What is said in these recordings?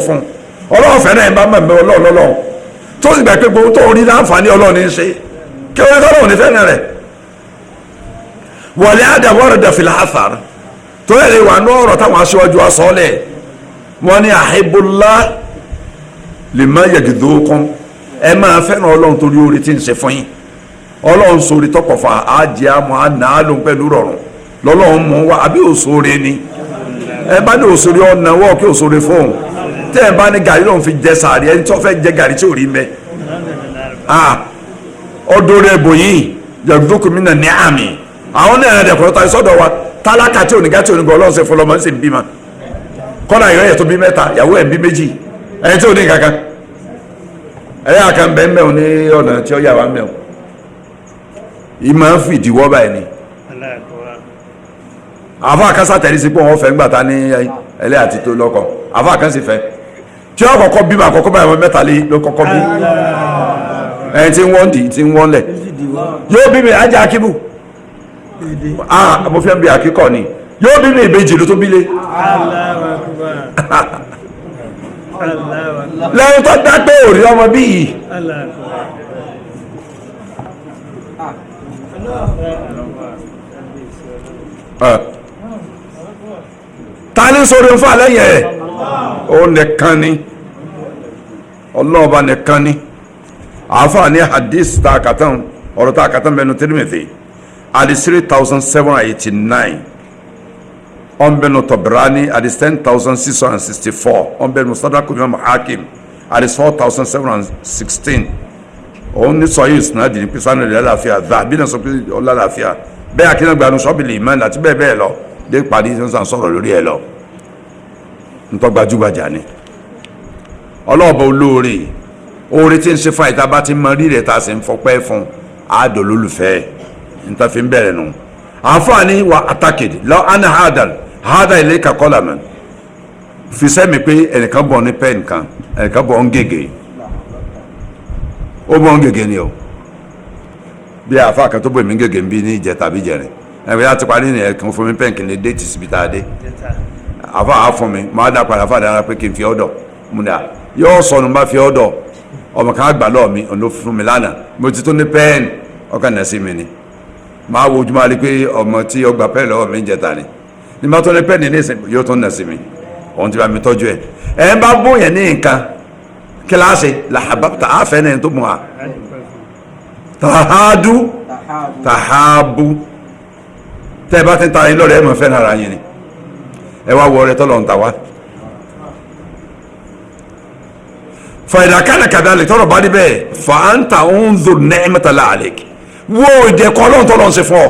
fún ọlọ́run fẹ́ràn ẹ̀ bá mọ̀ ọlọ́run tó sì gbà pé gbogbo tó rí láǹfààní ọlọ́run ní í ṣe kí wọ́n tọ́lọ́run ní fẹ́ràn rẹ̀ wọlé àdàwọ̀rọ̀ dàfìlà àfàr tó yẹ lè wà ní ọ̀rọ̀ táwọn aṣáájú asọ́lẹ̀ wọ́n ní àhìbùlá lè má yẹ̀dùdókun ẹ máa fẹ́ràn ọlọ́run torí oore tí ń ṣe fún yín ọlọ́run sórí tọkọ̀fà àjẹ́ àmọ́ àná lóun pẹ̀lú rọrùn lọ́lọ́run mú wa àbí òṣòre ni ẹ bá ní òṣòre ọ̀nà wọ́ọ̀ kí òṣòre fóun tẹ́ ẹ bá ní gàrí lòun fi jẹ sàárì ẹni tó fẹ́ jẹ gàrí tí ò rí mẹ́ ọdún rẹ̀ bòyìn yẹ̀dùdókun mi nà ní àmì àwọn náà ẹ̀rẹ̀ kọ́ ta sọ́dọ̀ wa tálákà tí oníga tí oníga ọlọ́run ṣe fọlọ́mọ ń sì ń bímọ kọ́nà ìyọ́ yẹ̀ tó bí mẹ́ta ìyàwó ẹ̀ ń bí méjì ẹni tí ò ní kankan ẹ̀yà kan bẹ́ẹ̀ mẹ́wọ̀n ní ọ̀nà tí ó yà wá mẹ́wọ̀n ìmọ̀ ń fìdíwọ́ báyìí ni àfa àkásá tẹ̀lé sí pé wọ́n fẹ́ ńgbà ta ní ẹlẹ́ àti tó lọ́kọ̀ àfa àkásí fẹ́ tí ó kọ́kọ́ bímọ àkọ́kọ́ báyìí wọn mẹ́ta ló kọ́kọ́ bí ẹni tí wọ́n dì tí wọ́n lẹ̀ yóò bí mi ajá akíbù mo fẹ́ bí akíkọ̀ ni yóò bí mi ìbejì ló tó bílé lẹ́yìn tó dá pé òrí ọmọ bí yìí ta ní sórí ń fà lẹ́yìn ẹ̀ ó nìkan ni ọlọ́ọ̀bá nìkan ni àáfàá ní hadith tá a kàtàn ọ̀rọ̀ tá a kàtàn bẹnu Tirmidhi hadith 3789 ọ̀nbẹ̀nu Tabrani hadith 10664 ọ̀nbẹ̀nu Mustadrak Imam Hakim hadith 4716 òun ní sọyìn ìsúnádìí ní písánù ìlú àlàáfíà dàbí náà sọ pé ọlá àlàáfíà bẹ́ẹ̀ akínàgbàánu sọ́bìlì ìmọ̀ àti bẹ́ẹ̀ bẹ́ẹ̀ lọ dé parí sísan sọ̀rọ̀ lórí ẹ̀ lọ ntọ́ gbajúgbajà ni ọlọ́ọ̀bọ olóore oore tí ń ṣe fún àyíká bá ti mọ rírẹ̀ tá a sì ń fọpẹ́ fún àádọ́ lólùfẹ́ níta fi ń bẹ̀rẹ̀ nù àǹfààní wa àtàkìdì lọ ana hada ilé kakọ́là mọ́ fi sẹ́mi pé ẹnìkan bọ̀ ní pẹ́ nìkan ẹnìkan bọ̀ ń gègé ó bọ̀ ń gègé ni o bí àfa kan tó bọ̀ mí gègé ń bí ní ìjẹ tàbí jẹrin ẹ̀fẹ̀ láti parí ní ẹ̀kan fún mi pẹ́ǹkì ní déètì síbi tá a dé àfa á fún mi máa dá padà fà dára pé kí n fi ọ̀dọ̀ mo ní à yóò sọnù bá fi ọ̀dọ̀ ọmọ kan àgbà lọ́ọ̀ mi ọ̀nà fún mi lánàá mo ti tó ní pẹ́ẹ́nì ọkàn náà sí mi ni máa wo ojúmọ́ rí pé ọmọ tí ọgbà pẹ́ẹ́nì lọ́wọ́ mi ń jẹta ni ní bá tó ní pẹ́ẹ́nì ní ìsìn yóò tó nà sí mi òun ti bá mi tọ́jú ẹ̀ ẹ̀ ń bá bóyá ní nǹkan kíláàsì làhábàtà àfẹ́ náà tó mọ̀ á tàhábù tẹ́ ẹ bá ti ń ta yín lọ́rẹ̀ ẹ̀ mọ̀ fẹ́ nara yín ni ẹ wá wọ ọrẹ tọ́lọ̀ ń ta wá. fàyìdà kánà kàdálì tọrọ bá dé bẹ́ẹ̀ fàáńtà ń zò nẹ́ẹ̀mẹ́tàlá àlèkì wo ìdẹ̀kùn ọlọ́run tọ́lọ̀ ń ṣe fún ọ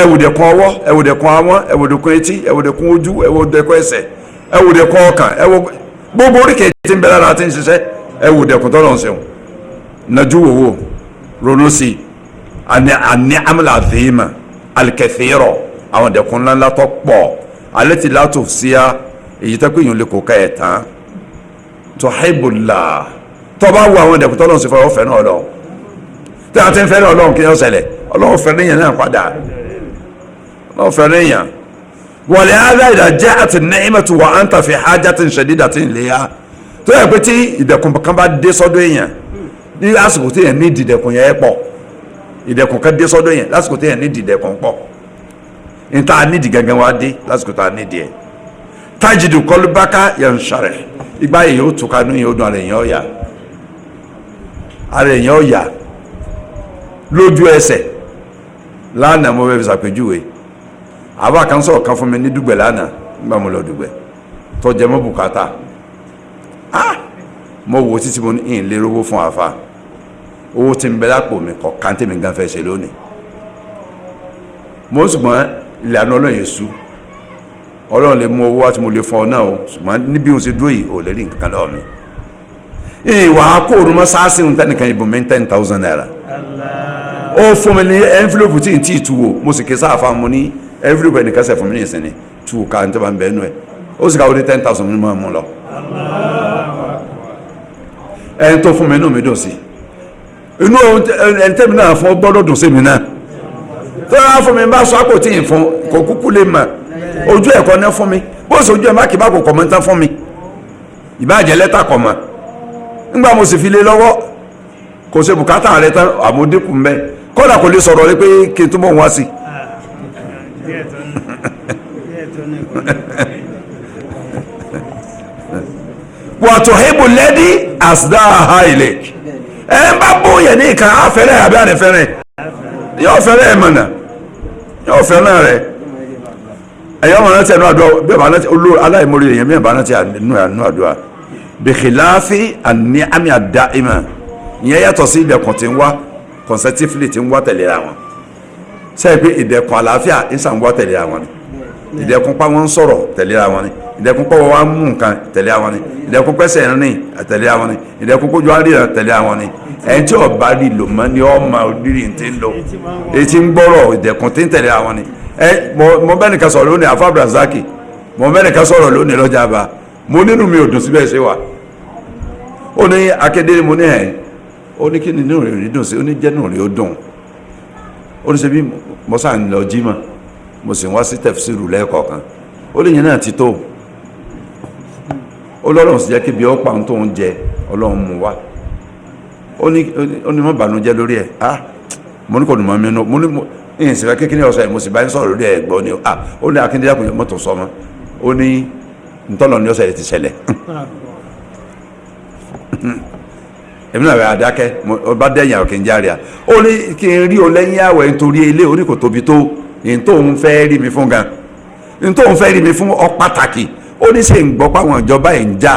ẹ wò dẹ̀kùn ọwọ́ ẹ wò dẹ̀kùn àwọn ẹ wò dẹ̀kùn etí ẹ wò dẹ̀kùn ojú ẹ wò dẹ̀kùn ẹsẹ̀ ẹ wò dẹ̀kùn ọkàn ẹ wò gbogbo oríkèé tí ń bẹ lára tí ń ṣiṣẹ́ ẹ wò dẹ̀kùn tọ́lọ̀ ń ṣeun nàjú wòwò ronú sí àní àmàlà àdéhìmà alikẹfìrọ àwọn dẹkùn ńláńlá tó pọ̀ alẹ́ ti látò sí a èyí tó péyìn lè kó ká ẹ̀ tán tó haibula tó bá wo àwọn dẹkùn tó lọ́n sí fọwọ́ fẹ́ náà lọ tí a ti ń fẹ́ náà lọ́n kí ni ó ṣẹlẹ̀ ọlọ́wọ́ fẹ́ níyàn náà padà ọlọ́wọ́ fẹ́ níyàn wọlé ara ìdájẹ́ àti nẹ́ẹ̀mẹ́tù wà á ń tàfi hájá tí ń ṣẹ̀dí dàtí ń lé ya tó yẹ pé tí ìdẹkùn kan bá dé sọ́dọ̀ èèyàn ní àsìkò tí èèyàn ní ìdìdẹkùn yẹn pọ̀ ìdẹkùn kan dé sọ́dọ̀ yẹn lásìkò tí èèyàn ní ìdìdẹkùn pọ̀ níta nídìí gangan wá dé lásìkò tá a nídìí ẹ̀ tájìdù kọlùbákà yẹn ń ṣàrẹ̀ ìgbà yìí ó tún kanú yìí ó dùn ara èèyàn ọ̀yà lójú ẹsẹ̀ lánàá mo fẹ́ fi ṣàpèjúwe àbá kan sọ̀rọ̀ kan fún mi ní dùgbẹ̀ lánàá nígbà mo lọ dùgbẹ̀ tó jẹ mọ́ bùkátà mo wò títí mo ní ìlé rówó fún àfa owó tí ń bẹ lápò mi kọ̀ káńtì mi gan fẹ́ ṣe lónìí mo ṣùgbọ́n ìlànà ọlọ́run yẹn sú ọlọ́run lè mú owó wá tí mo lè fún ọ náà o ṣùgbọ́n níbi òun ṣe dúró yìí ò lè rí nǹkan kan lọ́wọ́ mi ìwà akóòrò mọ́ sáàsì ń tẹ́nìkan ìbò mi 10,000 naira ó fún mi ní envelope tí n tí ì tu wo mo sì ké sáà mo ní envelope ẹnìkan sẹ̀ fún mi ní ìsinmi tu ká ní tó bá ń bẹ nú ẹ̀ ó sì ká ó ní 10,000 mi mọ́ lọ ẹni tó fún mi inú mi dùn sí inú ẹni tẹ́mi náà fún gbọ́dọ̀ dùn sí mi náà tó yà fún mi bá sọ àpò tí ì fún kò kúkú lè mà ojú ẹ̀kọ́ ní fún mi bó ṣe ojú ẹ̀ má kì bá kò kọ̀ mọ́ tán fún mi ìbáàjẹ́ lẹ́tà kọ̀ mọ́ nígbà mo sì fi lé lọ́wọ́ kò ṣe bùkátà rẹ tán àmúdínkù mbẹ́ kódà kò lè sọ̀rọ̀ rí pé kí n túbọ̀ wá sí. wàtòhébù lẹ́dí àsìdáhà ilẹ̀ ẹ ń bá bóyá ní ìkan àfẹ́rẹ́ àbí àrẹ̀fẹ́rẹ́ yóò fẹ́rẹ́ ẹ̀ mọ̀nà yóò fẹ́rẹ́ rẹ̀ ẹ̀yọ́ mọ̀ náà ti ẹnu àdúrà bí ọba náà ti olú aláìmórí èèyàn bí ọba náà ti ẹnu àdúrà bìkìláàfì àní àmì àdá ìmọ̀ ìyẹn yàtọ̀ sí ìdẹ̀kùn tí ń wá consecutively tí ń wá tẹ̀lé àwọn sẹ́yìn pé ìdẹ̀kùn àlàáfíà ń sàn wá tẹ̀lé àwọn ni ìdẹ̀kùn pa wọ́n ń sọ̀rọ̀ tẹ̀lé àwọn ni ìdẹ̀kùn pọ̀ wọ́n á mú nǹkan tẹ̀lé àwọn ni ìdẹ̀kùn pẹ́sẹ̀ rìn tẹ̀lé àwọn ni ìdẹ̀kùn kójú àríyàn tẹ̀lé àwọn ni ẹni tí ọba rí lò mọ́ ni ọmọ rírì ti ń lò èyí tí ń gbọ́rọ̀ ìdẹ̀kùn tí ń tẹ̀lé àwọn ni mo bẹ́ẹ̀ nìkan sọ̀rọ̀ lónìí Alfa Brazaki mo bẹ́ẹ̀ nìkan sọ̀rọ̀ lónìí lọ́jà àbá mo nínú mi ò dùn síbẹ̀ ṣe wà ó ní akéde mo ní ẹ̀ ó ní kí ni inú rẹ̀ rí dùn sí ó ní jẹ́nu rẹ̀ ó dùn ó ní ṣe bí mo sá ń lọ jímọ̀ mo sì wá sí tẹ̀fsíìrù lẹ́ẹ̀kọ̀ọ̀kan ó lè yẹn náà ti tó ó lọ́rùn sí jẹ́ kí bí ó pa ohun tó ń jẹ ọlọ́run mú wá ó ní mọ́ bànújẹ́ lórí ẹ̀ mo ní kò dùn mọ́ mi mo ní ìyìn sí fẹ́ kékeré ọ̀sẹ̀ mo sì bá ń sọ̀rọ̀ lórí ẹ̀ gbọ́ ni ó ní akíndé yàkùn mọ́tò sọmọ ó ní ntọ́lọ̀ ní ọ̀sẹ̀ ti ṣẹlẹ̀ èmi náà rẹ̀ àdákẹ́ ọba dẹ́yìn àwọn kìí járe à ó ní kí n rí o lẹ́yìn àwẹ̀ nítorí ilé orí kò tóbi tó ní tó ń fẹ́ rí mi fún gan ní tó ń fẹ́ rí mi fún ọ pàtàkì ó ní ṣe ń gbọ́ páwọn ìjọba ẹ̀ ń já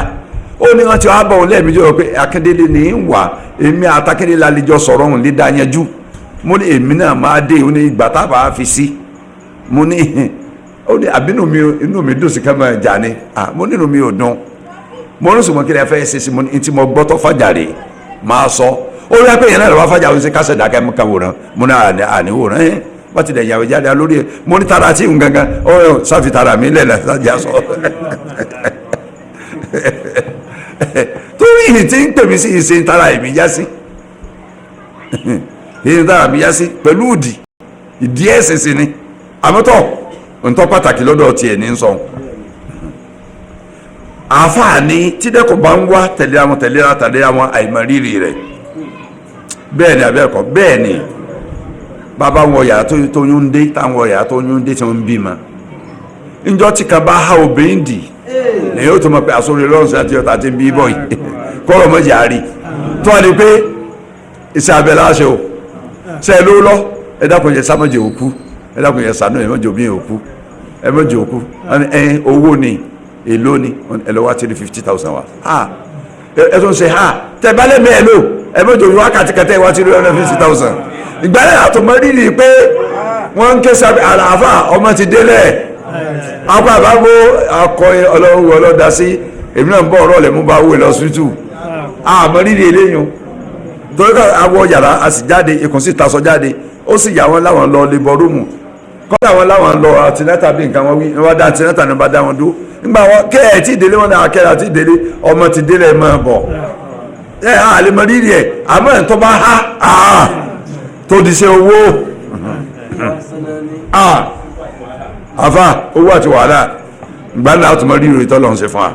ó ní wọ́n ti wá bọ̀ wọn lẹ́ẹ̀mí jọ pé Akíndélé ní ń wà èmi àtàkíndélé àlejò sọ̀rọ̀ òun lè dá yanjú mo ní èmi náà máa dé ó ní ìgbà tábà fi sí mo ní ó ní àbínú mi inú mi dùn sí ká máa jà ni mo ní inú mi ò dùn mo ní sùnmọ́ kí ni ẹ fẹ́ ṣe sí mo ní tí mo gbọ́ tó fàjà rè máa sọ ó rí pé yẹn náà lọ́wọ́ fàjà ó ṣe kásẹ̀ dákẹ́ mú káwòrán mo ní àníwòrán ẹ̀ wọ́n ti dẹ̀ yàwó jáde lórí ẹ̀ mo ní tara tí ń gangan ó sáfi tara mi lẹ̀ lájà sọ torí ìhìn tí ń pèmí sí ìṣe tara èmi yá sí ìhìn tara mi yá sí pẹ̀lú ìdí ẹ̀sìn sí ni àmọ́tọ̀ ntọ́ pàtàkì lọ́dọ̀ tiẹ̀ ní sọ àfààní tí dẹ́kun bá ń wá tẹ̀lé àwọn àìmọ̀rírì rẹ̀ bẹ́ẹ̀ ni abẹ́ẹ̀kọ́ bẹ́ẹ̀ ni bàbá wọn yàrá tó yún dé táwọn yàrá tó yún dé tí wọ́n ń bímọ níjọ́ tí kan bá há obìnrin dì lẹ́yìn ó tó mọ̀ pé àsórí lọ́rùn sí àti ọ̀tá tí ń bí bọ̀ yìí kọ́rọ̀ mọ́ jàrí tó wà ní pé iṣẹ́ abẹ láṣẹ o ṣe é ló lọ ẹ dákun yẹ sámọ́jẹ òkú ẹ dákun yẹ sànú ẹ mọ́jọ bí òkú ẹ mọ́jọ òkú ẹ owó ni èlò ni ẹ lọ wá 350,000 wa ẹ tó ń ṣe tẹ bá lẹ́mí ẹ lò ẹ mọ́jọ wákàtí kẹtẹ wá 350,000 ìgbàlẹ̀ àtọmọ́ rírì pé wọ́n ń ké sábẹ́ àlàáfà ọmọ ti délẹ̀ akọ àbábó akọ ọlọ́wọ́ ọlọ́dà sí èmi náà ń bọ́ ọ̀rọ̀ lẹ̀ mú bá wò lọ sùtù àmọ́ rírì eléyìn torí ká awọ yàrá a sì jáde ikùn sì tasọ jáde ó sì yà wọ́n láwọn lọ lè bọ rúùmù kọ́dà wọn láwọn lọ àtinẹ́tà bí nǹkan wọn wí wọ́n dá àtinẹ́tà ní bá dá wọn dúró nígbà wọn kẹ́ ẹ̀ tí ìdílé wọn náà kẹ́ra tí ìdílé ọmọ ti délé máa bọ̀ àlè mọ rírì ẹ̀ àmọ́ ẹ̀ tó bá há tó di ṣe owó àfà owó àti wàhálà ìgbà náà tó mọ rírì tó lọ́n ṣe fún wa.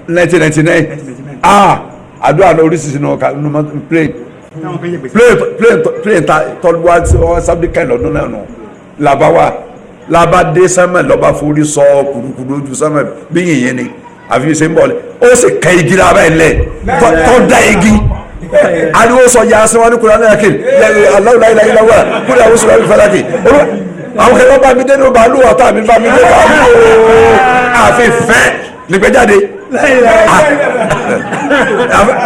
1999 àdúrà náà oríṣiríṣi náà plane tọ́lúwá sábẹ́ kẹ́hìn lọ́dún náà nù làbá dé sẹ́mẹ̀ lọ́ba forí sọ kùrùkùrù ojú sẹ́mẹ̀ bí yìnyín ni àfi ṣe ń bọ̀ ó sì kẹ́ igi lára ẹ̀ lẹ̀ tó dá igi ariwo sọ ya sí wọn ní kúrò náà kiri aláwòláyìláwà kúrò àwọn sọ̀rọ̀ ìfẹ́lákì àwọn kẹlẹ́ bá mi dénú bàálù ọ̀tá mi bá mi dé bàálù àfi fẹ́ nígbẹ́jáde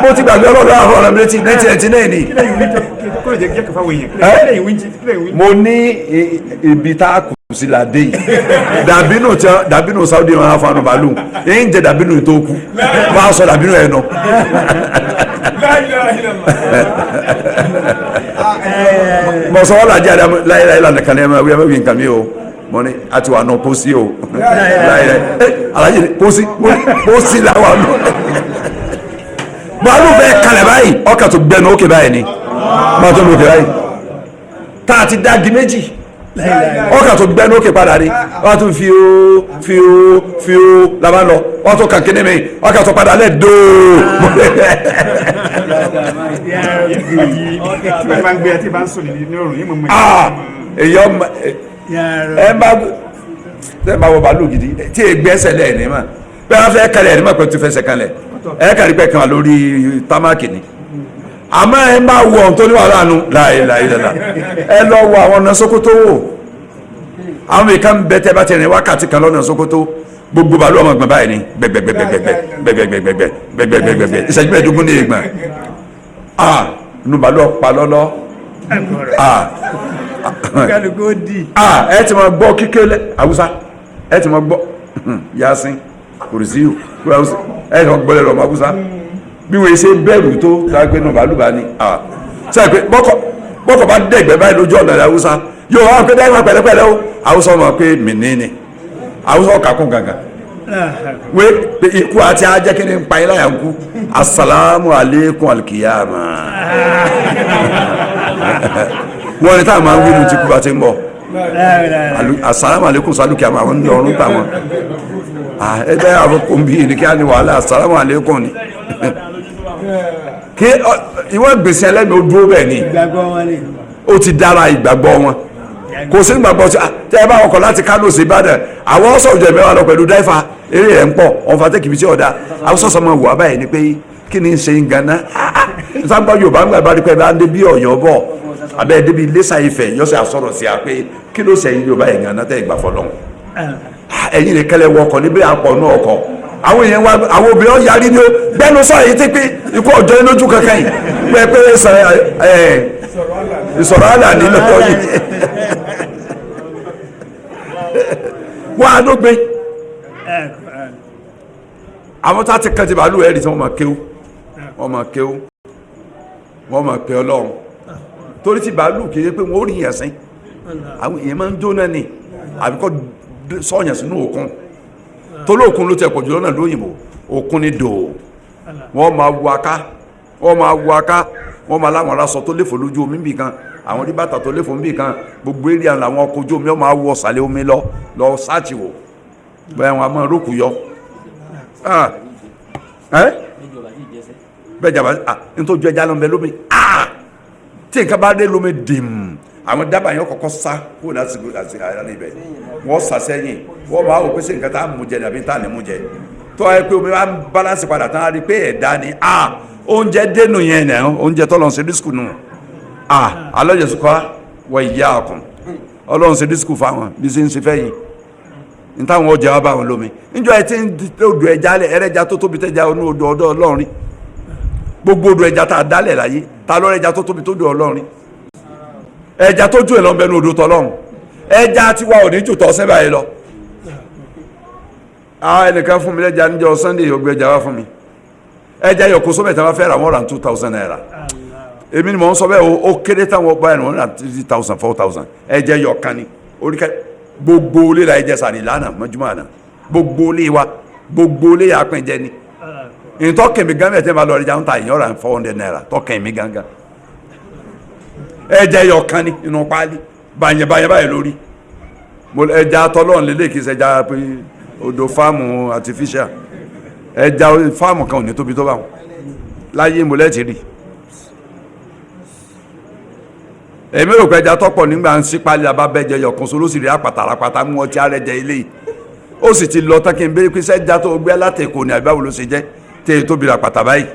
mo ti gbàgbé ọlọ́dọ̀ àwọn ọ̀rọ̀ mi létí 1999 ni mo ní ibi tá a kù sí ládé yìí dàbínú Saudi wọn á fanu bàálù èyí ń jẹ dàbínú tó kù wọn á sọ dàbínú ẹ̀ nù mọ sọ wọn làjẹ láyé lànà kan ẹ máa wí nǹkan mi o mo ní àti wà nù pósí o láyé alájẹ pósí làwà nù bàálù bẹ́ẹ̀ kalẹ̀ báyìí ọkà tó gbẹnu ókè báyìí ni máa tó lókè báyìí tá a ti dági méjì ọkà tó gbẹ́ lókè padà rí wọ́n tún fi ó làbá lọ wọ́n tún kàn kíní mi ọkà tó padà lẹ̀ dóò. ẹ bá wọ bàálù gidi tí ẹ gbẹ́sẹ̀ lẹ̀ ní ma bẹ́ẹ̀ wọ́n fẹ́ kalẹ̀ ẹ̀ ní ma pẹ́ tó fẹsẹ̀ kalẹ̀ ẹ kàrí pẹ́ kan lórí támákì ni àmọ́ ẹ máa wọ ohun tó ní wàhálà nù láìláìlá ẹ lọ wọ àwọn ọ̀nà Sókótó wò àwọn ìka ń bẹ tẹ́ bá ti rìn wákàtí kan lọ́nà Sókótó gbogbo bàálù ọmọ gbọ̀n báyìí ni gbẹgbẹgbẹgbẹgbẹgbẹgbẹgbẹgbẹgbẹ ìṣẹ́jú mẹ́ẹ̀ẹ́dógún ní ìgbọ̀n nu bàálù ọ̀pá lọ́lọ́ ẹ ti máa gbọ́ kíkẹ́ Haúsá ẹ ti máa gbọ́ Yasin kùrìsíyù ẹ ti máa gbọ́ lẹ́rọ̀ ọmọ Haúsá bí wọ́n ṣe bẹ̀rù tó dágbé náà bàálùbá ni sẹ́yìn pé bọ́kọ̀ bá dẹ̀gbẹ́ báyìí lójú ọ̀nà Haúsá yóò wá pé dáìmọ̀ pẹ̀lẹ́pẹ̀lẹ́ o Haúsá ọmọ pé mìíní Haúsá ọ̀kà kún gangan wé pé ikú àti ajẹ́ kí ni ń pa ilá yà ń kú asalaamu aleykum alikiyama wọ́n ní táwọn máa ń wí ní tí kú bá ti ń bọ̀ asalaamu aleykum salukiyama àwọn ní ọ̀run tàwọn ẹgbẹ́ àwọn kòmbí ní kí á ní wàhálà asalaamu aleykum ni kí ìwọ́n gbèsè ẹlẹ́mìí ó dúró bẹ́ẹ̀ ni ó ti dára ìgbàgbọ́ wọn kò sí ìgbàgbọ́ tẹ́ ẹ bá ọkọ̀ láti Kánò sí Ìbàdàn àwọn ọ̀sọ̀jọ̀ mẹ́wàá lọ pẹ̀lú dáìfà eré rẹ̀ ń pọ̀ ọ̀fà tẹ́kìbí tí ọ̀dà àwọn sọ̀sọ̀ máa wà báyìí ni pé kí ni ń ṣe ń ganá sábà Yorùbá ń gbàgbá pé bá ń dé bí Ọ̀yọ́ bọ̀ abẹ́ débi Iléṣà Ifẹ̀ yọ̀sẹ̀ àsọ̀rọ̀ sí a pé kí ló ṣe Yorùbá yẹn ganá tẹ́ ìgbà fọlọ́hún ẹ̀yin lè kẹ́lẹ́ wọ ọkọ̀ níbi àpọ̀ náà ọkọ̀ àwọn èèyàn wa àwọn obìnrin yarí ni ó gbẹ́nu sọ èyí tí pé ikú ọjọ́ lójú kankan yìí pé ìsọ̀rọ̀ àlà ní lọ́tọ̀ yìí wọ́n á ló gbé àwọn tá ti kàn ti bàálù ẹ̀rí tí wọ́n máa kéwú wọ́n máa pè Ọlọ́run torí ti bàálù kì í pé wọ́n ó rí yẹn sìn àwọn èèyàn máa ń jóná ni àbíkọ́ sọ̀yàn sínú òkun tolóòkun ló tẹ pọ̀jù lọ́nà lóyìnbó òkun ni dò wọ́n máa wọ aká wọ́n máa láwọn aráṣọ tó léfò lójú omi bì kan àwọn rí bàtà tó léfò bì kan gbogbo eré àwọn làwọn ọkọ̀ ojú omi wọ́n máa wọ sàlẹ̀ omi lọ sáàtì wò bẹ́ẹ̀ wọn a máa rókù yọ bẹ́ẹ̀ jàmbá nítorí ẹja ló ń bẹ lómi tí nǹkan bá dé lómi dìm àwọn dábàá yẹn kọ́kọ́ sá kó lásìkò àyàlẹ́ ibẹ̀ wọ́n sàsẹ́yìn wọ́n máa wò pé sí nǹkan tá a mú jẹ nàbí tá a ní mú jẹ tó ẹ pé omi bá ń balance padà tán á rí i pé ẹ̀dá ni oúnjẹ dénú yẹn nà oúnjẹ tọ́lọ́ ṣe dísìkù nù alọ́jẹ̀sùkọ́ wọ ìyá ọkàn ọlọ́run ṣe dísìkù fáwọn bí ṣe ń ṣe fẹ́yìn ní táwọn ọjà wa bá wọn lómi níjọ ẹ ti ń odò ẹja lẹ ẹrẹ́ja tó tóbi tẹ́ja ní odò ọ̀dọ̀ ọlọ́run gbogbo odò ẹja tá a dálẹ̀ láyé ta lọ́rọ̀ ẹja tó tóbi tó dò ọlọ́run ẹja tó jù ẹ lọ bẹnu odò tọlọ́run ẹja tí wà ò ní jù tọ́ sẹ́bà yìí lọ ẹnìkan fún mi lẹ́jà níjọ́ Sunday ògbé ẹja wá fún mi ẹja yọkó sọ́mẹ̀tà wá fẹ́ ra wọ́n ra 2,000 naira èmi ni mò ń sọ bẹ́ẹ̀ ó kéré táwọn ọba ẹ̀rọ 3,000 4,000 ẹjẹ yọkan ni oríkẹ́ gbogbo olè la ẹjẹ sàrí lánàá mọ́júmọ́ àná gbogbo olè wa gbogbo olè yà pín jẹ ni ìtọ́kẹ̀mí gánbẹ̀ tẹ́ bá lọ ẹja ń ta ìyọ́ra 400 naira tọ́kẹ̀mí gángan ẹjẹ yọkan ni inú páálí bàyẹ̀bàyẹ̀ báyìí lórí ẹja tọ́lọ́run lélẹ̀ kì í ṣẹja pé odò fáàmù artificial ẹja fáàmù kan ò ní tóbi tó bá wọn láyé mọ́lẹ́tì rí èmi rò pé ẹja tọ́pọ̀ nígbà ń sí pálí abábẹ́jẹ yọ̀kan so ló sì rí àpàtàràpàtà mú ọtí arẹ́jẹ ilé yìí ó sì ti lọ tán kí n bẹ́ẹ̀ pé sẹ́jà tó gbé látẹ̀kọ́ ní àbáwò ló ṣe jẹ́ tẹ́ ẹ tóbi ràpàtà báyìí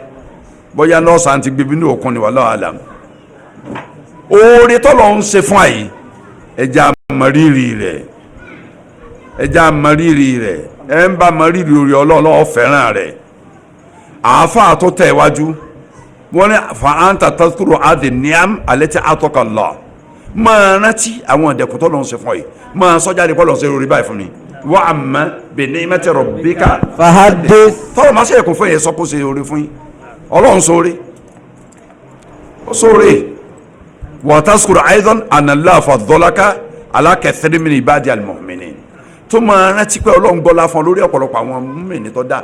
bóyá nọ́ọ̀sì àti gbẹbí ní òkun ni wallahu alam oore tọ́lọ̀ ń ṣe fún àyè ẹja mọ̀rírì rẹ̀ ẹ ń bá mọ̀rírì orí ọlọ́ọ̀lọ́ fẹ́ràn rẹ̀ àáfàá tó tẹ̀ wájú wọ́n ní fa'anta tazkuru adi niam alẹ́tí atọ́kànlá máa rántí àwọn ìdẹ̀kùn tó lọ́n ṣe fún yìí máa sọ́jà ní pọ́lọ́n ṣe orí báyìí fún mi wa amma bi ni'mati rabbika fahadith tọ́lọ̀ máa ṣe ẹ̀kún fún yẹn sọ kó ṣe orí fún yín ọlọ́run sóore ó sóore wa tazkuru aidan anna Allah faddalaka ala kathirin min ibadi al-mu'minin tó máa rántí pé ọlọ́run gbọ́lá fún lórí ọ̀pọ̀lọpọ̀ àwọn mùmínì tó dáa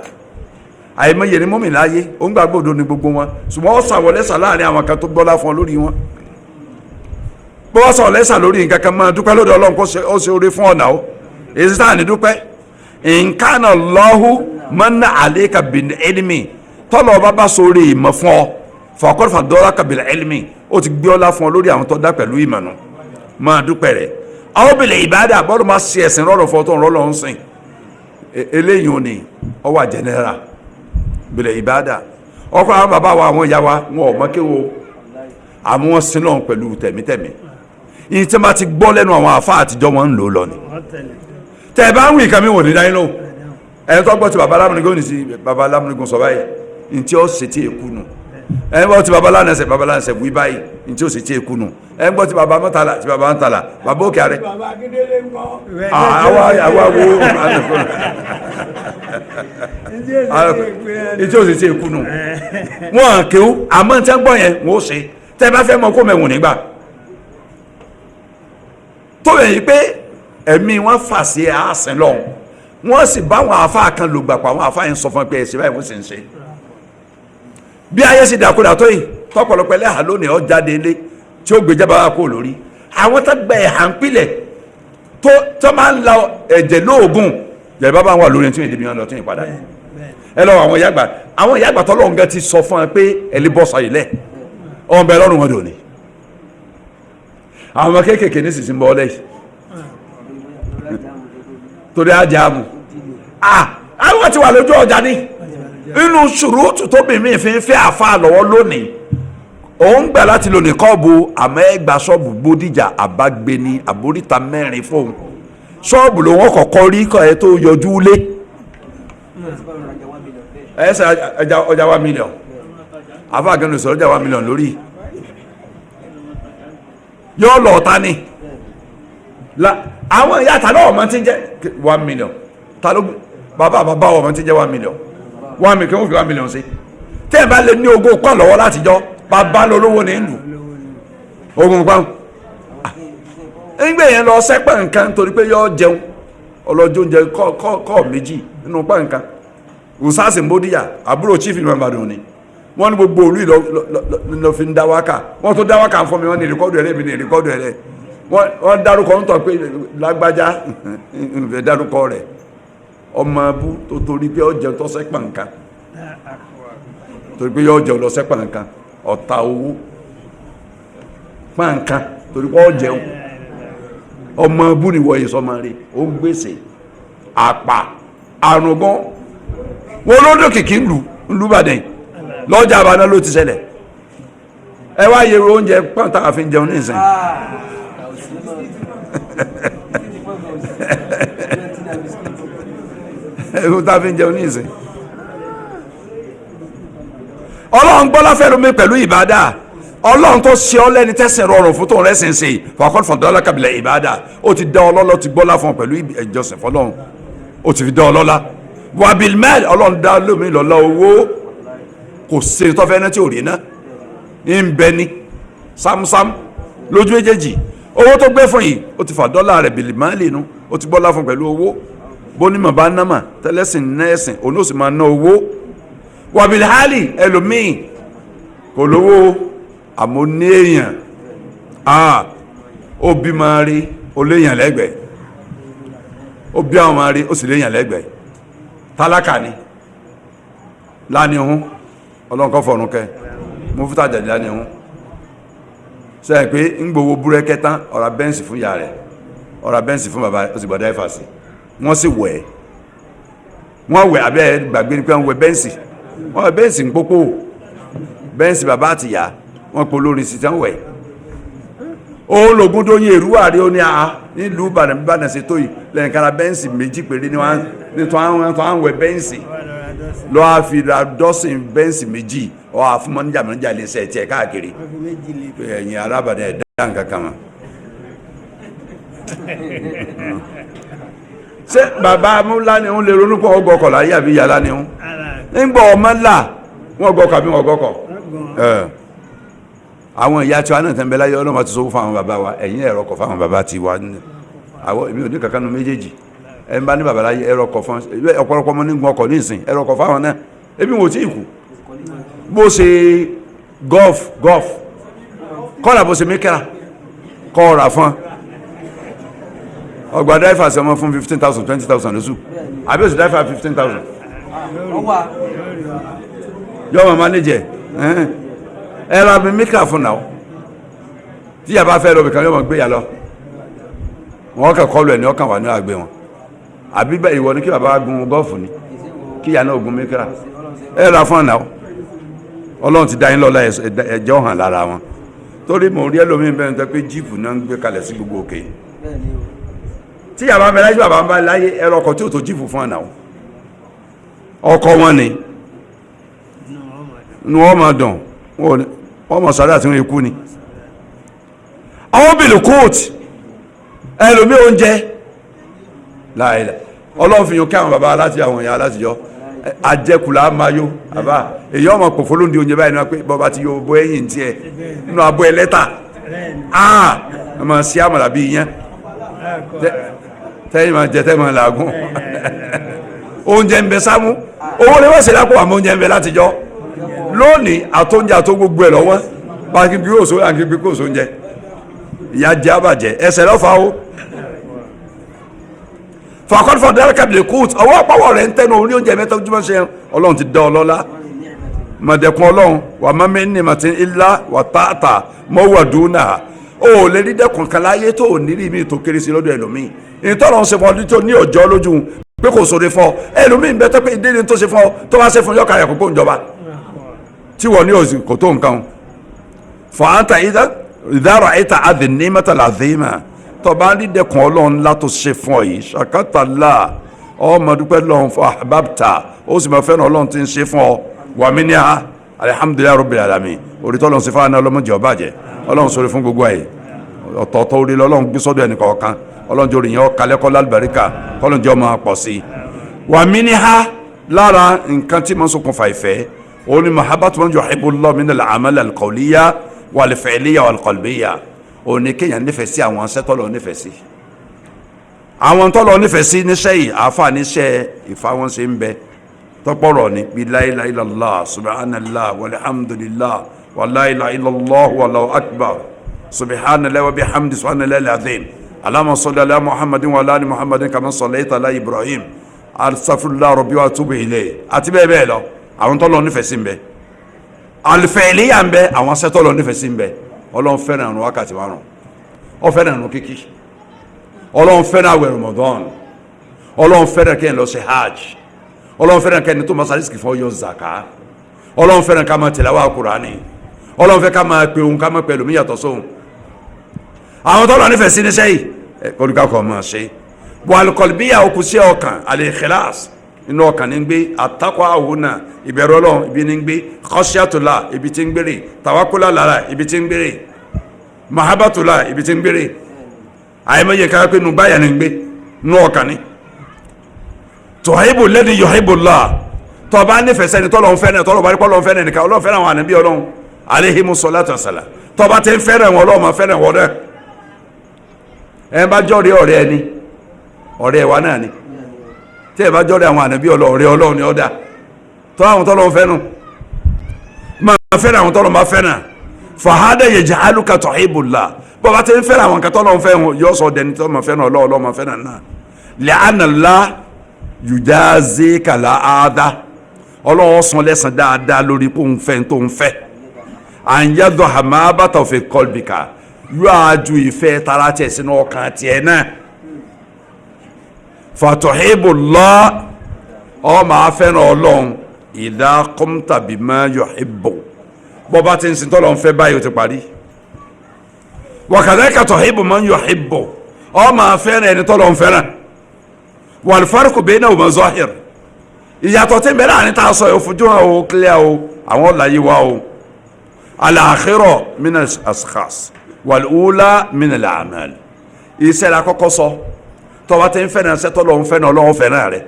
àìmọye ni mọ́mì láyé ó ń gbàgbọ́ òdo ní gbogbo wọn ṣùgbọ́n ó sàwọlẹ́sà láàrin àwọn kan tó gbọ́lá fún ọ lórí wọn bó wá sọ̀rọ̀ lẹ́sà lórí nǹkan kan máa dúpẹ́ lọ́dọ̀ Ọlọ́run kó ṣe oore fún ọ̀nà o èyí sáà ní dúpẹ́ nǹkan Allahu manna alayka bil ilmi tọ́lọ̀ ọba bá sóore ìmọ̀ fún ọ faqad faddalaka bil ilmi ó ti gbé ọlá fún ọ lórí àwọn tó dá pẹ̀lú ìmọ̀ nù máa dúpẹ́ rẹ̀ aw bil ibada bọ́dọ̀ máa ṣe ẹ̀sìn rọrùn fún ọ tó ń rọ́ lọ́hún sìn eléyìí ò ní ọ wà jẹnẹra bil ibada ọkọ àwọn bàbá wa àwọn ìyá wa wọn ò mọ́kéwò àmọ́ wọn sin lọ́hún pẹ̀lú tẹ̀mítẹ̀mí yìí tí wọ́n bá ti gbọ́ lẹ́nu àwọn àfa àtijọ́ wọn ń lò lọ ni tẹ̀ ẹ bá ń wí nǹkan mi wò ní dáyé lóhùn ẹni tó gbọ́ ti baba lámúnigun ní sí baba lámúnigun sọ báyìí ní tí ó ṣe tí èkú nù ẹni gbọ́ ti baba lánàṣẹ wí báyìí ní tí ó ṣe tí èkú nù ẹni gbọ́ ti baba mọ́tàlá ti baba mọ́tàlá baba òkè àrẹ. àwa wo ní tí ó ṣe tí èkú nù wọn kéwú àmọ́ tí wọ́n gbọ́ yẹn wọ́n ó ṣe tẹ́ bá fẹ́ mọ kó mẹ́wùn nígbà tó yẹ yìí pé ẹ̀mí wọn fà sí àásìn lọ́hùn wọ́n sì bá àwọn àfáà kan lò gbàpọ̀ àwọn àfáà yẹn sọ fún ẹ pé ẹ̀sìn báyìí wọ́n sì ń ṣe bí ayé sì dàkúdà tó yìí tọpọlọpọ ẹlẹ́hà lónìí ọ jáde ilé tí ó gbèjà bàbá kó lórí àwọn tó gbẹ ẹ̀hà ń pilẹ̀ tó máa ń la ẹ̀jẹ̀ lóògùn jẹ̀ bàbá wà lórí tí wọ́n èdè mìíràn lọ tí wọ́n padà yìí ẹ lọ àwọn ìyá àgbà tọ́lọ́ nǹkan ti sọ fún ẹ pé ẹ̀lí bọ́ sọ ilẹ̀ ọ̀n bẹ lọ́rùn wọn dòní àwọn kéékèèké ní sísìn bọ́ lẹ́yìn torí ajá mu àwọn ti wà lójú ọjà ní inú ṣùrùtù tó bí mi fi ń fẹ́ àfa lọ́wọ́ lónìí òun gbà láti lò ní kọ́ọ̀bù àmọ́ ẹgbà ṣọ́ọ̀bù Bódìjà àbágbéni àbóríta mẹ́rin fóun ṣọ́ọ̀bù ló wọ́n kọ́kọ́ rí kọ́ ẹ tó yọjú lé ẹsẹ̀ ọjà 1 million àfa àgẹnu sọ ọjà 1 million lórí yóò lọ ọ̀tá ni àwọn ìyá àtàlọ́ ọmọ tí ń jẹ́ 1 million tàló bàbá ọmọ tí ń jẹ́ 1 million 1 million kí wọ́n fi 1 million sí tẹ́ ẹ̀ bá lè ní ogún pọ́n lọ́wọ́ látijọ́ bàbá lolówó ní ìlú ogún pọ́n nígbà yẹn lọ sẹ́pẹ̀ nǹkan torí pé yọ jẹun ọlọ́jọ́ oúnjẹ kọ́ méjì nínú pọ́n nǹkan Usasi Mbódìyà àbúrò chief ìlú Ìbàdàn ni wọ́n ní gbogbo olú lọ fi ń dá wákà wọ́n tó dá wákà fún mi wọ́n ní rìkọ́dù ẹ̀rẹ́ mi ní rìkọ́dù ẹ̀rẹ́ wọ́n dárúkọ ń tọ́ pé lágbájá ìfẹ́ dárúkọ rẹ̀ ọmọ abú tó torí pé ọjọ́ tó sẹ́pà nǹkan torí pé ọjọ́ lọ sẹ́pà nǹkan ọ̀tá owó pàǹkan torí pé ọjọ́ ọmọ abú ni wọ́n yìí sọmọ rí ó ń gbèsè àpà àrùngán wọn ló dókìkí ń lù Ìbàdàn lọ́jà àbáná ló ti ṣẹlẹ̀ ẹ wá yẹ oúnjẹ pàǹtà àfin jẹun ní ìsìn ẹ̀rù tá a fi ń jẹun ní ìsìn ọlọ́run gbọ́lá fẹ́ lómi pẹ̀lú ìbádà ọlọ́run tó ṣe ọ́ lẹ́ni tẹ́sìn rọrùn fún tóun rẹ́sìn ṣe fàkọ́n fọ̀dọ́lá kabilẹ̀ ìbádà ó ti dá ọlọ́lọ́ ti gbọ́lá fún ọ pẹ̀lú ìjọsìn fọlọ́run ó ti fi dá ọlọ́lá wàbílmẹ́ẹ̀lì ọlọ́run dá lómi lọ́lá owó kò ṣe tọ́fẹ́ náà tí ò rí ná ń bẹ ní sámsám lójú méjèèjì owó tó gbé fún yìí ó ti fà dọ́là rẹ̀ bìlìmọ́lì nù ó ti gbọ́lá fún pẹ̀lú owó bónímọ̀ bá námà tẹ́lẹ̀sìn nẹ́ẹ̀sìn olóòsì máa ná owó wàbìlìhálì ẹlòmíì kò lówó àmọ́ ní èèyàn ó bí máa rí ó léèyàn lẹ́gbẹ̀ẹ́ ó bí àwọn máa rí ó sì léèyàn lẹ́gbẹ̀ẹ́ tálákà ni lánìhún ọlọ́nkọ́ fọ̀rùn kẹ mú fúta jẹ̀dẹ̀ lánìhún sẹ́yìn pé ń gbowó búrẹ́kẹ́ tán ọ̀rá bẹ́ǹsì fún ìyá rẹ̀ ọ̀rá bẹ́ǹsì fún bàbá ó sì gbọ́dọ̀ ẹ̀fà sí wọ́n sì wẹ̀ wọ́n wẹ̀ abẹ́ gbàgbé ni pé wọ́n wẹ̀ bẹ́ǹsì wọ́n wẹ̀ bẹ́ǹsì ń pópó bẹ́ǹsì bàbá àti ìyá wọ́n po lórí sí tán wẹ̀ ológun tó yin èrú àrí ó ní a nílùú Ìbàdàn ṣe tó yìí lẹ́yìn kára bẹ́ǹsì méjì péré ní tó àwọn wẹ̀ bẹ́ǹsì lọ́wọ́ fi ra dọ́sìn bẹ́ǹsì méjì ọ́ àfúnmọ́ níjà lè ṣe ẹ̀tì ẹ̀ káàkiri ẹ̀yìn arábàdàn ẹ̀dá nǹkan kan mọ́ ṣé bàbá amúlá ni ń lè ronú pọ̀ ọgọ́kọ̀ láyé àbí yàrá ni ń gbọ́ ọmọ ńlá wọn gọ́kọ̀ àbí wọn gọ́kọ̀ àwọn ìyá tí wọn náà tẹ́ńbẹ́ láyé ọlọ́mọ ti sọ́wọ́ fáwọn bàbá wa ẹ̀yìn ẹ̀rọ kọ̀ fáwọn bàbá ti wá àwọn èmi ò ní kankan nu méjèèjì ẹ̀ ń bá ní bàbá láyé ẹ̀rọ kọ̀ fún ọ̀pọ̀lọpọ̀ ọmọ nígun ọkọ̀ ní ìsìn ẹ̀rọ kọ̀ fáwọn náà ebi wò tí ì kú bó ṣe gọ́ọ̀f kọ́lá bó ṣe mẹ́kẹ́ra kọ́ ọ̀rà fún ọgbà dáìfà sí ọmọ fún 15,000 20,000 lóṣù àbí oṣù dáìfà 15,000 yọ ọmọ mánéjẹ ẹ ra mi míkà fún náà tí yàrá fẹ́ lọ bìkan yọ ọmọ gbé yà lọ wọn kàn kọlu ẹ ní ọkàn wà ní àgbẹ̀ wọn àbí bẹ́ẹ̀ ìwọ ni kí bàbá gun gọ́ọ̀fù ni kí yà náà gun míkà ẹ ra fún náà ọlọ́run ti dá yín lọ́la ẹjọ́ hàn lára wọn torí mò ń rí ẹlòmíín bẹ́ẹ̀ ní pé jíìpù náà ń gbé kalẹ̀ sí gbogbo òkè tí yàrá bẹ láyé bàbá ń bá láyé ẹrọ ọkọ̀ tí ò tó jíìpù fún àná ọkọ̀ wọn ni wọ́n máa dàn wọ́n máa sáré àti wọn ikú ni àwọn bìlù kóòtù ẹlòmí oúnjẹ láìlẹ̀ ọlọ́run fi yàn kí àwọn bàbá láti àwọn ìyá láti yọ ajẹkùlá máa yó àbá èyí ọmọ pòfó ló ń di oúnjẹ báyìí náà pé bọ́ba ti yọ bọ́ ẹ̀yìn tiẹ̀ nínú abọ́ ẹ lẹ́tà ọmọ sí àmàlà bíi yẹn tẹ́yìn máa jẹ tẹ́yìn máa làágùn oúnjẹ ń bẹ sámú owó lè wọ́n ṣe lápò àmọ́ oúnjẹ ń bẹ láti jọ lónìí àtóúnjẹ àtó gbogbo ẹ̀ lọ́wọ́ pàkí bí kò sóúnjẹ àkí bí kò sóúnjẹ ìyá jẹ́ àbàjẹ́ ẹsẹ̀ lọ́fà ó fàkọ́dúfọ̀ dáríkà bìlẹ̀ kóòtù ọwọ́ pàwọ̀ rẹ̀ ń tẹ́nu orí oúnjẹ mẹ́ta ojúmọ́ ṣe ọlọ́run ti dá ọlọ́lá mọ̀dẹ̀kùn ọlọ́run wà má mi ní màtí ilá wà tààtà mọ́wà dúnà ó lè rí dẹ́kun kan láyé tó nírí mi tó kéré sí lọ́dọ̀ ẹlòmíì ìtọ́lọ́run ṣe fún ọdún tó ní ọjọ́ lójú pé kò sóre fún ọ ẹlòmíì bẹ́ẹ̀ tó pé ìdílé tó ṣe fún ọ tó wá ṣe fún yọkà yàkó kó ń jọba tí wọ́n ní òsì kò tó nǹkan fàáńtà ìdára ìta àdìní mẹ́tàlá àdìmá tọba ní dẹkùn ọlọ́run látò ṣe fún ọ yìí ṣàkátàlá ọmọ dúpẹ́ lọ́run fún àbábtà ó sì máa fẹ́ràn ọlọ́run tí ń ṣe fún ọ wà mí ní a alihamudulilayi rabbil alamin orí tọ́lọ́run sí fáwọn ọlọ́mọdé ọbàjẹ́ ọlọ́run sọ̀rọ̀ fún gbogbo ayé ọ̀tọ̀ọ̀tọ̀ orí lọ́lọ́run gbé sọ́dọ̀ ẹnì kọ̀ọ̀kan ọlọ́run jẹ́ oríyìn ọkàlẹ́kọ́ lálùbáríkà kọ́lọ́run jẹ́ ọmọ pọ̀ sí i wà mí ní a lára nǹkan tí mo ń ṣokùnfà ìfẹ́ òun ni mahabbatu man yuhibbullahu min al-a'mal al-qawliya wal-fi'liya wal-qalbiyya òun ni kéèyàn nífẹ̀ẹ́ sí àwọn aṣẹ́ tọ́lọ̀ nífẹ̀ẹ́ sí àwọn tọ́lọ̀ nífẹ̀ẹ́ sí níṣẹ́ yìí àáfàá níṣẹ́ ìfáwọ́nsẹ́ ń bẹ tọ́pọ̀rọ̀ ní bí la ilaha illallah subhanallah walhamdulillah wa la ilaha illallah wallahu akbar subhanallah wa bihamdi subhanallah al-azim allahumma salli ala muhammadin wa ala ali muhammadin kama sallaita ala ibrahim astaghfirullah rabbi wa atubu ilayhi àti bẹ́ẹ̀ bẹ́ẹ̀ lọ àwọn tọ́lọ̀ nífẹ̀ẹ́ sí ń bẹ al-fi'liya ń bẹ àwọn aṣẹ́ tọ́lọ̀ nífẹ̀ẹ́ sí ń bẹ ọlọ́run fẹ́ràn àrùn wákàtí márùn ọ fẹ́ràn àrùn kíkí ọlọ́run fẹ́ràn àwẹ̀ Ramadan ọlọ́run fẹ́ràn kẹ́yìn lọ ṣe hajj ọlọ́run fẹ́ràn kẹ́yìn tó masalisi kì fún ọyọ zaka ọlọ́run fẹ́ràn ká máa tìlàwà Kùránì ọlọ́run fẹ́ ká máa pe ohun ká máa pẹ̀lú mí yàtọ̀ sóhun àwọn tọ́lọ̀ nífẹ̀ẹ́ sí níṣẹ́ yìí kọ́lùkàkọ́ máa ṣe wal-qalbiyya òkú sí ọkàn al-ikhlas inú ọkàn ní gbé àtakọ àwòrán ìbẹ̀rù ọlọ́run ibi ní gbé khashiyatullah ibi tí ń gbére tawakkula lára ibi tí ń gbére mahabbatullah ibi tí ń gbére àìmọye kára pé nù báyà ní gbé nú ọkàn ní. tuhibbu alladhi yuhibbullah tó bá nífẹ̀ẹ́ sẹ́ni tọ́lọ́ ń fẹ́ràn tọ́lọ́ bá rí pọ́lọ́ ń fẹ́ràn nìkan ọlọ́run fẹ́ràn àwọn ànábì ọlọ́run alayhimu salatu wassalam tó bá ti ń fẹ́ràn wọn ọlọ́run máa fẹ́ràn wọn dẹ́ ẹ bá jọ́ọ̀rẹ́ ọ̀rẹ́ ẹni ọ̀rẹ́ wa náà ni tí ẹ bá jọ́rẹ́ àwọn ànábí ọlọ́ọ̀rẹ́ ọlọ́ọ̀ ni ọ́dá tó àwọn tọ́lọ́ fẹ́ràn máa fẹ́ràn àwọn tọ́lọ́ máa fẹ́ràn fàhádà yaj'aluka tuhibbullah bọ́ bá ti ń fẹ́ràn àwọn katọ́lọ́ fẹ́ràn yọ sọ dẹni tó máa fẹ́ràn ọlọ́ọ̀ máa fẹ́ràn náà li'anna Allah yujazika la'ada ọlọ́wọ́ san lẹ́sàn dáadáa lórí pé òun fẹ́ tó ń fẹ́ an yadha mahabbata fi qalbika yóò àjù ìfẹ́ tara tiẹ̀ sínú ọkàn tiẹ̀ náà fatuhibbullah ọ máa fẹ́ràn ọlọ́run idha qumta bima yuhibbu bọ́ bá ti ń sin tọ́lọ́ ń fẹ́ báyìí ó ti parí wa kadhalika tuhibbu man yuhibbu ọ máa fẹ́ràn ẹni tọ́lọ́ ń fẹ́ràn wal farqu baynahuma zahir ìyàtọ̀ tí ń bẹ láàrin tá a sọ yóò fojú hàn ó clear o àwọn ọ̀làyé wa o al-akhira min al-ashkhas wal ula min al-a'mal iṣẹ́ la kọ́kọ́ sọ tọba ti ń fẹ́ràn ṣẹ́ tọ́lọ́ ń fẹ́ràn ọlọ́run fẹ́ràn rẹ̀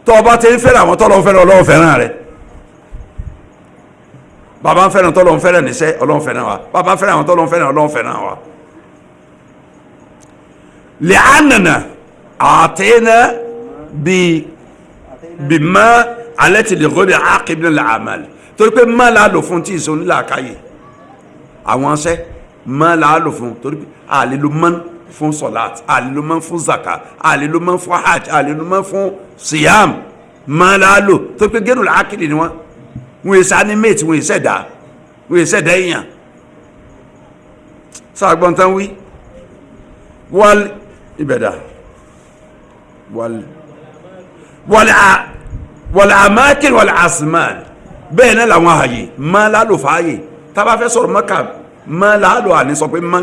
tọba ti ń fẹ́ràn àwọn tọ́lọ́ ń fẹ́ràn ọlọ́run fẹ́ràn rẹ̀ bàbá ń fẹ́ràn tọ́lọ́ ń fẹ́ràn níṣẹ́ ọlọ́run fẹ́ràn wa bàbá ń fẹ́ràn àwọn tọ́lọ́ ń fẹ́ràn ọlọ́run fẹ́ràn wa. li'annana a'tayna bima allati li ghayri aqib min al-a'mal torí pé má la lò fún tí ìṣó nílà káyè àwọn ṣẹ́ mọ́ làálò fún torí àlè ló mọ́ fún sọ̀láàt àlè ló mọ́ fún zaka àlè ló mọ́ fún hajj àlè ló mọ́ fún siyam mọ́ làálò torí pé gẹ́rù làákìlì ni wọ́n yẹ sanimate wọ́n yẹ sẹ́dá èèyàn sàgbọ́n tán wí wal ìbẹ̀dà wal amakin wal asman bẹ́ẹ̀ náà làwọn ààyè mọ́ làálò fàáyè tá bá fẹ́ sọ̀rọ̀ Mẹ́kà mọ́ làálò àní sọ pé mọ́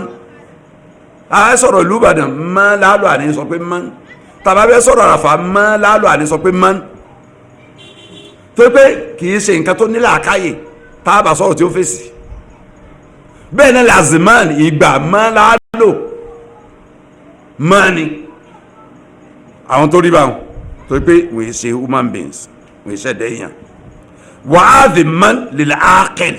a sọ̀rọ̀ ìlú Ìbàdàn mọ́ làálò àní sọ pé mọ́ tá bá fẹ́ sọ̀rọ̀ Àràfà mọ́ làálò àní sọ pé mọ́ tó pé kìí ṣe nǹkan tó nílà àkáyè tá a bá sọ̀rọ̀ tí ó fèsì bẹ́ẹ̀ náà laziman ìgbà mọ́ làálò mọ́ ni àwọn tó rí bá wọn tó pé wọ́n ṣe human beings wọ́n ṣe dẹ́yàn wàhálì man lil aqil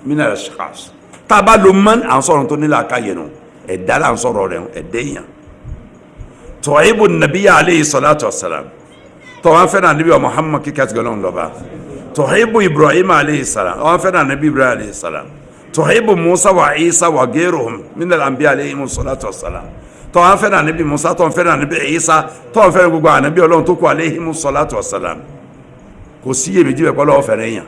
min al ashkhas tá a bá lo man à ń sọ̀rọ̀ tó nílà àkáyè nù ẹ̀dá là ń sọ̀rọ̀ rẹ̀ ẹ̀dẹ́yàn tọ́ìbù nàbíyà aleyhi salatu wasalam tọ́wọ́n fẹ́ràn níbi wa Muhammad kíkẹ́ àti gọ́lọ́n lọ́ba tọ́ìbù Ibrahim aleyhi salam tọ́wọ́n fẹ́ràn níbi Ibrahim aleyhi salam tọ́ìbù Musa wa Isa wa gairuhum min al-anbiya aleyhi salatu wasalam tọ́wọ́n fẹ́ràn níbi Musa tọ́wọ́n fẹ́ràn níbi Isa tọ́wọ́n fẹ́ràn gbogbo ànábì Ọlọ́run tó kù aleyhi salatu wasalam kò sí iyèméjì bẹ́ẹ̀ kọ́lọ́ fẹ́ràn yàn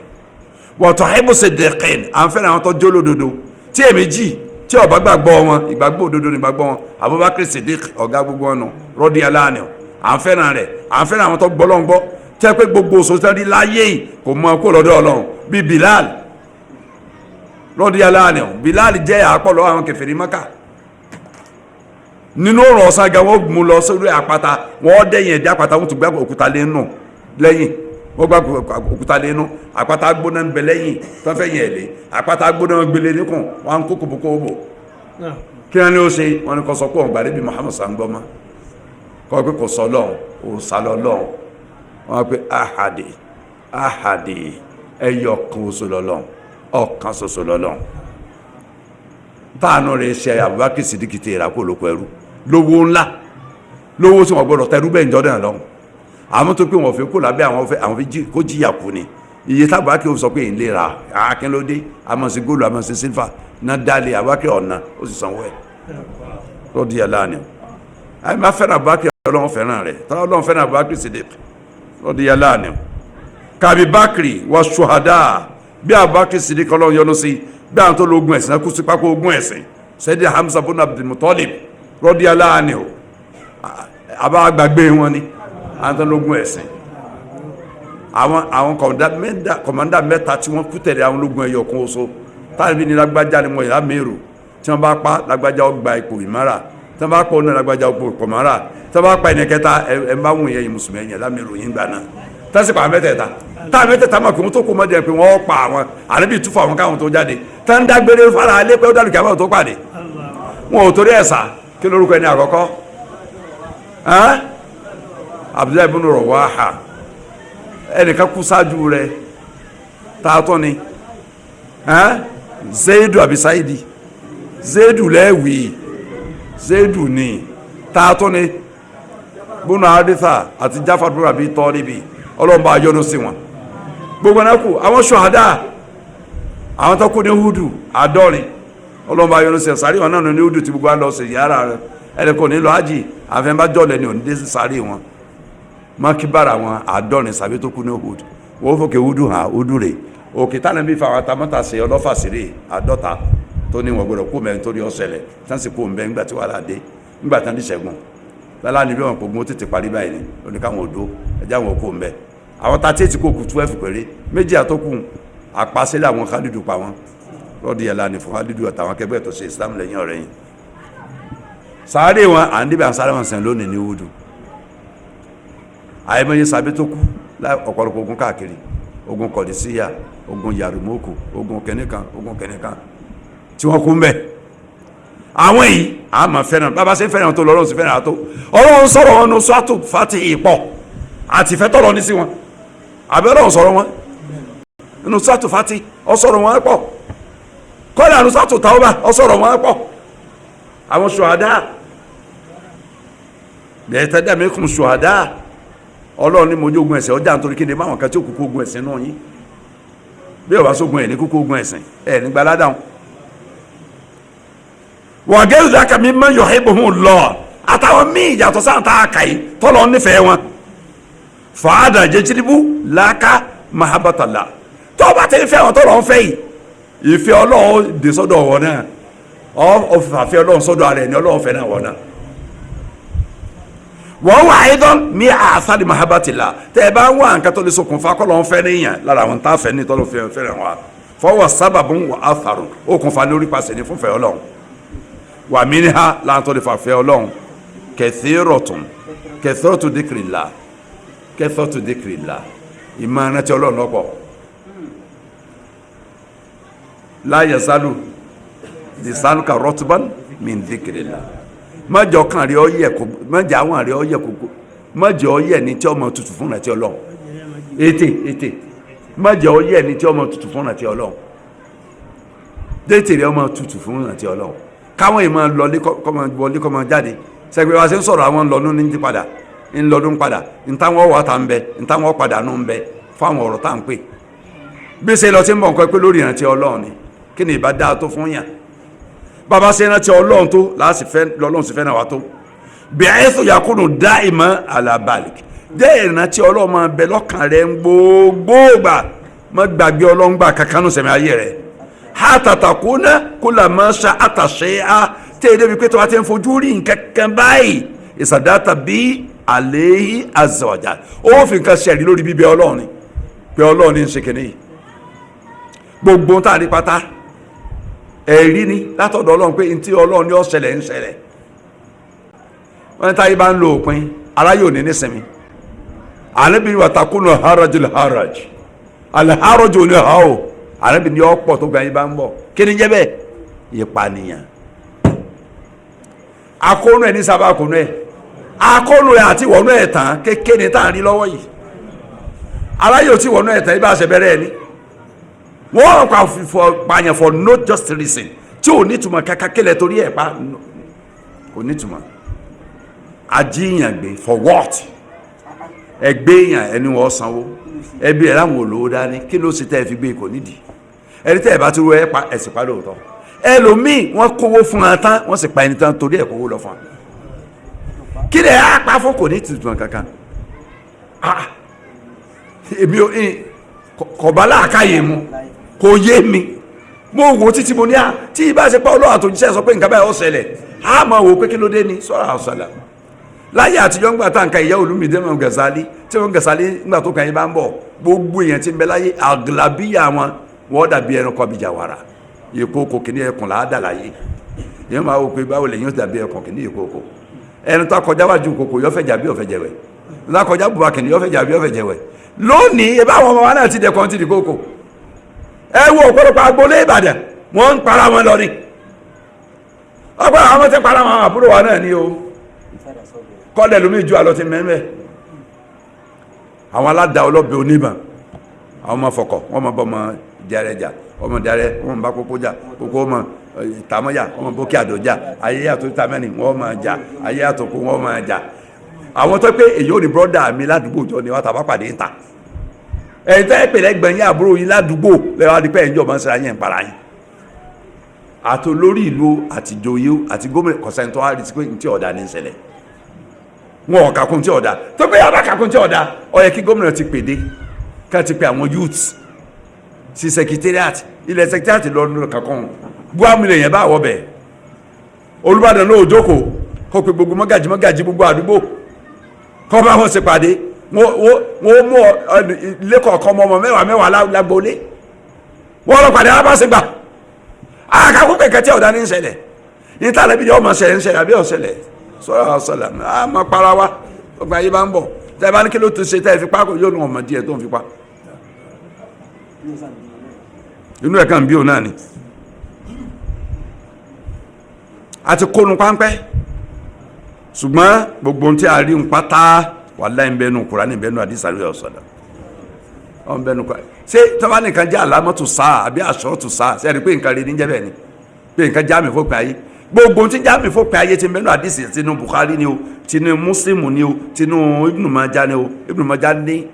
wọ́n tọ́ìbù siddiqin à ń fẹ́ràn àwọn tó jólódodo tí èméjì tí ó bá gbàgbọ́ wọn ìgbàgbọ́ òdodo ní gbàgbọ́ wọn Abubakar Siddiq ọ̀gá gbogbo ọ̀nà rọ́dí aláàánú à ń fẹ́ràn rẹ̀ à ń fẹ́ràn àwọn tó gbọ́ lọ́n gbọ́ tẹ́ pé gbogbo sọ́sítẹ́rì láyé yìí kò mọ kó lọ́dọ̀ Ọlọ́run bíi Bilal rọ́dí aláàánú Bilal jẹ́ àpọ̀lọ́ àwọn kèfèrí Mákà nínú ọ̀rọ̀ ọ̀sán gan wọ́n mú lọ sórí àpáta wọ́n dẹ́yìn ẹ̀dí àpáta wọ́n tún gbá òkúta lẹ́nu lẹ́yìn wọ́n gba òkúta lẹ́nu àpáta gbóná ń bẹ lẹ́yìn tó fẹ́ yẹn lé àpáta gbóná gbélé níkùn wọn kó kòbókòbò kí wọ́n ní ó ṣe wọ́n ní kò sọ pé ọ̀gbà níbi Muhammad sangbọ́mọ́ kọ́ pé kò sọ lọ́hùn ò sálọ lọ́hùn wọ́n pé ahadi ẹyọ kan oṣù lọ́lọ́hùn ọ̀kan ṣoṣo lọ́lọ́hùn táànù rẹ̀ ṣe Abubakar Siddiq ti ìrà kó lóko ẹrú lówó ńlá lówó tí wọ́n gbọ́dọ̀ tẹrú bẹ́ẹ̀ ń jọ́dẹ̀ lọ́hùn àwọn tó pé wọn fi kó lábẹ́ àwọn fi kó jìyà kú ni iye tábà kí o sọ pé ìlera akínlódé àmọ̀sí góòlù àmọ̀sí sílfà náà dálé àbákẹ́ ọ̀nà ó sì sanwó ẹ̀ lọ́dí ẹ̀lá ni àyè má fẹ́ràn àbákẹ́ Ọlọ́run fẹ́ràn rẹ̀ tọ́lá Ọlọ́run fẹ́ràn àbákẹ́ Siddiq lọ́dí ẹ̀lá ni kàbí bákìrì wà ṣùhádà bí àbákẹ́ Siddiq Ọlọ́run yọ́nú sí bí àwọn tó lo ogun ẹ̀sìn kú sí pápá ogun ẹ̀sìn Sayyidi Hamza bin Abdul Muttalib lọ́dí ẹ̀lá ni o àbá gbàgbé wọn ni àtọ́lógún ẹ̀sìn àwọn kọ̀mọ́ndà mẹ́ta tí wọ́n kú tẹ̀lé àwọn ológun ẹyọ kan oṣù táàbí ní lágbájá ni mo yà mẹ́rù tí wọ́n bá pa lágbájá ó gba ipò ìmára tí wọ́n bá pa ọ̀nà lágbájá ó ipò ìmára tí wọ́n bá pa ẹnìkẹta ẹ̀ ń bá wùn yẹn mùsùlùmí ẹ̀yìn lámẹ́rù yín gbà náà tẹ́sí pa mẹ́tẹ̀ẹ̀ta táà mẹ́tẹ̀ẹ̀ta mọ̀ pé wọ́n tó kó mọ́jẹ pé wọ́n pa àwọn àníbi túfọ̀ àwọn káwọn tó jáde tá ń dágbére fara alẹ́ pé ó dàlù kí àwọn tó pàdé wọn ò torí ẹ̀sà kí lórúkọ ẹni àkọ́kọ́ Abdullahi ibn Rawaha ẹnìkan kú sáájú rẹ̀ tààtọ́ ni Zaidu àbí Saidi Zaidu lẹ́wì Zaidu ni tààtọ́ ni bùnú Haritha àti Jafar bin Abi Talibi ọlọ́mbà ayọ́nú sí wọn gbogbo náà kú àwọn ṣọ̀hádà àwọn tó kú ní Hudu àádọ́rin ọlọ́mbà ayọ́nú sí sàárì wọn náà ní Hudu tí gbogbo lọ sí yàrá rẹ̀ ẹnìkan ní lọ ájì àfẹ́mbájọ́lẹ̀ ni ò ní dé sàárì wọn makibara wọn àádọ́rin sàbí tó kú ní Uhud wọ́n fòkè Udu hàn Udu rè òkè tánà bí fàwọn tamọ́ta sí ọlọ́fà sírè àádọ́ta tó ní wọn gbọdọ̀ kó mẹ́rin torí ọ̀sẹ̀lẹ̀ tán sì kó ń bẹ́ ńgbà tí wàhálà dé ńgbà tán ní ṣẹ́gun lálá níbi wọn gbogbo tètè parí báyìí ni oníkàwọn odó ẹjá wọn kó ń bẹ́ àwọn ta tí kò kù 12 péré méjì àtọ́kù àpasílẹ̀ àwọn Khalidu pa wọn lọ́dí ẹ̀ lánìí fún Khalidu àtàwọn akẹgbẹ́ tó ṣe Islam lẹ́yìn ọ̀rẹ́ yìí sáré wọn à ń débi à ń sáré wọn sẹ́n lónìí ní Udu àìmọye sàbí tó kú ọ̀pọ̀lọpọ̀ ogun káàkiri ogun Kọ̀dísíyà ogun Yarimoku ogun kẹnìkan tí wọ́n kú ń bẹ̀ àwọn yìí a máa fẹ́ràn bàbá ṣe fẹ́ràn tó lọ́rọ̀ sí fẹ́ràn àtó Ọlọ́run sọ̀rọ̀ wọn ní sọ́tò fati ìpọ̀ àti ìfẹ́ tọ̀rọ̀ ní sí wọn àbẹ́ Ọlọ́run sọ̀rọ̀ wọn nínú sọ́tò fati ọ sọ̀rọ̀ wọn pọ̀ kọ́lá nínú sọ́tò Tawba ọ sọ̀rọ̀ wọn pọ̀ àwọn ṣùhádà bẹ̀ẹ́ tẹ́dẹ̀ mẹ́kùn ṣùhádà Ọlọ́run ní mojú ogun ẹ̀sìn ọjà nítorí kéde máwọn kan tí ó kúkú ogun ẹ̀sìn náà yín bí ọba sógun ẹ̀ ní kúkú ogun ẹ̀sìn ẹ̀ nígbà ládàún wa ghayru dhaka mimman yuhibbuhumullah àtàwọn míì yàtọ̀ sáà tá a kà yìí tọ́lọ́ nífẹ̀ẹ́ wọn fàádà jẹjẹrìbù làákà mahabbatala tó o bá ti fẹ́ wọn tọ́lọ́ ń fẹ́ yìí ìfẹ́ Ọlọ́run dè sọ́dọ̀ wọn náà ọ̀fàfẹ́ Ọlọ́run sọ́dọ̀ ara ẹni Ọlọ́run fẹ́ náà wọn náà wọ́n wà ayédán mi àṣàlì mahabbatila tẹ́ ẹ bá ń wá nǹkan tó lè ṣokùnfà kọ́lọ́ ń fẹ́ níyàn lára àwọn tá a fẹ́ ní tọ́lọ́ fẹ́ràn wa fọwọ́ sábàbùn wà á fàrò okùnfà lórí pàṣẹ ní fúnfẹ́ Ọlọ́run wà mí ní ha láǹtọ́ lè fàfẹ́ Ọlọ́run kẹsìrọ̀tún dìkìrìlà ìmọ̀ràn tí Ọlọ́run lọ́pọ̀ láyé sálù lisanuka rọtuban min dìkìrìlà mọ̀jọ̀ kan rí ọ yẹ kó mọ̀jọ̀ àwọn rí ọ yẹ kó mọ̀jọ̀ ọ yẹ ní tí ọmọ tutù fún nàti Ọlọ́run ètè mọ̀jọ̀ ọ yẹ ní tí ọmọ tutù fún nàti Ọlọ́run déètì rẹ ọmọ tutù fún nàti Ọlọ́run káwọn yìí máa lọlé kọ́mọ jáde sẹ́gbẹ́ wa ṣe ń sọ̀rọ̀ àwọn ńlọdún ní padà ńlọdún padà ntàwọn wà tá ń bẹ ntàwọn padà nù ń bẹ fáwọn ọ̀rọ̀ tá ń pè bí ṣe lọ sí ń bọ̀ nǹkan pé lórí ìrántí Ọlọ́run ni kí ni ìbá dáa tó fún yàn bàbá ṣe ìrántí Ọlọ́run tó láti fẹ́ lọ́lọ́run sì fẹ́ náà wá tó bi'aythu yakunu da'iman ala balik dé ìrántí Ọlọ́run máa bẹ lọ́kàn rẹ gbogbogbà má gbàgbé Ọlọ́run gbà kankanú sẹ̀mí ayé rẹ hatta takuna kullama sha'ata shay'a tẹ́ ẹ̀dẹ́ wípé tó wá ti ń fojú rí nǹkankan báyìí ìsàdáta bí alayhi azza wa jalla ó fi nǹkan ṣẹ̀rí lórí bíbẹ Ọlọ́run ni pé Ọlọ́run ní ń ṣe kìíní gbogbo tá a rí pátá ẹ̀rí ni látọ̀dọ̀ Ọlọ́run pé ntí Ọlọ́run ní ó ṣẹlẹ̀ ń ṣẹlẹ̀ wọ́n táyé bá ń lo òpin aráyé ò ní nísinmi ànábì wa takunu harajul haraj alharaju ní ha o ànábì ní ọ̀pọ̀ tó gbà yín bá ń bọ̀ kí ni jẹ́ bẹ́ẹ̀ ìpànìyàn akónú ẹ̀ ní sábà akónú ẹ̀ akónú ẹ̀ àti wọnú ẹ̀ tán kékeré tá à ń rí lọ́wọ́ yìí aráyé ò tí wọnú ẹ̀ tán ibà ṣe bẹ̀rẹ̀ ẹ̀ ní wọ́n pa pààyàn for no just reason tí ò nítumọ̀ kankan kílẹ̀ torí ẹ̀ pa kò nítumọ̀ ajíyàn gbé for what ẹgbẹ́ yàn ẹni wọ́n sanwó ẹbí ẹ̀ láwọn olówó dání kí ló ṣe tẹ́ ẹ fi gbé kò nídìí ẹni tẹ́ ẹ bá ti ro ẹ pa ẹ̀sìn pa lóòótọ́ ẹlòmíì wọ́n kówó fún wọn tán wọ́n sì pa ẹni tán torí ẹ̀ kówó lọ fún wọn kí lè á pa fún kò ní ìtumọ̀ kankan èmi ò kọ̀ọ̀bá láàkáyè mu kò yé mi mo wò títí mo ní à tí ibà ṣe pa Ọlọ́run àtòjíṣẹ́ sọ pé nǹkan báyìí ó ṣẹlẹ̀ á máa wò pé kí ló dé ní sọ́ra ọ̀sọ̀là láyé àtijọ́ ńgbà tá nǹkan ìyá Olúmídé mọ̀ Gàzálì tí wọ́n Gàzálì ńgbà tó kàn yín bá ń bọ̀ gbogbo èèyàn tí ń bẹ láyé àgàlàbíyà wọn wọ́n dàbí ẹranko àbíjàwàrà ìkookò kìíní ẹkùn làádà láyé èèyàn máa wò pé báwo lè yín dàbí ẹkùn kìíní ìkookò ẹni tó akọjá wájú ìkookò yọ fẹ́ jà bí ọ̀fẹ́ jẹ̀wẹ̀ lákọjá bùbá kìíní yọ fẹ́ jà bí ọ̀fẹ́ jẹ̀wẹ̀ lónìí ebá àwọn ọmọ wa náà ti dẹ̀kọ́ ti di kókò ẹ wo ọ̀pọ̀lọpọ̀ agboolé Ìbàdàn wọ́n ń para wọn lọ ni ọgbà àwọn tí para wọn àbúrò wa náà ni o kọ́lẹ̀ lómi ìjọ àlọ́ ti mẹ́mẹ́ àwọn aládàá ọlọ́bẹ oníbà àwọn ọmọ fọkọ̀ wọ́n mọ bọ́mọ jẹrẹjà ọmọ dẹrẹ wọ́n bá kókó jà kókó ọmọ ìtàmọ́jà wọ́n bókè àdójà ayé àtò ìtàmẹ́ni wọ́n máa jà ayé àtòkó wọ́n máa jà àwọn tó pé èyí ò ní brọ́dà mi ládùúgbò jọ ni wọ́n tàbá pàdé ń ta ẹ̀yin tẹ́ pèlẹ́ gbẹ̀yìn àbúrò yín ládùúgbò lẹ́wọ́n adìpẹ́ ẹ̀yìn jọ̀mọ́ síra yẹn para yín àti olórí ìlú àti ìjòyè àti gómìnà kọ̀sẹ́ntọ́ á rí sí pé ní tí ọ̀dà ní ìṣẹ̀lẹ̀ wọn ò kàkún tí ọ̀dà tó pé yàrá kàkún tí ọ̀dà ó yẹ kí gómìnà ti pèdé ká ti pe àwọn youths sí secretariat ilẹ̀ secretariat lọ́dún kankan buhari lè yẹn bá wọ bẹ̀ Olúbàdàn náà ò jókòó kó pe gbogbo mọ́gàjì gbogbo àdúgbò kọ́ bá wọn ṣe pàdé wọ́n mú lẹ́kọ̀ọ́kọ́ ọmọ mẹ́wàá lágbólé wọ́n lọ pàdé alábàṣẹ gbà àkàkùn kẹ̀kẹ́ tí ọ̀dà ní ìṣẹ̀lẹ̀ ní tààlẹ́ bí ọmọ ṣẹlẹ̀ ń ṣẹlẹ̀ àbí ọ̀ṣẹlẹ̀ sọ́ra ọ̀ṣẹlẹ̀ a máa para wa ọgbà yìí bá ń bọ̀ tẹ́ bá ní kí ló ti ṣe tẹ́ fi pa kò yóò nù ọmọ díẹ̀ tó ń fi pa inú ẹ̀ kàn bí òun náà ni a ti kónu páńpẹ́ ṣùgbọ́n gbogbo ohun tí a rí ń pátá wàláhì ń bẹnu Kùránì ń bẹnu àdìsí àríwá ọ̀sọ̀dọ̀ ọ̀n bẹnu Kùránì ṣé tọ́ba nìkan jẹ́ àlámọ́tò sáà àbí àṣọ́tò sáà ṣe rí pé nǹkan rí ní jẹ́ bẹ́ẹ̀ ni pé nǹkan jáàmì fòpin ayé gbogbo ohun tí jáàmì fòpin ayé ti ń bẹnu àdìsí tinú Bukhari ni o tinú Muslim ni o tinú Ibn Majah ni o Ibn Majah ní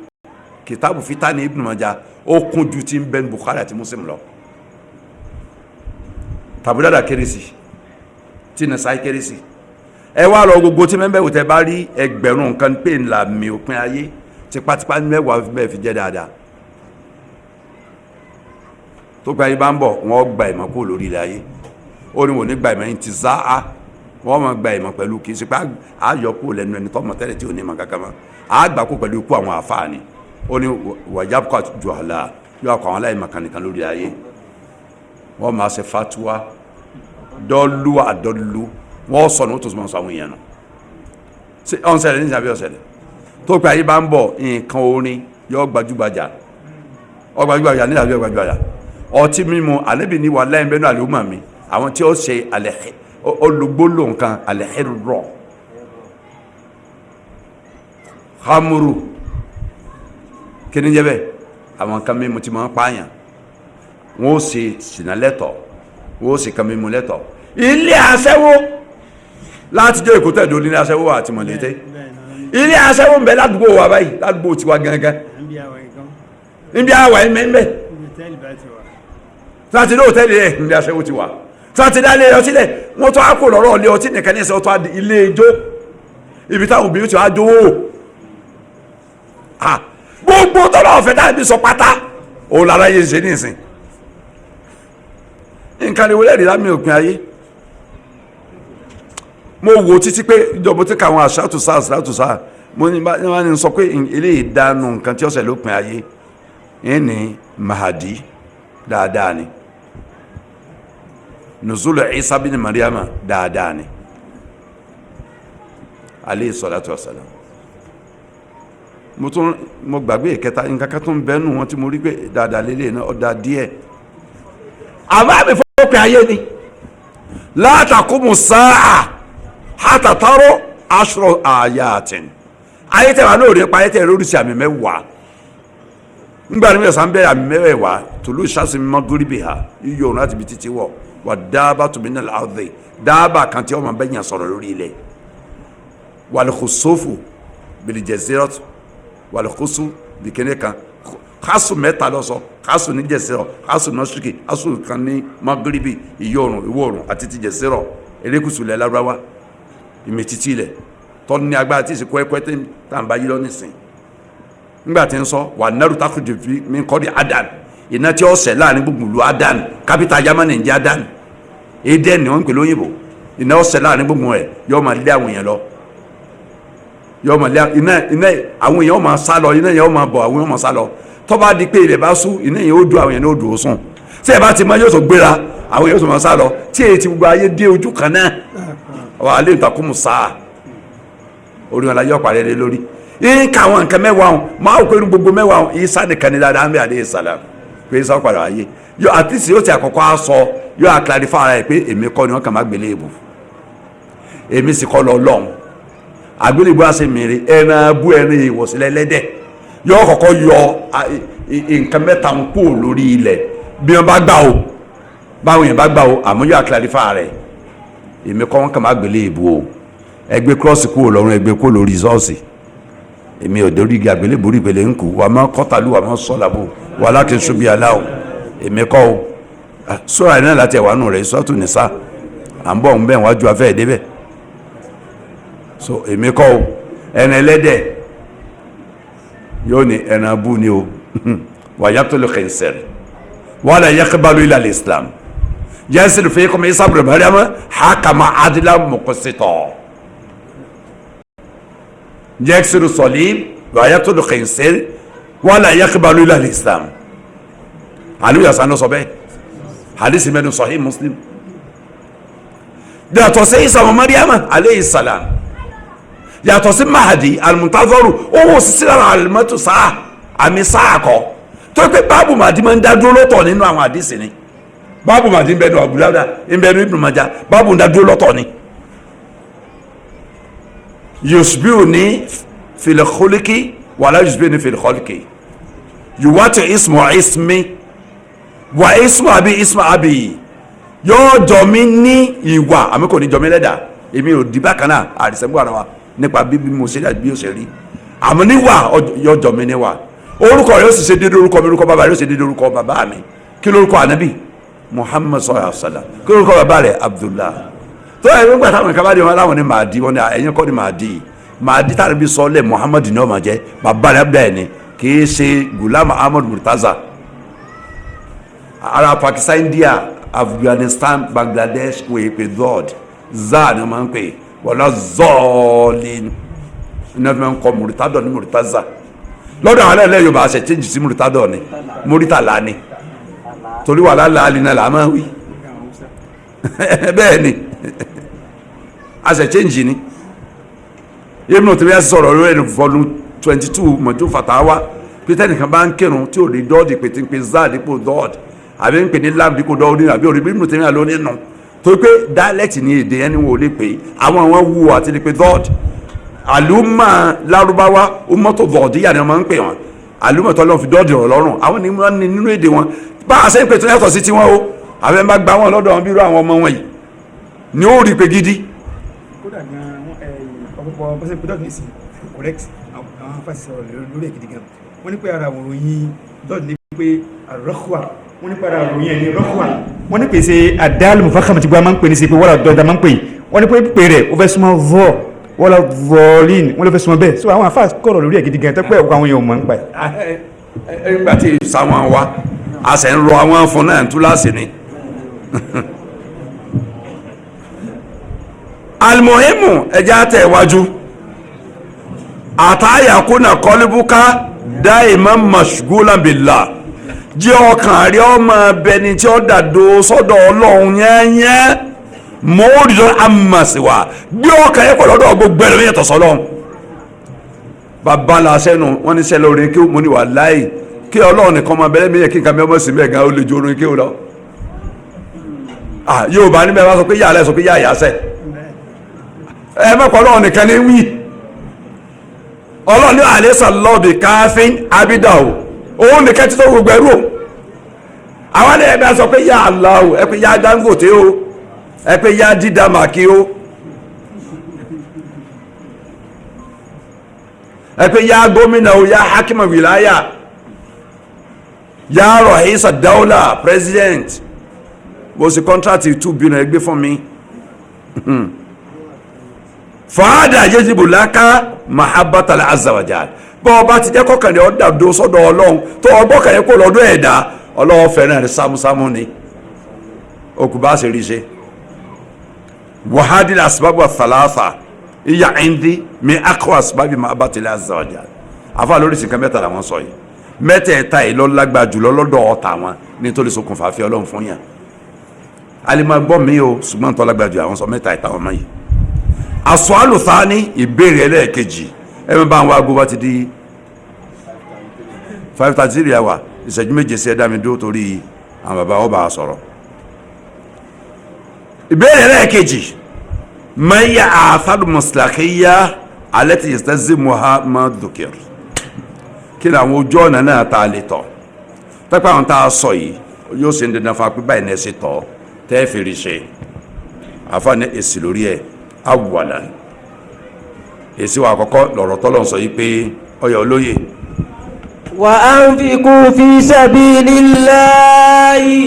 kìtàbù fita ní Ibn Majah ó kún ju ti ń bẹnu Bukhari àti Muslim lọ tàbúdàdà kérésì tí ní sáì kéré sí ẹ wá lọ gbogbo tí mẹ́bẹ̀ẹ́ tẹ bá rí ẹgbẹ̀rún nǹkan pé ńlá mi òpin ayé tipátipá mẹ́wàá bẹ́ẹ̀ fi jẹ́ dáadáa tó gba yín bá ń bọ̀ wọ́n gba ìmọ̀ kó lórí ilẹ̀ ayé ó ní wọ́n ní gba ìmọ̀ yín ti zá a wọ́n máa gba ìmọ̀ pẹ̀lú kì í ṣe pé àyọ̀ kó lẹ́nu ẹni tọ́mọ tẹ́lẹ̀ tí ò ní mọ̀ kankan mọ́ àgbà kó pẹ̀lú ikú àwọn àfáàní ó ní wàjábùkà jù àlà yóò àkọ́ àwọn aláìmọ̀ kanìkan lórí ayé wọ́n máa ṣe fatuwa dọ́lú àdọ́lú wọ́n sọ ní ó tó sọ àwọn èèyàn nù ọ̀n ṣẹlẹ̀ ní ìsàbí ọ̀sẹ̀lẹ̀ tó pé ayé bá ń bọ̀ nǹkan orin yóò gbajúgbajà ọgbajúgbajà ní ìsàbí ọgbajúgbajà ọtí mímu àlébi ní wà láyìn bẹ́ẹ̀ àlùmọ̀ mi àwọn tí ó ṣe olùgbòlò nǹkan alẹ́hẹ́rọ̀ hamuru kí ni jẹ́ bẹ́ẹ̀ àwọn kan mímu tí máa ń pààyàn wọ́n ó ṣe ṣìnà lẹ́tọ̀ wọ́n ó ṣe kan mímu lẹ́tọ̀ ilé aṣẹ́wó láti jẹ́ èkó tẹ̀dọ̀ ní aṣẹ́wó àti mọ̀lẹ́tẹ́ ilé aṣẹ́wó ń bẹ ládùúgbò wa báyìí ládùúgbò tiwa gangan níbi àwà ẹ̀mẹ́ ń bẹ láti ní òtẹ́lì rẹ̀ níbi aṣẹ́wó ti wà láti dá ilé ọtí lẹ̀ wọ́n tó á kò lọ́rọ̀ ilé ọtí nìkan ní ẹsẹ̀ ọtọ́ ilé ijó ibi táwọn obìnrin ti wá jówó gbogbo tọ́lọ̀ ọ̀fẹ́ táwọn ibi sọ pátá òun lára yé ṣe nísìn nǹkan ni wọlé rí lámì òpin ayé mo wo títí pé ìjọba tí káwọn àṣàtúnṣà mo ní wọ́n ní sọ pé eléyìí dánú nǹkan tí ó ṣẹlẹ̀ lópin ayé yẹn ní Mahadi dáadáa ni nùzúlù Isa bin Maryama dáadáa ni alayhi salatu wassalam mo gbàgbé ìkẹta nǹkan kan tó ń bẹ́nu wọn tí mo rí pé dáadáa lélẹ̀ náà ọ̀dà díẹ̀ àbá mi fọ́pẹ́ ayé ni la taqumu sa'a hatta tara ashra ayatin ayé tẹ̀wá lóore pa ayé tẹ̀wá lórí sí àmì mẹ́wàá nígbà níbi ẹ̀sán bẹ́ẹ̀ àmì mẹ́wàá tòlú ìṣàsìn magribi ha iyọ̀ ọ̀run láti ibi títí wọ̀ wà dábàá min al-ardi dábàá kan tí ọmọ bẹ́yìn sọ̀rọ̀ lórí ilẹ̀ wal khusufu bil jazirati wal khusu bìkẹ́nẹ́ kan kásù mẹ́ta lọ́sọ kásù ní jẹ̀sẹ̀rọ̀ kásù nọ́síríkì kásù kan ní magribi iyọ̀ ọ̀run ìwọ̀ ọ̀run àti ti jẹ̀sẹ̀rọ̀ erékùsù lẹ̀ lárúbáwá ìmẹ̀tìtì ilẹ̀ tọ́ ní agbára tí ìsìnkú ẹ̀kọ́ tá à ń bá yí lọ nísìn nígbà tí ń sọ wà nẹ́rù takudu fi mi kọ́ di Adan iná tí ó sẹ̀ láàrin gbogbo ìlú Adan kápítà Jámánì jẹ́ Adan Eden ni wọ́n ń pè lóyìnbó iná ó sẹ̀ láàrin gbogbo ẹ̀ yóò máa lé àwọn èèyàn lọ yóò máa lé iná àwọn èèyàn ó máa sá lọ iná yẹn ó máa bọ̀ àwọn èèyàn ó máa sá lọ tó bá di pé ilẹ̀ bá sú iná yẹn ó dùn àwọn èèyàn ní ó dùn ó sùn tí ẹ bá ti mọ yóò tó gbéra àwọn èèyàn ó tó máa sá lọ tí èyí ti gbogbo ayé dé ojú kan náà wà á lè takùmù sáà orí wọn la yọ parẹ́ lé lórí nǹkan àwọn nǹkan mẹ́wàá wọn máa wò pé ní gbogbo mẹ́wàá wọn Ìsá nìkan ní dáadáa ń bẹ alayhi salam pé Ìsá padà wáyé yọ àtìsí yóò ti àkọ́kọ́ á sọ yóò àkàlífà ara ẹ̀ pé èmi kọ́ ni wọ́n kàn má gbélé ìbò èmi sì kọ́ lọ lọ́hùn àgbélébú àṣẹ mìíràn ẹran abú ẹran ìwọ̀sílẹ̀ lẹ́dẹ̀ yọ kọ́kọ́ yọ nǹkan mẹ́ta ń kó lórí ilẹ̀ bí wọ́n bá gbà o báwọn yẹn bá gbà o àmọ́ yọ àkàlífà ara ẹ̀ èmi kọ́ wọ́n kàn má gbélé ìbò o ẹgbẹ́ kírọ́ọ̀sì kúrò lọ́rùn ẹgbẹ́ kúrò lórí ṣọ́ọ̀ṣì èmi ò dórí igi àgbélébùú ìpele ń kú wà má kọ́tàlú wà má sọ́làbù wà láti ṣubí aláwọ̀ èmi kọ́ o sọ́ra iná láti ẹ̀wà nù rẹ̀ sọ́tù nìsá à ń bọ̀ ń bẹ̀ wájú afẹ́ ìdébẹ̀ so èmi kọ́ o ẹ̀rìn ẹlẹ́dẹ̀ yóò ní ẹ̀rìn abú ni o wà yàtọ̀ lè kẹ́sẹ̀rẹ̀ wà lá yaqbalu illa al-islam yẹ́sìn fẹ́ kọ́mi Isa ibn Maryam hakama adila muqsita yẹ́sìn sọ̀lìm wà yàtọ̀ lè kẹ́sẹ̀rẹ̀ wà lá yaqbalu illa al-islam àlùyà sànú sọ bẹ́ẹ̀ hadisi mẹ́nu Sahih Muslim yàtọ̀ sí Isa ibn Maryam alayhi salam yàtọ̀ sí Mahdi al-Muntazar owó sísí lára alimọ́tò sáà àmì sáà kọ́ tó pé báàbù Mahdi máa ń dá dúró lọ́tọ̀ nínú àwọn àdìsí ni báàbù Mahdi ń bẹnu Abu Dawud ń bẹnu Ibn Majah báàbù ń dá dúró lọ́tọ̀ ni yushbihuni fil khuluqi wala yushbihuni fil khalqi yuwati ismu ismi wa ismu abi yóò jọ mí ní ìwà àmì kò ní jọ mí lẹ́dà èmi ò dìbà kan náà àdìsẹ́gbọ́ ara wa nípa bí mo ṣe bí ó ṣe rí àmọ́ níwà yóò jọ mí níwà orúkọ rẹ̀ ó sì ṣe dédé orúkọ mi orúkọ bàbá rẹ̀ ó sì dédé orúkọ bàbá mi kí lórúkọ ànábì Muhammad sallallahu alaihi wasallam kí lórúkọ bàbá rẹ̀ Abdullah tó ẹ̀ nígbà táwọn nǹkan bá dé wọn láwọn ní Mahdi wọn ní ẹ̀yìn kọ́ ní Mahdi tàbí bí sọ́ọ́lẹ̀ Muhammad ní ọmọ jẹ́ bàbá rẹ̀ bẹ́ẹ̀ ni kì í ṣe Ghulam Ahmad Murtaza ara Pakistan, India, Afghanistan, Bangladesh kò yẹ pé zod za ni wọ́n máa ń pè wọ́n lọ zọ́ọ̀lì ní wọ́n fi máa ń kọ́ Murtado ní Murtaza lọ́dọ̀ àwọn ẹlẹ́yìn Yorùbá àṣẹ change sí Murtado ni Muritala ni torí wà láàlì náà là máa wí bẹ́ẹ̀ ni àṣẹ change ni yémi náà tí wọ́n sọ̀rọ̀ lórí ẹni volume 22 mọ̀jú fatawa pété nìkan bá ń kírun tí ò ní dọ́ọ̀dì pété ń pe zá dípò dọ́ọ̀dì àbí ń pè ní lam dípò dọ́ọ̀dì àbí òrìbí nínú tèmi àlọ́ nínú torí pé dialect ní èdè ẹni wo lè pè àwọn wúwo àti lè pe dọ́ọ̀dì àlùmọ̀ lárúbáwá ó mọ́tò dọ́ọ̀dì yà ni wọ́n máa ń pè wọ́n àlùmọ̀ tó lọ́n fi dọ́ọ̀dì rọ̀ lọ́rùn àwọn ní wọ́n ní nínú èdè wọn bá a ṣe ń pè tó yàtọ̀ sí tiwọn o àwọn ẹ̀ bá gba wọn lọ́dọ̀ wọn bí irú àwọn ọmọ wọn yìí ni ó rí pé gidi. kódà gan ọ̀pọ̀pọ̀ bọ́sẹ̀ pé dọ́ọ̀dì nìsín correct àwọn afásitì sọ̀rọ̀ lórí èkìtì gan wọ́n ní pé ara àwọn òròyìn dọ́ọ̀dì ní pé àrọ́kùwà wọ́n ní pé ara òròyìn ẹni rọ́kùwà wọ́n ní pèsè àdáàlù mufakam tí gbọ́ máa ń pè ní sí pé wọ́n dọ́ọ̀dà máa ń pè wọ́n ní pé pè rẹ̀ ó fẹ́ súnmọ́ vọ́ wọ́n lọ vọ́ọ̀lìn wọ́n lọ fẹ́ súnmọ́ bẹ́ẹ̀ so àwọn afásitì kọ̀rọ̀ lórí èkìtì gan tẹ́pẹ́ ọkọ̀ àwọn èèyàn mọ̀ ń pa ẹ̀. nígbà tí sáwọn wa a sì ń rọ àwọn fún náà túláàsì ni almuhimu ẹja tẹ̀ wájú àtàyàkúnà kọlíbúká dáìmọ̀ mashgulan billah jẹ́ ọkàn rí ọmọ abẹni tí ó dàdó sọ́dọ̀ ọlọ́run yẹ́nyẹ́ mọ́ọ́dìdọ́ amàsíwá bí ọkàn yẹ́ pọ̀ lọ́dọ̀ gbogbo ẹ̀rọ yẹn tọ̀sọ́ lọ́hùn bàbá la sẹ́nu wọ́n ní sẹ́lẹ̀ orin kí mo ní wà láì kí ọlọ́run nìkan máa bẹ̀rẹ̀ mi yẹ kí nǹkan mi ọmọ sí mẹ́ga ó lè jó orin kí ó lọ yóò bá níbẹ̀ wá sọ pé yàrá ẹ̀ sọ pé yà yà sẹ́ ẹ mẹ́kọ̀ọ́ ọlọ́run nìkan ní wí ọlọ́run ní àlẹ́sà lọ́ọ̀bì káfíń abidáwò òun nìkan títọ́ gbogbo ẹrú o àwọn ẹ̀bẹ̀ sọ pé yà Allahu ẹ pé yà Dangote o ẹ pé yà dídàmàkì o ẹ pé yà gómìnà o yà hakima wìláyà yà rọ̀hísà dáúlà president bó sì kọ́ntrátì 2 billion ẹgbẹ́ fún mi fàádà yéjìbò láká mahabbatal azawajal bọ́ ọba ti jẹ́ kọ́kànlẹ̀ ọ̀dàdó sọ́dọ̀ ọlọ́run tó ọgbọ́kànlẹ̀ kó lọ́dọ̀ ẹ̀dá ọlọ́wọ́ fẹ́ràn rẹ̀ sámúsámú ni okù bá ṣe rí ṣe wàhádìí asbabu thalatha ìyá indi mi akọ asbabi mahabbatal azawajal afa lórí sìnkà mẹ́ta làwọn sọ yìí mẹ́tẹ̀ẹ̀ta yìí lọ lágbá jùlọ lọ́dọ̀ ọ̀tá wọn nítorí ṣokùnfà fi ọlọ́run fún yàn alima gbọ́ mi o ṣùgbọ́n tó lágbá jù àwọn sọ mẹ́ta ìta ọmọ yìí asọ́àlù thani ìbéèrè ẹlẹ́ẹ̀kejì ẹ̀mí bá ń wá gbogbo ti di 5:33 àwà ìṣẹ́jú méje sí ẹ̀dá mi dúró torí àwọn bàbá ọba sọ̀rọ̀ ìbéèrè ẹlẹ́ẹ̀kejì mẹ́yà àfàdù mùsùlùmíyà alẹ́tì ìsẹ́sí muhammadu kir kí ni àwọn ojú ọ̀nà náà ta lè tọ̀ pẹ́pẹ́ àwọn tá a sọ yìí yóò ṣe ń dandan fún apẹ́ báyìí náà ṣe tọ̀ tẹ́ fèrè ṣe àfààní èsì lórí ẹ̀ awwalan èsì wa àkọ́kọ́ lọ̀rọ̀ tọ́lọ̀ sọ yìí pé ọyọ̀ olóyè wa anfiqu fi sabilillahi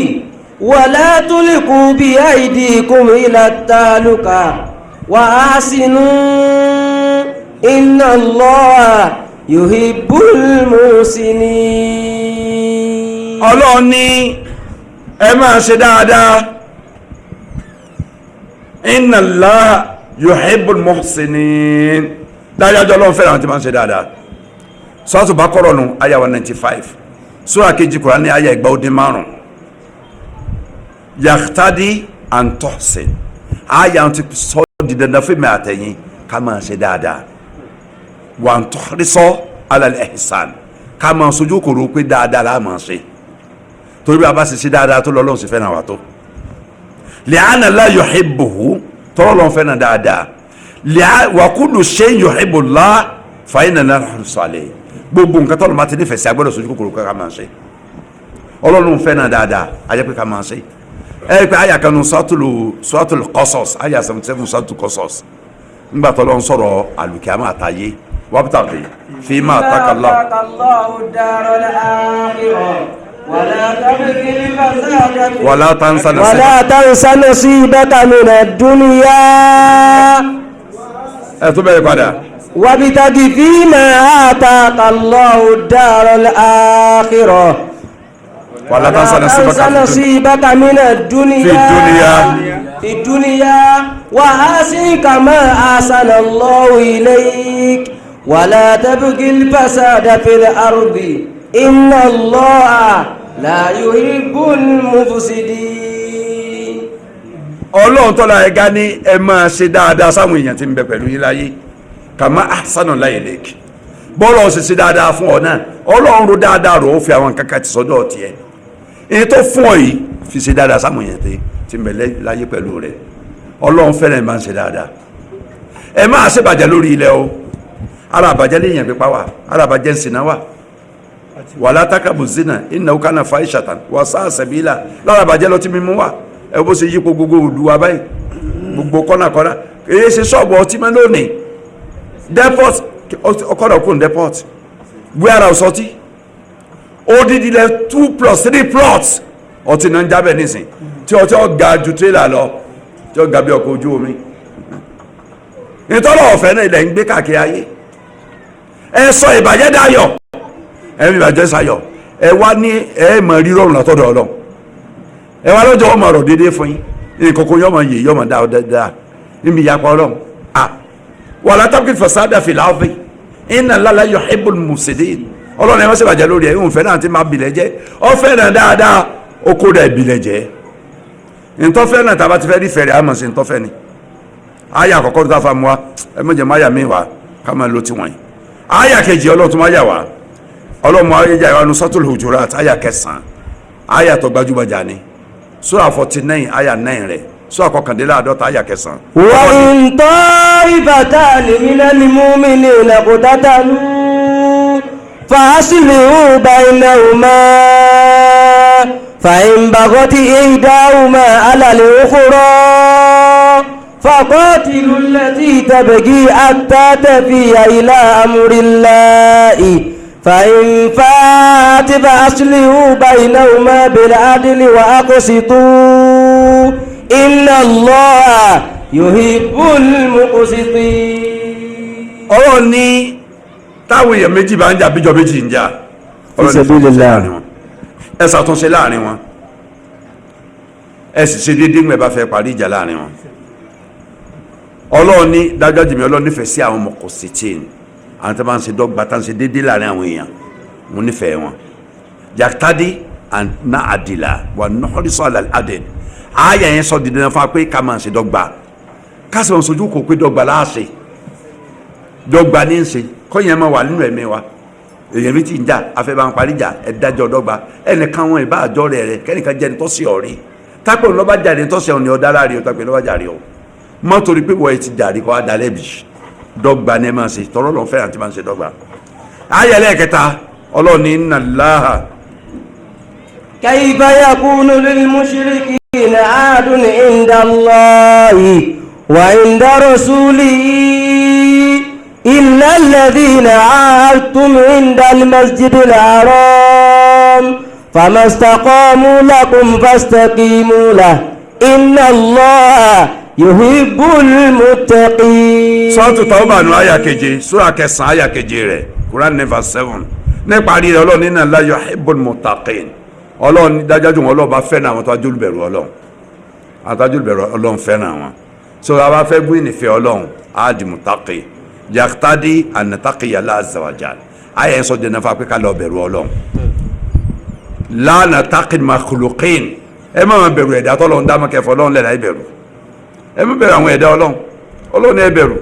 wa la tulqu bi aydikum ila taluka wa ahsinu inna Allaha yuhibbul muhsinin. Ọlọ́run ní ẹ máa ṣe dáadáa inna Allaha yuhibbul muhsinin dájájọ́ Ọlọ́run fẹ́ràn àwọn tí máa ń ṣe dáadáa Suratu Baqarah nù àyà 195 sura kejì Kùránì àyà 205 yaqtadi an tuhsin àyà ti sọ di dandan fún mi àtẹ̀yìn ká máa ṣe dáadáa wa an tuhrisa ala al-ihsan ká máa sojú kòrò pé dáadáa la máa ṣe torí bí a bá ṣe dáadáa tó lọ́lọ́run sì fẹ́ràn wa tó li'anna la yuhibbuhu tọ́rọ lọ́n fẹ́ náà dáadáa wa kullu shay'in yuhibbu Allah fa innana nahrisu alayhi gbogbo nǹkan tọ́lọ́ máa ti nífẹ̀ẹ́ sí agbọ́dọ̀ sojú kòkòrò ká máa ṣe ọlọ́run fẹ́ náà dáadáa ajẹ́ pé ká máa ṣe ẹ pé àyà kanu suratul Qasas àyà 77 suratul Qasas ńgbà tọ́lọ́ ń sọ̀rọ̀ àlùkìyámà àtàyé wabtaghi fima ataka Allah wàlá tansa ولا تنس نصيبك من الدنيا ẹ tó bẹ̀rẹ̀ padà. وابتغ فيما آتاك الله الدار الآخرة wàlá tansa نصيبك من في الدنيا وأحسن كما أحسن الله إليك ولا تبغ الفساد في الأرض إن الله لا يحب المفسدين. ọlọ́run tọ́lá ẹ̀gá ní ẹ máa ṣe dáadáa sáwọn èèyàn tí ń bẹ pẹ̀lú yín láyé kàmá ahsanu ilayk bọ́ọ̀lù ọ̀sẹ̀ ṣe dáadáa fún ọ náà ọlọ́run ro dáadáa rò ó fi àwọn kankan ti sọ́dọ̀ tiẹ̀ èyí tó fún ọ yìí fi ṣe dáadáa sáwọn èèyàn tí ń bẹ láyé pẹ̀lú rẹ̀ ọlọ́run fẹ́ràn ẹ̀ máa ń ṣe dáadáa ẹ máa ṣe bàjẹ́ lórí ilẹ̀ o ara àbàjẹ́ léèyàn pípa wà ara àbàjẹ́ ń sìnà wà wala taqrabu zina innahu kana fahishatan wa sa'a sabila lára àbàjẹ́ lọ tí mímú wà ẹ bó ṣe yípo gbogbo olùwà báyìí gbogbo kọ́nàkọ́nà èyí ṣe ṣọ́ọ̀bù ọtí mẹ́ lónìí depot ọkọ̀dọ̀ kún depot warehouse ọtí odidi lẹ 2+3 plots ọtí náà ń jábẹ̀ nísìn tí ọtí ọ̀gá ju trailer lọ tí ọ̀gá bí ọkọ̀ ojú omi nítorí ọ̀fẹ́ náà ilẹ̀ ń gbé káàkiri ayé ẹ sọ ìbàjẹ́ dayọ̀ ẹ fi ìbàjẹ́ sayọ̀ ẹ wá ní ẹ mọ̀ rírọ̀rùn látọ̀dọ̀ Ọlọ́run ẹ wá lọ́jọ́ ọmọ ọ̀rọ̀ déédéé fún yín ìkòkò yọmọ yìí yọmọ dáadáa níbi ìyapa Ọlọ́run wala tabghi fasada fil ardi inna Allaha la yuhibbul mufsidin Ọlọ́run ẹ má ṣe bàjẹ́ lórí ẹ̀ ìhùn fẹ́ náà ti máa bilẹ̀ jẹ́ ọ fẹ́ náà dáadáa ó kó dà ìbilẹ̀ jẹ́ ntọ́fẹ́ náà tàbá ti fẹ́ rí fẹ̀rẹ̀ àmọ̀ sí ntọ́fẹ́ ni àyà àkọ́kọ́ tó dáfà mú wa ẹ mọ̀jẹ̀ má yà mí wá ká máa lo tiwọ̀n yìí àyà kejì Ọlọ́run tó má yà wá Ọlọ́run ayéjà ìwà Suratul Hujurat àyà 9 àyà tó gbajúgbajà ni Surah 49 àyà 9 rẹ̀ Surah 51 àyà 9. wa in ta'ifatani minal mu'minina iqtatalu fa aslihu baynahuma fa in baghati ihdahuma 'ala al-ukhra فقاتلوا التي تبغي حتى تفيء إلى أمر الله فإن فات فأصلحوا بينهما بالعدل وأقسطوا إن الله يحب المقسطين. Ọlọ́run ní táwọn èèyàn méjì bá ń jà bíjọ méjì ń jà ẹ ṣàtúnṣe láàrin wọn ẹ sì ṣe déédéé ń bá fẹ́ parí ìjà láàrin wọn. Ọlọ́run ní dájọ́ jìmí Ọlọ́run nífẹ̀ẹ́ sí àwọn mọ̀kọ̀sítìn àwọn tó bá ń ṣe dọ́gba tá ń ṣe déédéé láàrin àwọn èèyàn mo nífẹ̀ẹ́ wọn yàtàdí àná àdìlà wà nọ́ọ̀rísọ́ àdìl ààyè yẹn sọ dídí náà fún wa pé ká máa ṣe dọ́gba ká sì wọn sojú kò pé dọ́gba láàṣẹ dọ́gba ní í ṣe kọ́ yẹn máa wà nínú ẹ̀mí wa èèyàn mi ti ń jà afẹ́ bá ń parí jà ẹ̀ dájọ́ dọ́gba ẹnìkan wọn ìbá àjọ rẹ̀ kẹ́nìkan jẹ́ ní tọ́sí ọ̀rí tápẹ́ òun lọ́ba jà ní tọ́sí ọ̀ní ọ̀dára rí o tápẹ́ lọ́ba jà rí o mọ́ torí pé wọ́n ti jàrí kọ́ adalẹ́bì dọ́gba ní ẹ máa ṣe tọ́rọ́ lọ́n fẹ́ràn tí máa ń ṣe dọ́gba. ayẹlẹ́ kẹta Ọlọ́run ní inna Allaha. kayfa yakunu lil mushrikina ahdun inda Allahi wa inda rasulihi illa alladhina ahadtum inda al-masjidil haram famastaqamu lakum fastaqimu lahu inna Allaha yuhibbul muttaqin. Suratu Tawbah nù àyà keje Surah 9 àyà keje rẹ̀ Quran verse 7 níparí rẹ̀ Ọlọ́run inna Allaha yuhibbul muttaqin Ọlọ́run dájájú wọn Ọlọ́run bá fẹ́ràn àwọn tó ajólùbẹ̀rù Ọlọ́run àwọn tó ajólùbẹ̀rù Ọlọ́run fẹ́ràn wọn so a bá fẹ́ gbé nífẹ̀ẹ́ Ọlọ́run á di muttaqi yaqtadi an nattaqiya Allah azza wa jalla àyà ẹ̀ sọ jẹ́ náà fún apẹ́ ká lọ bẹ̀rù Ọlọ́run la nattaqil makhluqin ẹ má bẹ̀rù ẹ̀dá tọ́lọ́run dámọ́ kẹfọ́ Ọlọ́run lẹ́la ẹ bẹ̀rù ẹ má bẹ̀rù àwọn ẹ̀dá Ọlọ́run ní ẹ bẹ̀rù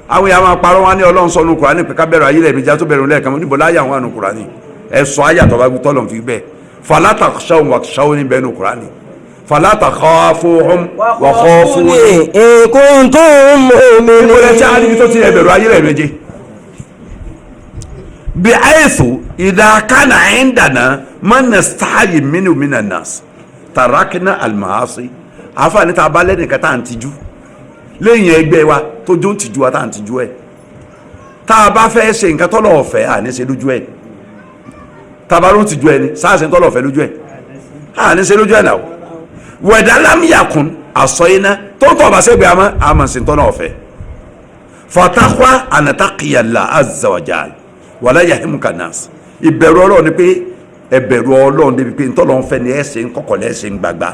àwọn èèyàn máa parọ́ wọn ní Ọlọ́run sọ nù Kùránì pé ká bẹ̀rù ayé lẹ́ẹ̀mí já tó bẹ̀rù lẹ́ẹ̀kan mọ́ níbo láyà wọn nù Kùránì ẹ sọ ayé àtọ́wá gbé tọ́lọ̀ fi bẹ́ẹ̀ fala takhshawhum wakhshawni bẹ́ẹ̀ nù Kùránì fala takhafuhum wa khafuni. in kuntum mu'minin. níbo lẹ tí a níbi tó ti ẹ bẹ̀rù ayé lẹ́ẹ̀mí jẹ. bi'aythu idha kana 'indana man nastahyi minhu minan nas tarakna al-ma'asi àfààní tá a bá lẹ́nìkan tá à ń tijú lẹ́yìn ẹgbẹ́ wa tó jó ń tijú wa tá à ń tijú ẹ̀ tá a bá fẹ́ ṣe nǹkan tọ́lọ̀ ọ̀fẹ́ à ní ṣe lójú ẹ̀ tabaró ti ju ẹni sáàsì ń tọ́lọ̀ fẹ́ lójú ẹ̀ à ní ṣe lójú ẹ̀ náà wẹ̀dá lámìyàkùn àsọ iná tó ń tọ́ ọba sẹ́gbẹ̀ẹ́ àmọ́ sí ń tọ́lọ̀ ọ̀fẹ́ fatakwa anatakiyala azawajal wàlá yahimuka nas ìbẹ̀rù Ọlọ́run ni pé ẹbẹ̀rù Ọlọ́run débi pé ntọ́lọ̀ ń fẹ́ ni ẹ̀sìn kọ̀kọ̀lẹ̀ ẹ̀sìn gbagba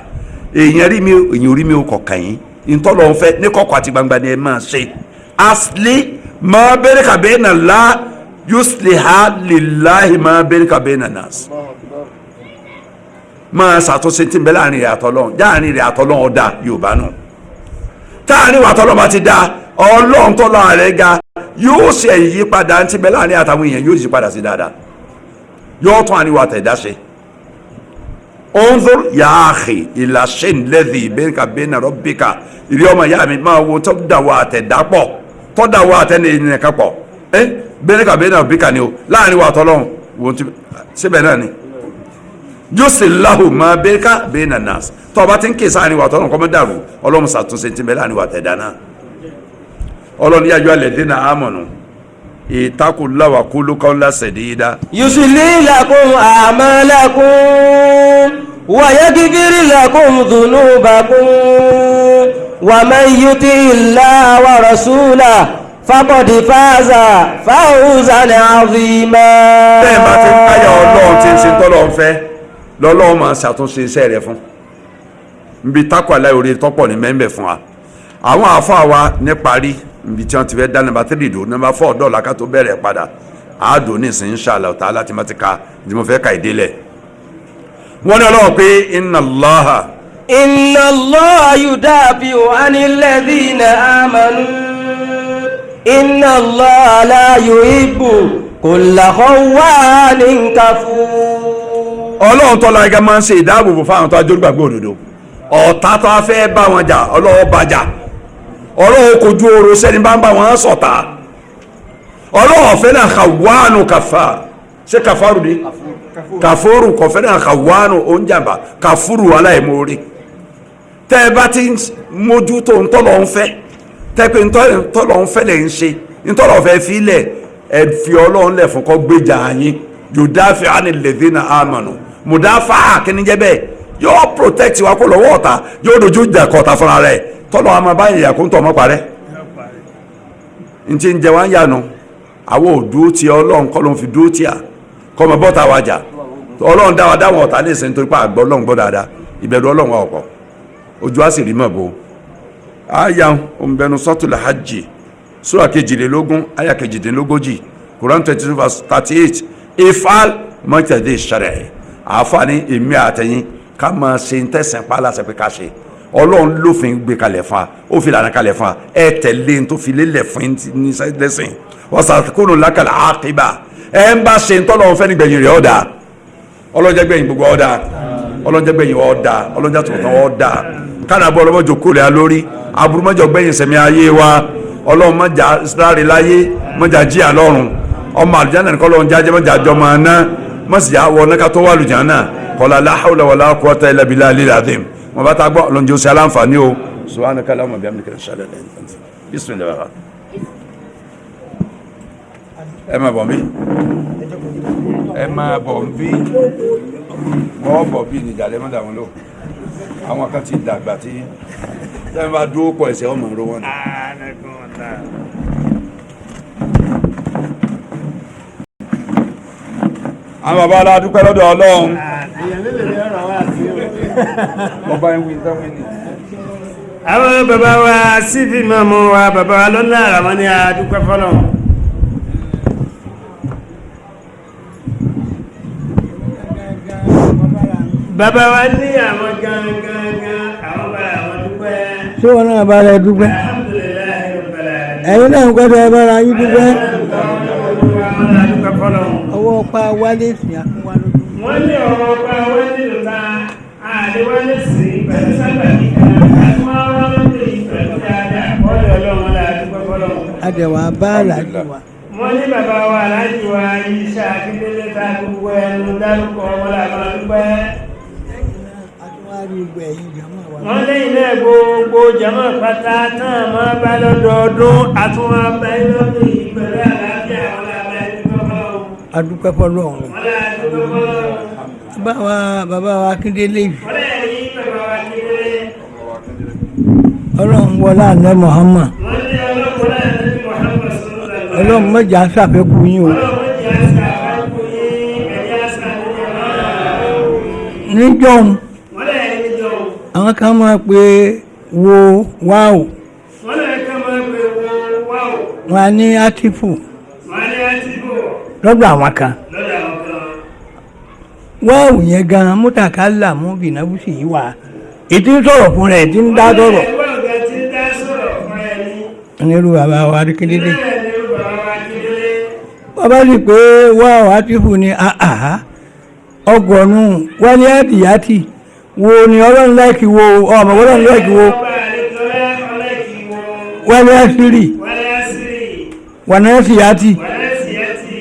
èèyàn rí mi èèyàn orí mi ò kọ̀ọ̀kan yín ntọ́lọ̀ ń fẹ́ ní kọ̀kọ̀ àti gbangba ni ẹ máa ṣe asli ma bainaka baina Allah yusliha lillahi ma bainaka baina nas máa ṣàtúnṣe tí ń bẹ láàrin rẹ̀ àtọ́lọ́run jáàrin rẹ̀ àtọ́lọ́run ọ̀dà Yorùbá nù táàrin wà tọ́lọ́run bá ti dá Ọlọ́run tọ́lọ́run rẹ̀ ga yóò ṣe ìyípadà tí ń bẹ láàrin àtàwọn èèyàn yóò yí padà sí dáadáa yóò tún àníwá tẹ̀dá ṣe unzur ya akhi ila shin ladhi bainaka baina rabbika ìrí ọmọ ìyá mi máa wo tó dàwọ́ àtẹ̀dá pọ̀ tó dàwọ́ àtẹ̀dá ènìyàn kan pọ̀ bainaka baina rabbika ni o láàrin wa tọ́lọ́run wo ti síbẹ̀ náà ni yusillahu ma bainaka baina nas tó bá ti ń kè sáàrin wa tọ́lọ́run kọ́mọ́ dàrú Ọlọ́run ṣàtúnṣe tí ń bẹ láàrin wa tẹ̀dá náà Ọlọ́run yá ayyuhal ladhina amanu ittaqullaha wa qulu qawlan sadida yuslih lakum a'malakum wa yaghfir lakum dhunubakum wa man yuti'illaha wa rasulahu faqad faza fawzan 'azima. bẹ́ẹ̀ bá ti ń káyà Ọlọ́run tí ń ṣe tọ́lọ́run fẹ́ lọ́lọ́run máa ṣàtúnṣe iṣẹ́ rẹ̀ fún nbí takwa láì orí tọ́pọ̀ ní mẹ́ńbẹ̀ fún wa àwọn àáfàá wa ní parí nbí tí wọ́n ti fẹ́ dá nàmbà 3 dò nàmbà 4 dọ́là ká tó bẹ̀rẹ̀ padà àádọ́ ní ìsìn inshallah ta'ala tí mo ti ka tí mo fẹ́ ka ìdílẹ̀ wọ́n ní Ọlọ́run pé inna Allaha yudafi'u 'anil ladhina amanu inna Allaha la yuhibbu kulla khawwanin kafur. Ọlọ́run tọ́lá ẹgẹ́ máa ń ṣe ìdáàbòbò fáwọn tó ajórúgbàgbọ́ òdodo ọ̀tá tó a fẹ́ bá wọn jà Ọlọ́run bá jà Ọlọ́run kojú oró sẹ́ni bá ń bá wọn sọ̀tá Ọlọ́run fẹ́ náà kàwánu kàfà ṣé kàfàrù ni kàfórù kọfẹ́ náà kàwánu oúnjàmbá kàfúrù aláìmoore tẹ́ ẹ bá ti mójútó ntọ́lọ́ ń fẹ́ tẹ́ pé ntọ́lọ́ ń fẹ́ lè ń ṣe ntọ́lọ́ fẹ́ filẹ̀ ẹ fi Ọlọ́run lẹ̀ fún kọ́ gbéjà yín yudafi anil ladhina amanu mudafa kìnìjẹ́ bẹ́ẹ̀ yóò protect wa kó lọ́wọ́ ọ̀tá yóò dojú ìjà kọ̀ọ̀tà fúnra rẹ̀ tọ́lọ́ àmọ́ báyìí ìyà kó ń tọ̀ mọ́ parẹ́ n ti ń jẹ wá ń yànnu àwọn ò dúró ti Ọlọ́run kọ́ ló ń fi dúró ti à kọ́ mọ bọ́ta wa jà Ọlọ́run dá wa dáwọn ọ̀tá lè sẹ́ni torí pa àgbọ̀ Ọlọ́run gbọ́ dáadáa ìbẹ̀rù Ọlọ́run wa ọ̀pọ̀ ojú á sì rí mọ̀ bó àyà òǹbẹ̀nu suratul hajj sura 22 àyà 22 Quran 22 verse 38 ifal mọ́tẹ̀dé ṣẹlẹ̀ àfààní èmi àtẹ̀yìn ká máa ṣe ń tẹ̀sán pa láṣẹ pé ká ṣe Ọlọ́run lófin gbé kalẹ̀ fún wa ó fi lànà kalẹ̀ fún wa ẹ tẹ̀lé tó fi lélẹ̀ fún ní lẹ́sìn wasakunu lakal aqiba ẹ ń bá ṣe ń tọ́lọ́run fẹ́ nígbẹ̀yìn rẹ̀ ọ̀dà ọlọ́jẹ́gbẹ̀yìn gbogbo ọ̀dà ọlọ́jẹ́gbẹ̀yìn ọ̀dà ọlọ́jẹ́tọ̀tọ̀ ọ̀dà kánàbọ̀ ọlọ́mọjọ kúrò lẹ́ lórí aburumọ́jọ gbẹ̀yìn sẹ̀mí ayé wa Ọlọ́run mọ́jà sáré láyé mọ́jà jíà lọ́run ọmọ àlùjáná ní kọ́lọ́run jájẹ́ mọ́jà jọmọ náà mọ́sí àwọ̀ náà ká tó wà àlùjáná kọ́lá la hawla wala quwwata illa billahil azim wọn bá ta gbọ́ ọlọ́njẹ́ oṣù aláǹfààní o subhanaka allahumma bihamdika ashhadu an la ilaha illa anta bismillah ẹ máa bọ̀ mí ẹ máa bọ̀ bí wọ́n bọ̀ bí nìjàlẹ̀ mọ́dà wọn lò àwọn kan ti dàgbà tí ẹ máa dúró pọ̀ ẹsẹ̀ ọmọ ìró wọn. àwọn bàbá aládùúpẹ́ lọ́dọ̀ Ọlọ́run ọba ìwé ìtàwé ni. àwọn bàbá wa sífì mọ́mú wa bàbá wa lọ́nà àwọn ní àdúpẹ́ fọ́lọ́run. bàbá wa ní àwọn gangan àwọn bàbá àwọn dúpẹ́. ṣé wọn náà bá rẹ dúpẹ́ ẹ̀yin náà ń gbọ́dọ̀ ẹ bára yín dúpẹ́ ọwọ́ pa wálé sí àkúnwá lójú. wọ́n ní ọ̀rọ̀ pa wálé lọ́ta àdéwálé sí pẹ̀lú sábà kíkà àtúnwá lóde ìpẹ̀lú dáadáa ọ̀dọ̀ Ọlọ́run la dúpẹ́ fọ́lọ́run. adẹ̀wà bá àlàjì wa. wọ́n ní bàbá wa aláàjì wa Ìṣà Akíndélé ta gbogbo ẹnu dárúkọ wọn làwọn dúpẹ́. wọ́n lẹ́yìn náà gbogbo jàmọ́ pátá tán máa bá lọ́dọọdún àtúnwá bá lọ́dún ìpẹ̀lú àlàáfíà wọn làwọn ẹni kọ́kọ́. adúpẹ́ fọ́lọ́run. wọ́n bàbá wa Akíndélé yìí wọ́n lè rí bàbá wa kékeré. ọlọ́run wọlé àná Muhammad wọ́n ní ọlọ́pàá láti ní Muhammad sallallahu alaihi wasallam. ọlọ́run mọ̀jà sàfẹ́kù yín o ọlọ́run jẹ́ àṣà àkókò yín ẹ̀yà àṣà àkókò. níjọ́un wọ́n lè rí níjọ́. àwọn kan máa pe wo wáò wọ́n lè ká máa pè wọ́n wáwò. wọn á ní átífù wọ́n ní àtìbò lọ́dọ̀ àwọn kan lọ́dọ̀ àwọn kan. wáò yẹn gan mútàkálà mú bìnàbùsì yìí wà ètí ń sọ̀rọ̀ fún rẹ̀ ètí ń dá sọ̀rọ̀ ẹgbẹ́ ọ̀gá tí ń dá sọ̀rọ̀ fún ẹni. onírú bàbá wa Akíndélé bẹ́ẹ̀ ni bàbá wa kékeré. bàbá sì pé wáò átífù ni àhà ọgọ́nù wálé àdìyàtì wo ni ọlọ́run láìkì wo ọmọ ọlọ́run láìkì wo ọba àlekọ́lá ọlẹ́kì wo. wálé àṣírí wálé àṣírí. wànẹ́sìyàtì wálé síyẹ́tì.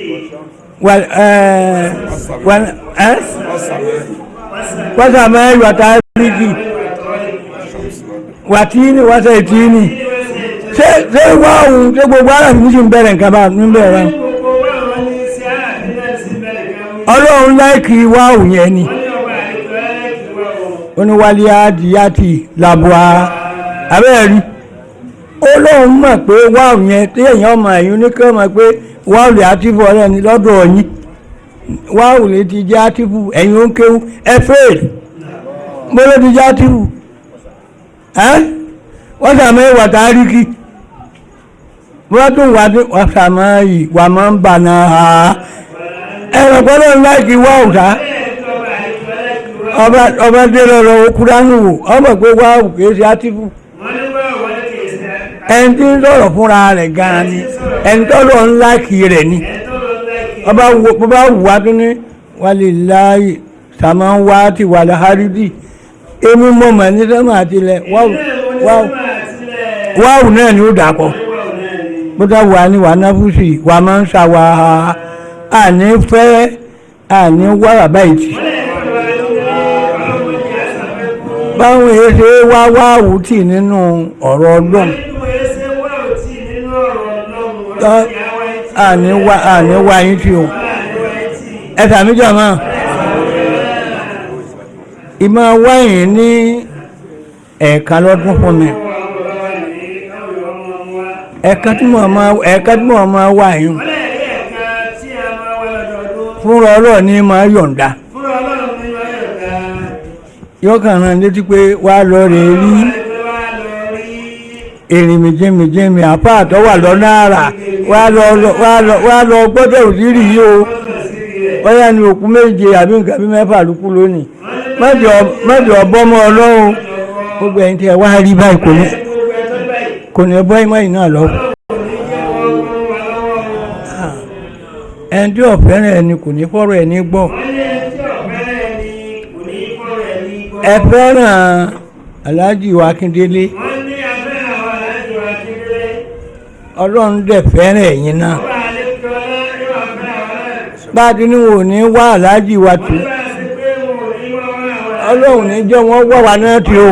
wàsàmẹ́ wàtàríkì wàtíní wàsàìtíní ṣé wáhùn ṣé gbogbo ara mi sì ń bẹ̀rẹ̀ nǹkan bá ń bẹ̀rẹ̀ gbogbo wa wọn ní sí àbí náà sí bẹ̀rẹ̀ kan wí. ọlọ́run láìkì wáhùn yẹn ni wọ́n ní ọba àlekọ́lá ọlẹ́kì wá o. oníwálé àdìyàtì làbúà abẹ́rẹ́ ọlọ́run mọ̀ pé wáhùn yẹn tí èèyàn mọ̀ ẹ̀yìn oníkẹ́ mọ̀ pé wáhùn lè àtìfù ọ̀rẹ́ ni lọ́dọ̀ yín wáhùn lè ti jẹ́ àtìfù ẹ̀yìn ó ń kéwú ẹ fèèrè mo ló ti jẹ́ àtìfù wọ́n sàmọ́ ìwà tàríkì wọ́n tún wà sàmọ́ ìwà máa ń bà náà ha ẹ̀rọ pọ́lọ́ láìkí wáhùn sá ọba dé lọ́rọ̀ okùránù wò ọmọ pé wáhùn kìí ṣe àtìfù wọ́n ní wá wọ́n ní kìí ṣe ẹni tí ń sọ̀rọ̀ fúnra rẹ̀ gan-an ni ẹni tọ́lọ̀ ńlá kì í rẹ̀ ni ọba wù wá tún ní wálé láàyè sàmọ́ wá ti wà láhárídì èmi mọ̀mọ́ ní sọ́mọ́ àtìlẹ̀ wáwù náà ni ó dàpọ̀ bó dá wà ní wà náfúsì wà máa ń ṣàwà àní fẹ́ àní wàrà báyìí tì báwọn èèyàn ṣe wá wáwù tì nínú ọ̀rọ̀ ọlọ́run àní wá yín tí o ẹ̀sà méjì ọmọ ìmọ̀ wáyìn ní ẹ̀ẹ̀kan lọ́dún fún mi ẹ̀ẹ̀kan tí mo máa wáyìn fúnra ọlọ́ọ̀ ní máa yọ̀ǹda yọ́kàn náà létí pé wá lọ rẹ̀ rí èrè méjèméjèmé àpá àtọ́wà lọ́nà àrà wá lọ gbọ́dọ̀ òsírì yìí o bóyá ní òkú méje àbí nǹkan bí mẹ́fà lókù lónìí mẹ́jọ ọbọ́mọ ọlọ́run gbogbo ẹ̀yìn tí ẹ wá rí báyìí kò ní ẹbọ́ ìmọ̀ ìná lọ ẹni tí ọ̀fẹ́ràn ẹni kò ní fọ́rọ̀ ẹni gbọ́ ẹ fẹ́ràn Aláàjì wa Akíndélé ọlọ́run dẹ̀ fẹ́ràn ẹ̀yin náà bá a ti ní wò ní wá Aláàjì wa tù ọlọ́run ní jẹ́ wọ́n wá wa náà tí o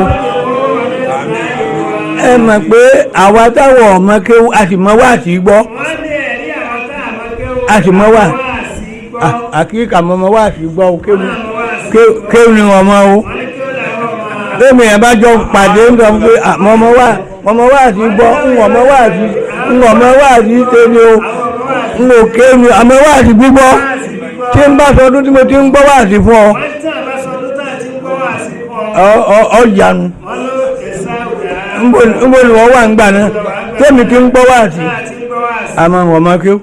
ẹ mọ̀ pé àwa táwọn ọmọ kéwú a sì mọ wá sí gbọ́ a sì mọ wá àkíkà mọ́ wá sí gbọ́ kéwú ni wọ́n mọ́ o lẹ́mìí ẹ̀ bá jọ pàdé ń sọ pé mọ́mọ́ wá sí gbọ́ ńwọ̀mọ́ wá sí tẹ́lẹ̀ o ńwò kéwú àmọ́ wá sí gbígbọ́ tí ń bá sọdún tí mo ti ń gbọ́ wá sí fún ọ ọ̀yànù ńbò ni wọ́n wà ń gbà náà tẹ́mi ti ń gbọ́ wá sí àmọ́ wọ́n máa kéwú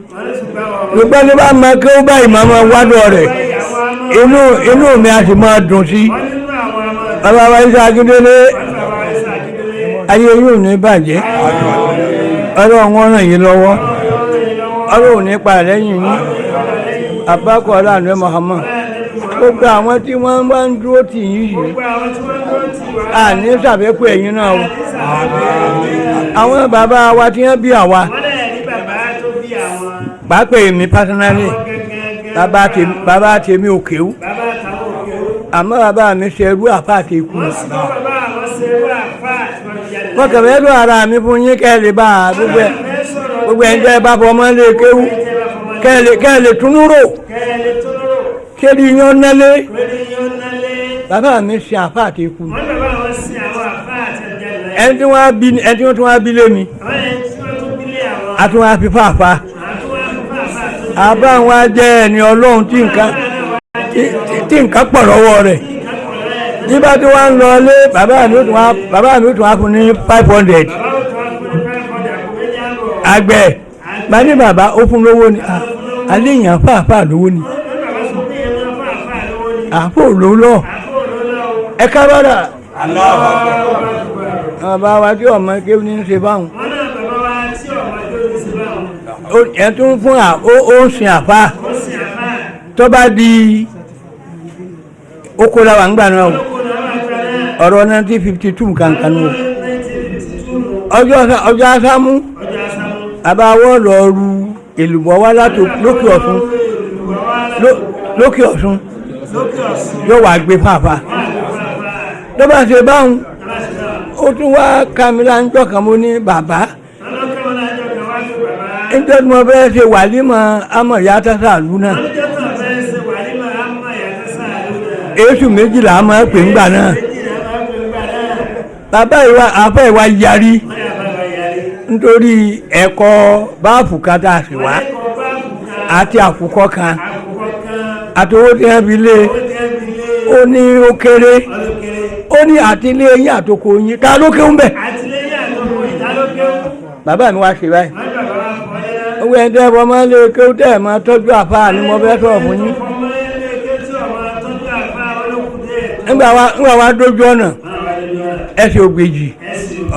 gbogbo ní bá máa kéwú báyìí máa wádọ̀ rẹ̀ inú mi a sì máa dùn sí bàbá wa Ìsá Akíndélé ayé yóò ní bàjẹ́ ọlọ́run wọn ràn yín lọ́wọ́ ọlọ́run ní pa lẹ́yìn yín àbákọ̀ ọlọ́run Muhammad gbogbo àwọn tí wọ́n bá ń dúró tì yín yìí àní sàbẹ́kù ẹ̀yin náà o àwọn bàbá wa tí wọ́n bí àwa pàápàá èmi pásánálì bàbá tèmi ò kéwú àmọ́ bàbá mi ṣe ẹrú àpá àti ikú wọ́n kẹ̀mẹ́ lọ ara mi fún yín kẹ́lẹ̀ bá gbogbo ẹ̀ńtẹ́ bá fọmọ́ lé kéwú kẹ́lẹ̀ túnú rò kí kéde yan nálé kóde yóò nálé. bàbá mi ṣe àfa àti ikú wọ́n bàbá wọn sin àwọn àfa àti ọjà ìlà. ẹni tí wọ́n tún wá bí lé mi àwọn ẹni tí wọ́n tún bílé àwọn. a tún wá fi fàáfà àtúwà fún àfa àti àbá wọn jẹ́ ẹni ọlọ́run tí nǹkan pọ̀ lọ́wọ́ rẹ̀ nígbà tí wọ́n ń lọ lé bàbá mi ó tún wá fún ní 500 àgbẹ̀ bá ní bàbá ó fún lówó ni àléèyàn fàáfà lówó ni àpò ló lọ ẹ kábàdà bàbá wa tí ọmọ kéwù ní í ṣe báwọn ẹ tún fún ó ń sin àfa tó bá di oko la wà ń gbà náà ọ̀rọ̀ 1952 kankan nù ọjọ́ asámú àbáwọ̀ lọ ru èlùbọ́ wá láti lókè ọ̀ṣun yóò wá gbé fàáfà tó bá ṣe báwọn ó tún wá kàmílà ń jọkàn mọ́ ní bàbá nítorí mo fẹ́ ṣe wàlímọ̀ amọ̀yá tásà lù náà èṣù méjìlá máa pè ń gbà náà bàbá àfẹ́ ìwà yarí nítorí ẹ̀kọ́ báàfù kan tá a sì wá àti àkùkọ kan àti owó tí wọ́n fi lé ó ní ó kéré ó ní àtìlé yín àtòkò yín ká ló kéwú bẹ̀ bàbá mi wá ṣe báyìí owó ẹ̀dẹ́ ẹ̀bọ máa ń lé kéwú tẹ́ ẹ̀ máa tọ́jú àfáà ni mo fẹ́ sọ̀rọ̀ fún yín nígbà wá dójú ọ̀nà ẹsẹ̀ ògbèjì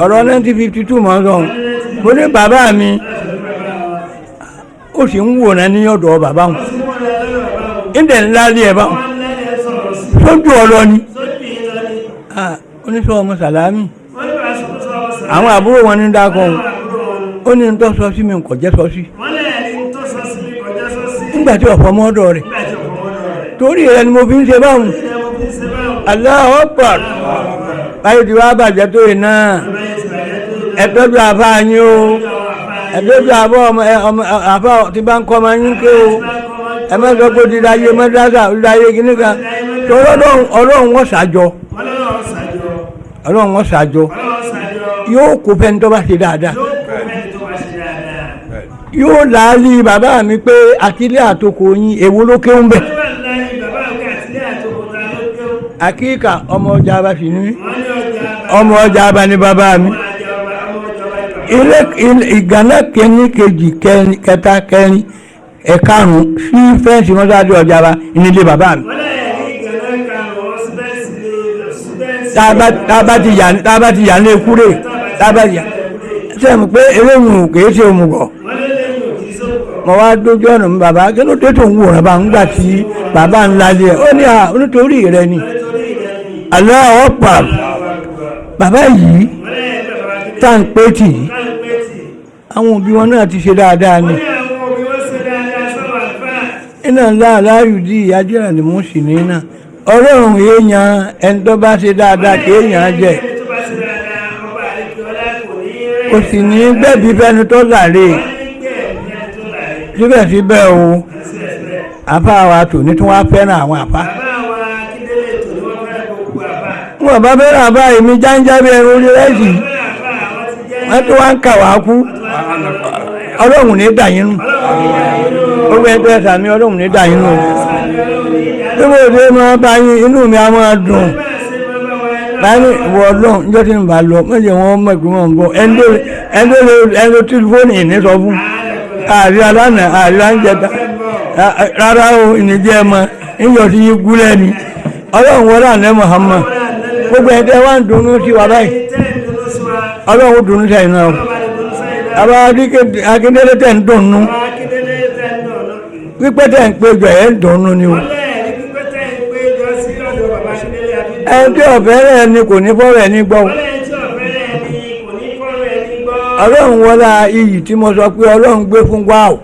ọ̀rọ̀ 1952 mọ́ sọ mo ní bàbá mi ó sì ń wòran ní ọ̀dọ̀ bàbá wọn ìdẹ̀ ńlá lé ẹ̀ báwọn sójú ọ̀rọ̀ ni oníṣọ́ ọmọ sàlámì àwọn àbúrò wọn ní dákọ̀ ó ní tó sọ sí mi kò jẹ́ sọ sí nígbà tí ọ̀pọ̀ mọ́dọ̀ rẹ̀ torí rẹ̀ ni mo fi ń ṣe báwọn Allahu Akbar báyìí tí wàá bàjẹ́ tó yìí náà ẹ̀tọ́jú àfa yín o ẹ̀tọ́jú àfa tí bá ń kọ́ ọmọ yín ké o ẹ má sọ pé dídáyé mọ́dásà dídáyé kìíní kan tó ọlọ́run wọ́n ṣàjọ ọlọ́run wọ́n ṣàjọ yóò kó fẹ́ni tó bá ṣe dáadáa yóò láàlì bàbá mi pé àtìlé àtòkò yín èwo ló kéwú bẹ̀ àkíkà ọmọ ọjà bá sì ní ọmọ ọjà bá ní bàbá mi ilé ìgànnà kẹni kejì kẹta kẹrin ẹ̀karùn sí fẹ́ǹsì mọ́sáàdì ọjà bá nílé bàbá mi tábà ti yà ní ekúrè tábà ti yà sẹ́mi pé eléyìí kìí ṣe òmùgọ̀ mo wá dójú ọ̀nà mi bàbá kí ló dé tó ń wòran bá ń gbà tí bàbá ńlá lé ẹ̀ ó ní nítorí rẹ ni Allahu Akbar bàbá yìí tá ń pé tì í àwọn òbí wọn náà ti ṣe dáadáa ni iná ńlá aláyù dí ìyájọ́ ni mo sì ní náà ọlọ́run èèyàn ẹni tó bá ṣe dáadáa kì èèyàn jẹ kò sì ní gbẹ̀bí fẹ́ni tó láre síbẹ̀síbẹ̀ o àfa wa tòní tí wọ́n fẹ́ràn àwọn àfa wọn bá fẹ́ràn àfa èmi jáńjá bí ẹrù orí rẹ́sì wọ́n tó wá ń kà wá kú ọlọ́run ní dàyín nù ó gbé ẹgbẹ́ sàmì ọlọ́run ní dàyín nù bí mo ṣe máa bá yín inú mi á máa dùn báyìí ìwọ ọlọ́run níjọ́ tí ń bá lọ mọ́jẹ̀ wọn mọ̀ pé wọ́n ń bọ̀ ẹni tó tẹlifóònù ìní sọ fún ààrẹ alánà ààrẹ àǹjẹta rárá o ìnìjẹ́ ẹ̀ mọ́ níjọ́ tí yín gúlẹ̀ ni ọlọ́run wọlé àná Muhammad gbogbo ẹ̀dẹ́ wá ń dunnú sí wa báyìí ọlọ́run dunnú sí àyìnà o àbá akíndélé tẹ̀ ń dunnú pípẹ́ tẹ̀ ń péjọ ẹ̀ ń dunnú ni o ẹni tí ọ̀fẹ́ rẹ̀ ni kò ní fọ́rọ̀ ẹ̀ ní gbọ́ ọlọ́run wọlá iyì tí mo sọ pé ọlọ́run gbé fún wa o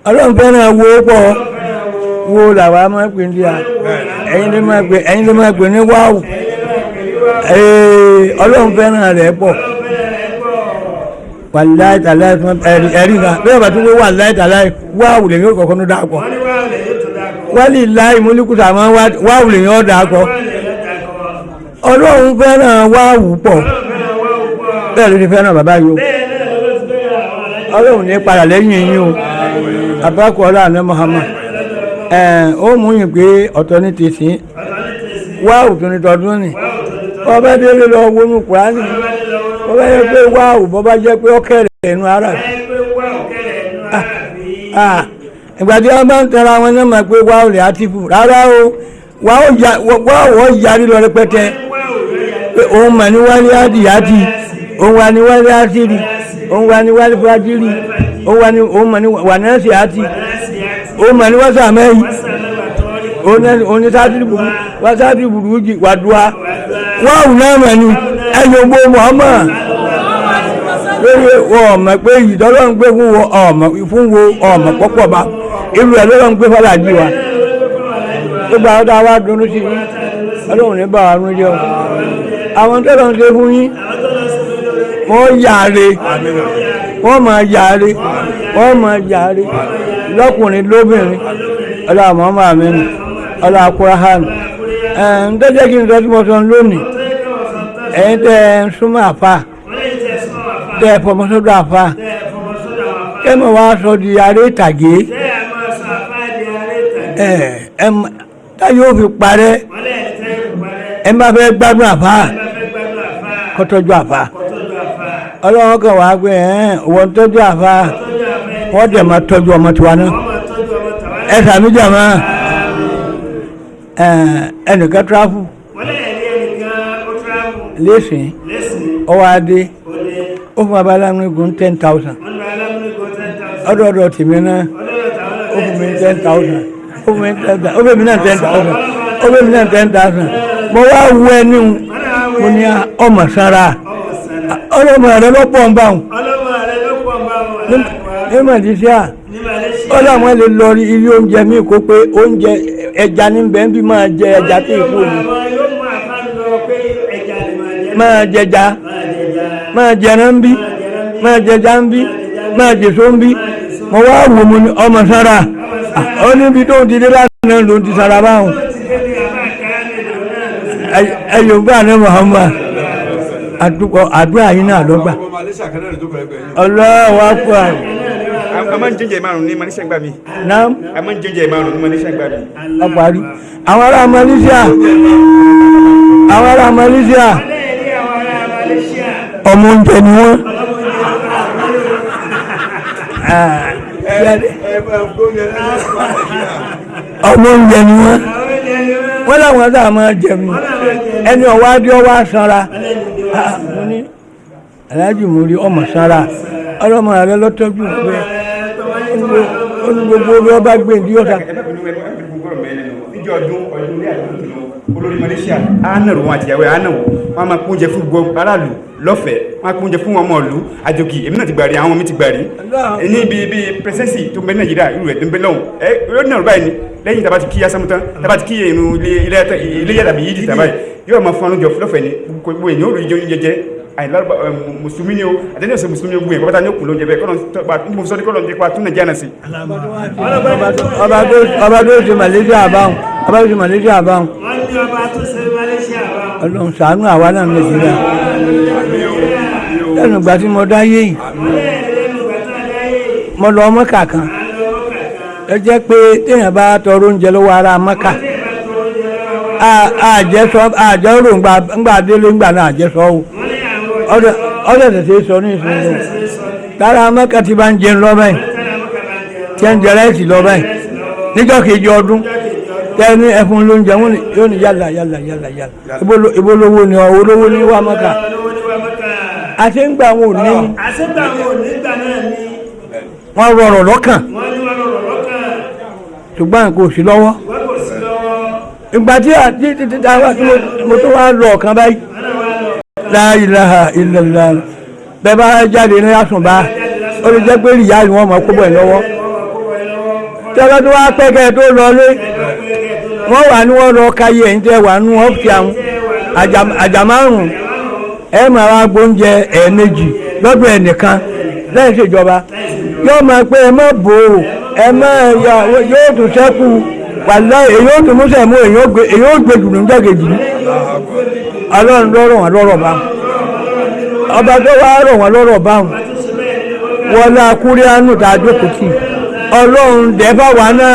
ọlọ́run fẹ́ràn wo pọ̀ wo làwa máa pè ní à ẹ̀yin ló máa pè ní wáwù ọlọ́run fẹ́ràn rẹ̀ pọ̀ wàláì tàláì fún ẹ̀rí náà bí ọba tó wé wàláì tàláì wáwù lè yóò kọ̀ọ̀kan ló dáa pọ̀ wọ́n ní wáwù lè yóò tó dákọ̀. wálé láì múlíkùtà máa wáwù lè yóò dáa pọ̀ ọlọ́run fẹ́ràn wáwù pọ̀ bẹ́ẹ̀ ló ti fẹ́ràn bàbá yìí o ọlọ́run ní padà lẹ́yìn yín o àbákọ̀ ọlọ́run Muhammad ó mú yín pé ọ̀tọ̀ ní ti sìn wáwù tó ní tọdún ni ọba délé lọ wọnú Kùránì ọba yẹ pé wáwù bọ́bá jẹ́ pé ọkẹ́rẹ́ ẹnu ara ìgbà tí wọ́n bá ń tẹ̀ra wọn náà máa pé wáwù lè àtìfù rárá o wáwù yarí lọ rẹpẹtẹ pé òun mà ní wálé àdìyàtì òun wà ní wálé àtìrì òun wà ní wálé fàájìrì òun mà ní wànẹ́sì àti òun mà ní wàsàmẹ́yì òun ní sátìrì burú jì wàdùá wáwù náà mà ní ẹ̀yọ̀gbó Muhammad lórí ọmọ pé ìdọ́lọ́ ń gbé fún wo ọmọ pọ́pọ̀ bá irú ẹ̀ lọ́lọ́ ń gbé fàlàjì wa tó gba ọdá wa dúró sí ọlọ́run ní bá wa rún jẹ́ o àwọn tọ́lọ́ ń ṣe fún yín wọ́n yàre wọ́n máa yàre wọ́n máa yàre lọ́kùnrin lóbìnrin ọlá Muhammad aminu ọlá Kùránì ń tẹ́jẹ́ kí n sọ tí mo sọ lónìí ẹ̀yin tẹ́ ẹ súnmọ́ àfà tẹ́ ẹ fọmọsọ́dọ̀ àfà kẹ́mọ̀ wá sọ di aré ìtàgé tá yóò fi parẹ́ ẹ má fẹ́ gbádùn àfà kọ́tọ́jú àfà ọlọ́wọ́ kan wá pé wọ́n tọ́jú àfà wọ́n dẹ̀ máa tọ́jú ọmọ tiwa náà ẹ sàmì jàmá ẹnìkan tráfù lẹ́sìn ọwọ́ adé ó fún abalámúnigun 10,000 ọdọọdọ tèmi náà ó fún mi 10,000 ó fún mi 10,000 ó fún mi náà 10,000 ó fún mi náà 10,000 mo wá wú ẹni mo ní ọmọ sára ọlọ́mọ rẹ lọ́pọ̀ ń bá wọn ní Malaysia ọlọ́mọ lè lọ rí ilé oúnjẹ mi kó pé oúnjẹ ẹja ní bẹ́ẹ̀ bí máa jẹ ẹja tí ì kú ni máa jẹja máa jẹran ń bí máa jẹja ń bí máa jèso ń bí mo wá wò mo ní ọmọ sára ó níbi tó ń ti dé lánàá ló ń ti sára báwọn ẹyọ gbà ní Muhammad àdúrà yìí náà ló gbà ọlọ́wọ́ pọ̀ a máa ń jẹ́jẹ́ márùn-ún ní Malaysia gbà mí náà a máa ń jẹ́jẹ́ márùn-ún ní Malaysia gbà mí ọparí àwọn ará Malaysia ọmọ oúnjẹ ni wọ́n ọmọ oúnjẹ ni wọ́n láwọn sáà máa jẹun ẹni ọwọ́ adé ọwọ́ sanra mo ní aláàjì mo rí ọmọ sanra ọlọ́mọ rẹ lọ́tọ́jú pé ó ní gbogbo bí wọ́n bá gbé ní ọ̀sà. níjọ́ ọdún ilé àdúgbò olórí Malaysia ánàrò wọn àtìyàwó ánàwò wọn máa kún oúnjẹ fún gbogbo aráàlú lọ́fẹ̀ẹ́ wọn máa kún oúnjẹ fún ọmọ ìlú àjòkì èmi náà ti gbàrí àwọn mi ti gbàrí ní ibi pẹrẹsẹsì tó ń bẹ Nàìjíríà irú rẹ̀ tó ń bẹ lọ́hùn yóò náà báyìí ni lẹ́yìn tàbá ti kí yasamu tán tàbá ti kí inú ilé yàtàbí yìí di tàbá yóò máa fún ọlọ́jọ́ lọ́fẹ̀ẹ́ ni gbogbo èèyàn ó rí jẹjẹ àìlárúbá mùsùlùmí ni o àtẹ́lẹ́ ọ̀sẹ̀ mùsùlùmí ogun ẹ̀kọ́ bá ta ní òkú lóúnjẹ bẹ́ẹ̀ kọ́lọ̀ mo sọ ní kọ́lọ̀ ní pa tún Nàìjíríà náà sí. ọba tó ṣe Malaysia àbáhùn ọba tó ṣe Malaysia àbáhùn wọ́n ní ọba tó ṣe Malaysia àbáhùn. Ọlọ́run ṣàánú àwa náà Nàìjíríà lẹ́nu ìgbà tí mo dáyé yìí mo lọ Mọ́kà kan ẹ jẹ́ pé téèyàn bá tọrọ oúnjẹ lọ́wọ́ ara Mọ́kà àjẹrò ńgbà délé ńgbà náà àjẹsọ o ọdẹ tètè sọ ní ìsinmi o tára Mọ́kà ti bá ń jẹun lọ báyìí tí ń jẹ rẹ́ẹ̀sì lọ báyìí níjọ́ kejì ọdún tẹ́ ní ẹfun lóúnjẹ wọn yóò ní yálà ìbolówó ni olówó ní wà Mọ́kà àṣẹ́ngbà wọn ò ní wọ́n rọrọ̀ lọ́kàn ṣùgbọ́n kò sí lọ́wọ́ ìgbà tí mo tó wá lọ ọ̀kan báyìí la ilaha illallah bẹ́ẹ̀ bá jáde ní àsùnbà ó lè jẹ́ pé ìyá ni wọ́n mọ̀ kó bọ̀ ẹ̀ lọ́wọ́ tẹ́lẹ̀ tó wá pẹ́kẹ́ tó lọ lé wọ́n wà ní wọ́n lọ káyé ẹ̀yìn tẹ́ wà ní ọ́fíì àwọn àjà márùn-ún ẹ̀ máa wá gbóúnjẹ ẹ̀ẹ̀mejì lọ́dún ẹnìkan lẹ́yìn ṣèjọba yóò máa pé ẹ má bò ó ẹ má yóò tún sẹ́kù wàlá èyí ó tún múṣẹ̀ mú èyí ó gbé jùlọ níjọ́ kejì ọlọ́run lọ́rọ̀ wọn lọ́rọ̀ báwọn ọba tó wá rọ̀ wọn lọ́rọ̀ báwọn wọlé akúríánù tá a jókòó tì ọlọ́run dẹ́fà wá náà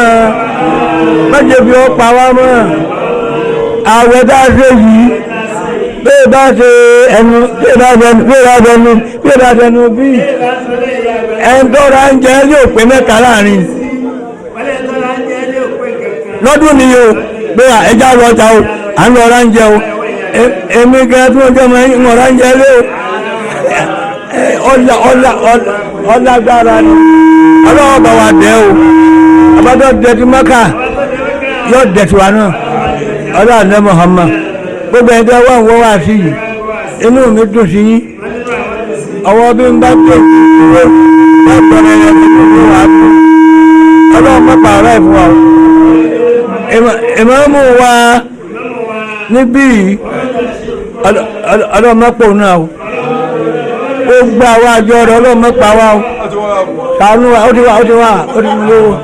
mẹ́jẹ̀ bí ó pa wá mọ́ àwẹ̀ tá a ṣe yìí bí ẹ bá ṣe ẹnu bí ẹ bá ṣẹnu bí ẹn tó ra ń jẹ yóò pé mẹ́ta láàrin lọ́dún ni o pé ẹja lọ́ta o à ń lọ ra ń jẹ o èmi gan tí wọ́n jẹ́ mọ́ ń ra ń jẹ lé o ọlágbára ni ọlọ́wọ́ bá wa dẹ́ o abájọ́ dẹ́tí mọ́kà yóò dẹ̀tí wa náà ọlọ́ àná Muhammad gbogbo ẹni tí wọ́n wọ́n wá sí yìí inú mi dùn sí yín ọwọ́ bí n bá tó ìwé lápẹ̀rẹ̀ yẹn tó tó wà á tó ọlọ́wọ́ mọ́pàá ọ̀rẹ́ ìfún wa ìmọ̀ọ́mù wa níbí ọlọ́wọ́ mọ́pàá náà o gbogbo àwọn àjọ rẹ̀ ọlọ́wọ́ mọ́pàá wa o sàánú wa ó ti wà ó ti mú lówó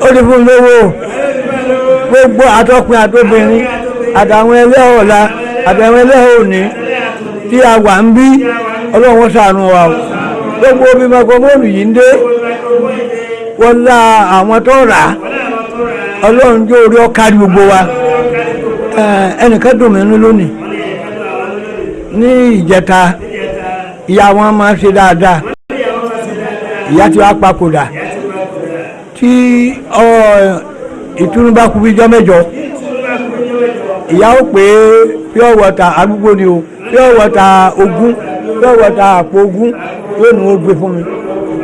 ó ti fún lówó gbogbo àtọkùn àtobìnrin àtàwọn ẹlẹ́họ̀ ọ̀la àtàwọn ẹlẹ́họ̀ òní tí a wà ń bí ọlọ́run ṣàánú wa o gbogbo bí mọ́kànmọ́ọ̀lù yìí ń dé wọ́n lá àwọn tó rà ọlọ́run jó orí ọ̀kárí gbogbo wa ẹnìkan dùn mí nínú lónìí ní ìjẹta ìyá wọn máa ń ṣe dáadáa ìyá tí wàá papòdà tí ìtúnú bá kú bí ijọ́ mẹ́jọ ìyá ó pé pure water arúgbó ni o pure water ogún pure water àpò ogún yóò nù ó gbé fún mi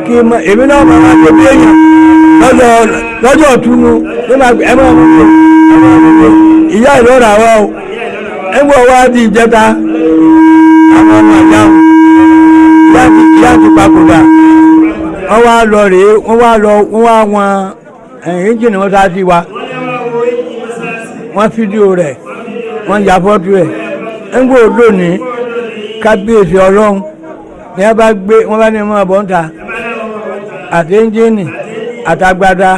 kí èmi náà máa máa tó bí èèyàn lọ́jọ́ ọ̀túnú ní máa gbé ẹ̀mọ́ mi pé ìyá ìlọ́ra wa o ẹ̀gbọ́n wa di ìjẹta àwọn ọmọ àjáhùn ìyá ti papòdà wọ́n wá lọ rèé wọ́n wá wọn ẹ̀yìn wọ́n sá sí wa wọ́n fídíò rẹ̀ wọ́n ya fọ́tò ẹ̀ ńgbò lónìí kábíyèsí ọlọ́run ní wọ́n bá gbé wọ́n bá ní ọmọ ọ̀bọ̀n ta àti ẹ́ńjìnì àtàgbàdà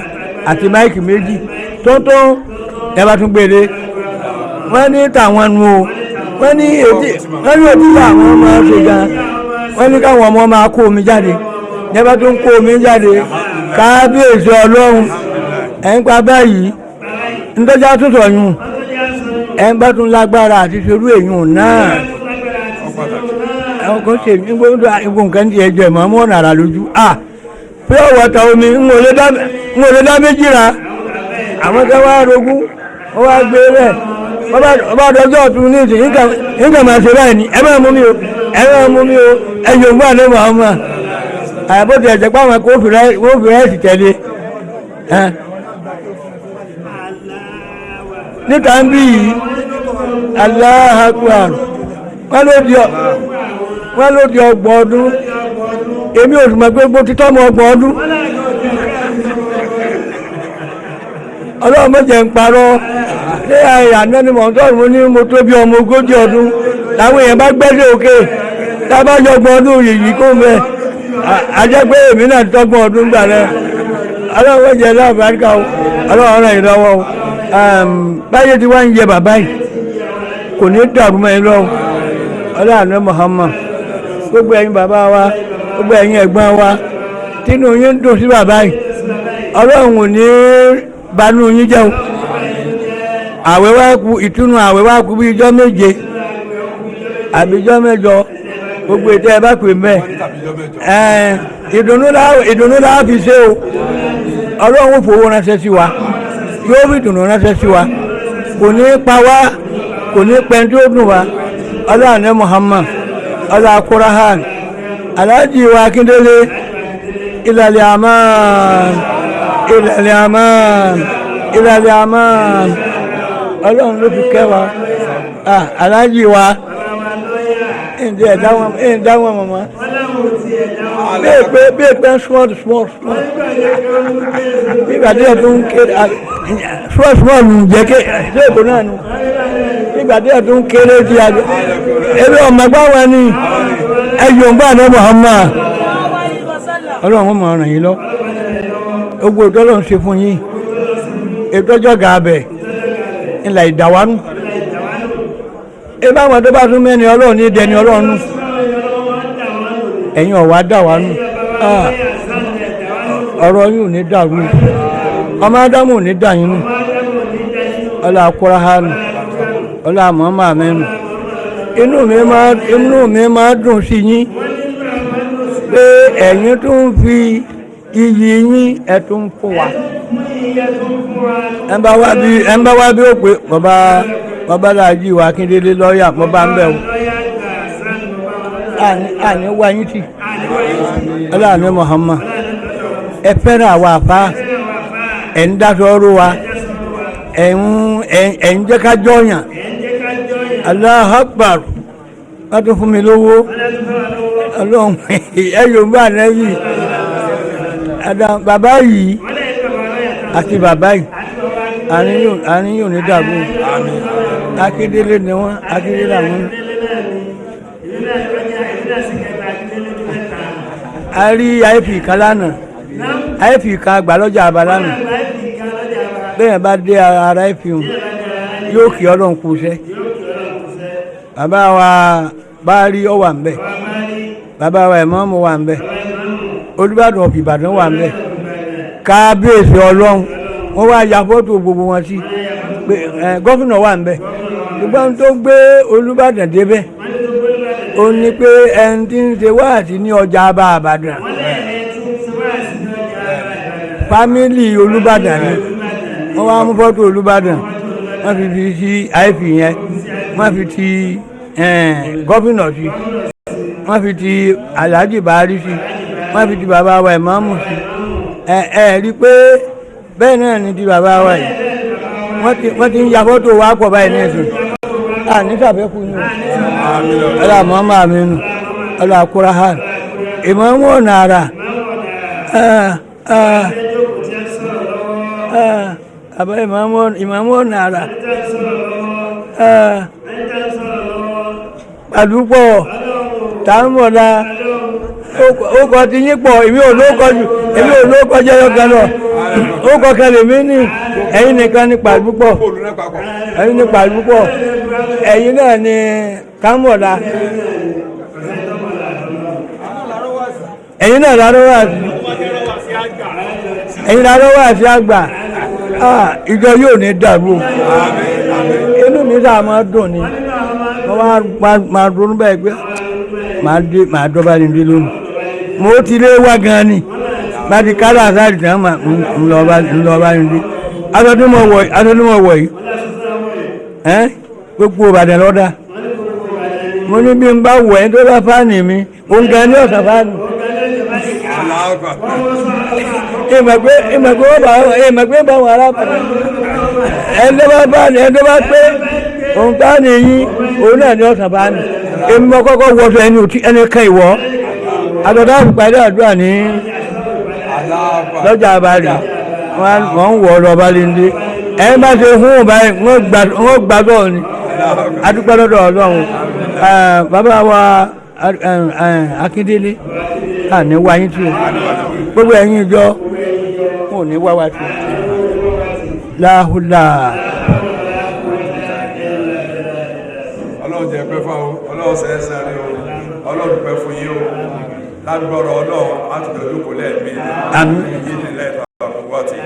àti máìkì méjì tóńtó ẹ bá tún gbére wọ́n ní tàwọn nu o wọ́n ní òtí àwọn ọmọ ṣe gan wọ́n ní káwọn ọmọ máa kó omi jáde ní ẹ bá tún kó omi jáde kábíyèsí ọlọ́run ẹ̀ ń pa báyìí ńtọ́já tún sọ̀yún ẹ̀ ń bá tún lágbára àti ṣerú èyún náà ẹ̀wọ̀n kan ṣe gbogbo nǹkan ti ẹjọ́ ìmọ̀ ọmọ ọ̀nà àrà lójú pure water omi ń wọlé dá méjì ra àwọn tẹ́ wá rogún wọ́n wá gbé rẹ̀ ọba àdọ́jọ́ ọ̀tún ní ìsìn nǹkan máa ṣe báyìí ni ẹ máa mú mi o ẹ̀yọ̀ ògbó àná ọmọ àyàbọ̀tì ẹ̀jẹ̀ pàwọn kó fi rẹ́ẹ̀sì tẹ̀lé níta ń bí yìí Allahu Akbar wọ́n ló di ọgbọ̀n ọdún èmi ò sì mọ̀ pé gbó títọ́ mọ́ ọgbọ̀n ọdún ọlọ́run mọ́jẹ̀ ń parọ́ ṣé àná ni mò ń tọ́rùn mo ní mo tó bí ọmọ 40 ọdún láwọn èèyàn bá gbẹ́sẹ̀ òkè tábàjọ́ ọgbọ̀n ọdún yìí kó mẹ́ àjẹ́ pé èmi náà tọ́gbọ̀n ọdún gbà rẹ̀ ọlọ́run mọ́jẹ̀ láàbáríkà ọlọ́run rẹ̀ ìlọ́wọ́ báyé tí wọ́n ń yẹ bàbá yìí kò ní dàrú mọ́ ẹ lọ́wọ́ ọlọ́run Muhammad gbogbo ẹ̀yin bàbá wa gbogbo ẹ̀yin ẹ̀gbọ́n wa tínú yín dùn sí bàbá yìí ọlọ́run ò ní banú yín jẹ́ o àwẹ̀ wá kù ìtúnu àwẹ̀ wá kù bí ijọ́ méje àbí ijọ́ mẹ́jọ gbogbo ètò ẹ bá pè mẹ́ ìdùnnú láà fi ṣe o ọlọ́run fowó ránṣẹ́ sí wa yóò fi dùnnú ránṣẹ́ sí wa kò ní pa wá kò ní pẹ́ tí ó dùn wá ọlọ́run Muhammad ọlọ́run Kurahan aláàjì wa Akíndélé ìlàlẹ̀ àmán ìlàlẹ̀ àmán ìlàlẹ̀ àmán ọlọ́run ló fi kẹ́ wa aláàjì wa ẹ̀ǹdẹ̀ dáwọn mọ̀mọ́ bí èpè small bí ìgbàdí ẹ̀ tó ń kéré small ń jẹ́ ké ṣé èkó náà nù bí ìgbàdí ẹ̀ tó ń kéré ti àgbẹ̀ ebi ọmọ ẹgbẹ́ wọn ni ẹ̀yọ̀ ń bá àná Muhammad ọlọ́run mọ̀ ràn yín lọ gbogbo ìtọ́lọ́run ṣe fún yín ìtọ́jọ́ gàbẹ̀ ńlá ìdáwánú ibà wọn tó bá tún mẹ́ni ọlọ́run ní dẹni ọlọ́run nù ẹ̀yin ọ̀wá dáwánú ọ̀rọ̀ yín ò ní dàrú ọmọ ádámù ò ní dàyín nù ọlá Kùránì ọlá Muhammad mẹ́nu inú mi máa dùn sí yín pé ẹ̀yin tó ń fi iyì yín ẹ̀ tó ń fún wa ẹ̀ ń bá wá bí ó pé bàbá Láàjì wa Akíndélé lọ́ọ̀yà mo bá ń bẹ̀ wò àní wá yín tì ọlọ́àní Muhammad ẹ fẹ́ràn àwa àfa ẹ̀ ń dáṣọ ọrọ̀ wa ẹ̀ ń jẹ́ ká jọyàn Allahu Akbar wọ́n tún fún mi lówó ọlọ́run ẹ̀yọ̀ bá nẹ́bí bàbá yìí àti bàbá yìí àárín yóò ní dàbò Akíndélé ni wọ́n Akíndélé àwọn a rí àìfì kan lánàá àìfì kan àgbà lọ́jà àbá lánàá bẹ́ẹ̀ bá dé ara àìfì hùn yóò kí ọlọ́run kú iṣẹ́ bàbá wa bá rí ọ wà ń bẹ̀ bàbá wa ìmáàmù wà ń bẹ̀ Olúbàdàn of Ìbàdàn wà ń bẹ̀ kábíyèsí ọlọ́run wọ́n wá ya fọ́tò gbogbo wọn sí pé gọ́fìnà wà ń bẹ̀ ṣùgbọ́n tó gbé Olúbàdàn débẹ̀ ó ní pé ẹni tí ń ṣe wáàsí ní ọjà àbá Ìbàdàn fámìlì Olúbàdàn ni wọ́n wá mú fọ́tò Olúbàdàn wọ́n fi sí àìfì yẹn wọ́n fi ti gọ́fìnà sí wọ́n fi ti Alhaji Buhari sí wọ́n fi ti bàbá wa ìmáàmù sí rí i pé bẹ́ẹ̀ náà ni ti bàbá wa yìí wọ́n ti ń ya fọ́tò wa pọ̀ báyìí ní ẹ̀sùn nísàbẹ̀kù ni ọlá Muhammad Aminu ọlá Kùránì ìmáàmù ọ̀nà àrà àbá ìmáàmù ọ̀nà àrà àdúgbò tààmùọ̀lá ó kọ ti yín pọ̀ èmi ò lóókọ jẹ́ ọ̀kan lọ ó kọ kẹlẹ̀ mí ní ẹ̀yin nìkan ní pàdúpọ̀ ẹ̀yin ní pàdúpọ̀ ẹ̀yin náà ní tààmùọ̀lá ẹ̀yin náà lárọ́wọ́ àti àgbà ìjọ yóò ní dàrú inú mi sáà máa dùn ni wọ́n máa ronú bẹ́ẹ̀ pé máa dọ́bà ní bí lónìí mo ti lé wá gan ni bá ti kálá àsáàdì tán máa ń lọ bá ní bí adọ́dúnmọ̀ wọ̀ yìí gbogbo Ìbàdàn lọ́dà mo ní bí n bá wọ̀ ẹ́ tó bá fáànì mi òun gan ní ọ̀sán fáànì ìmọ̀gbé bá wọn arábàdàn ẹni bá pé òun ká ní yín òun náà ní ọ̀sán bá ní èmi mọ́ kọ́kọ́ wọ́sọ ẹni kan ìwọ́ àtọ̀dá ìpàdé àdúrà ní lọ́jà àbárí wọ́n ń wọ̀ lọ bá lè ndé ẹni bá ṣe fún òun báyìí wọ́n gbàgbọ́ ni adúpẹ́ lọ́dọ̀ Ọlọ́run bàbá wa Akíndélé ní wáyé tí o gbogbo ẹ̀yin ìjọ wọn ò ní wá wá tí o láhùlà. Ọlọ́run jẹ́ pẹ́ fún Ọlọ́run sẹ́sẹ́ rí o Ọlọ́run pẹ́ fún yín o lágbọ́rọ̀ Ọlọ́run láti bẹ̀rẹ̀ lóko lẹ́ẹ̀mí yìí nílẹ̀ ìtàkùnwọ́tì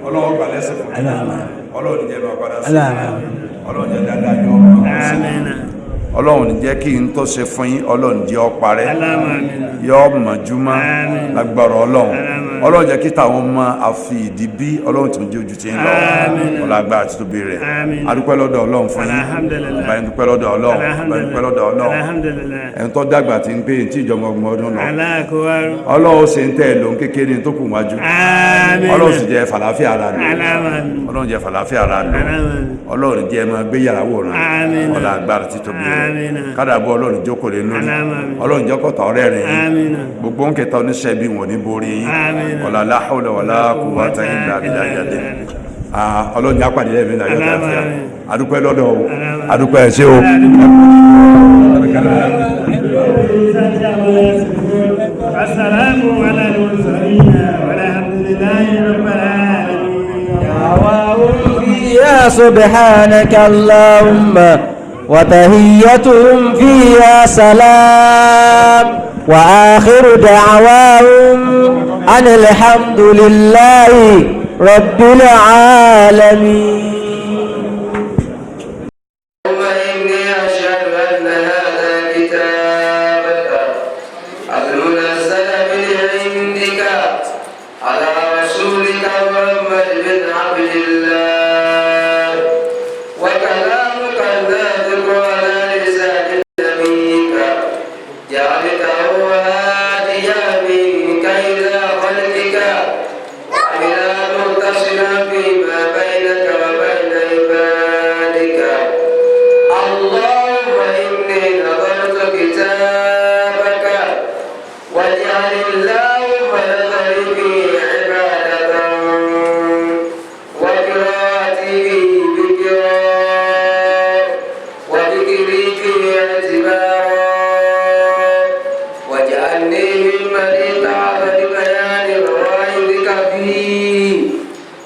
Ọlọ́run gbà lẹ́sẹ̀ fún mi Ọlọ́run jẹ́ máa padà sí Ọlọ́run jẹ́ dáadáa yọ Ọlọ́run jẹ́ kí n tó ṣe fún yín Ọlọ́run jẹ́ ọ parẹ́ yọ mọ̀júmọ́ lágbọ́rọ̀ Ọlọ́run jẹ́ kí táwọn ọmọ àfi ìdí bí Ọlọ́run tó ń jẹ́ ojú tí ń lọ ọlágbá àti tóbi rẹ̀ adúpẹ́ lọ́dọ̀ Ọlọ́run fún yín báyìí dúpẹ́ lọ́dọ̀ Ọlọ́run báyìí dúpẹ́ lọ́dọ̀ Ọlọ́run ẹni tó dàgbà tí ń pè tí ìjọba ọgbọ̀n ọdún lọ Ọlọ́run ṣe ń tẹ́ lòun kékeré tó kù wájú Ọlọ́run sì jẹ́ fàlàáfíà ara lò Ọlọ́run jẹ́ fàlàáfíà ara lò Ọlọ́run jẹ́ máa gbé yàrá wòran ọlágbá àti tóbi rẹ̀ kádàbọ̀ Ọlọ́run jókòó lé lórí Ọlọ́run jẹ́ kọ́ta ọ̀rẹ́ rẹ̀ yín gbogbo ń kẹta oníṣẹ́ bí wọn ní borí yín wala la hawla wala quwwata illa billah Ọlọ́run jẹ́ apàdé lẹ́ẹ̀mí náà yọ̀dá fíà adúpẹ́ lọ́dọ̀ adúpẹ́ ẹ̀ ṣe o. العزة عما يصفون والسلام على المرسلين والحمد لله رب العالمين. دعواهم فيها سبحانك اللهم وتحيتهم فيها سلام وآخر دعواهم أن الحمد لله رب العالمين. إني أشهد أن هذا كتابك المنزل من عندك على رسولك محمد بن عبد الله وكلامك الناطق على لسان نبيك جعلته هاديا منك إلى خلقك وإلى متصلا فيما بينك وبين عبادك. اللهم إني نظرت كتابك واجعل اللهم نظري فيه عبادة وقراءتي بقراءة وذكري فيه اعتبارا واجعلني ممن اتعظ ببيان غرائبك فيه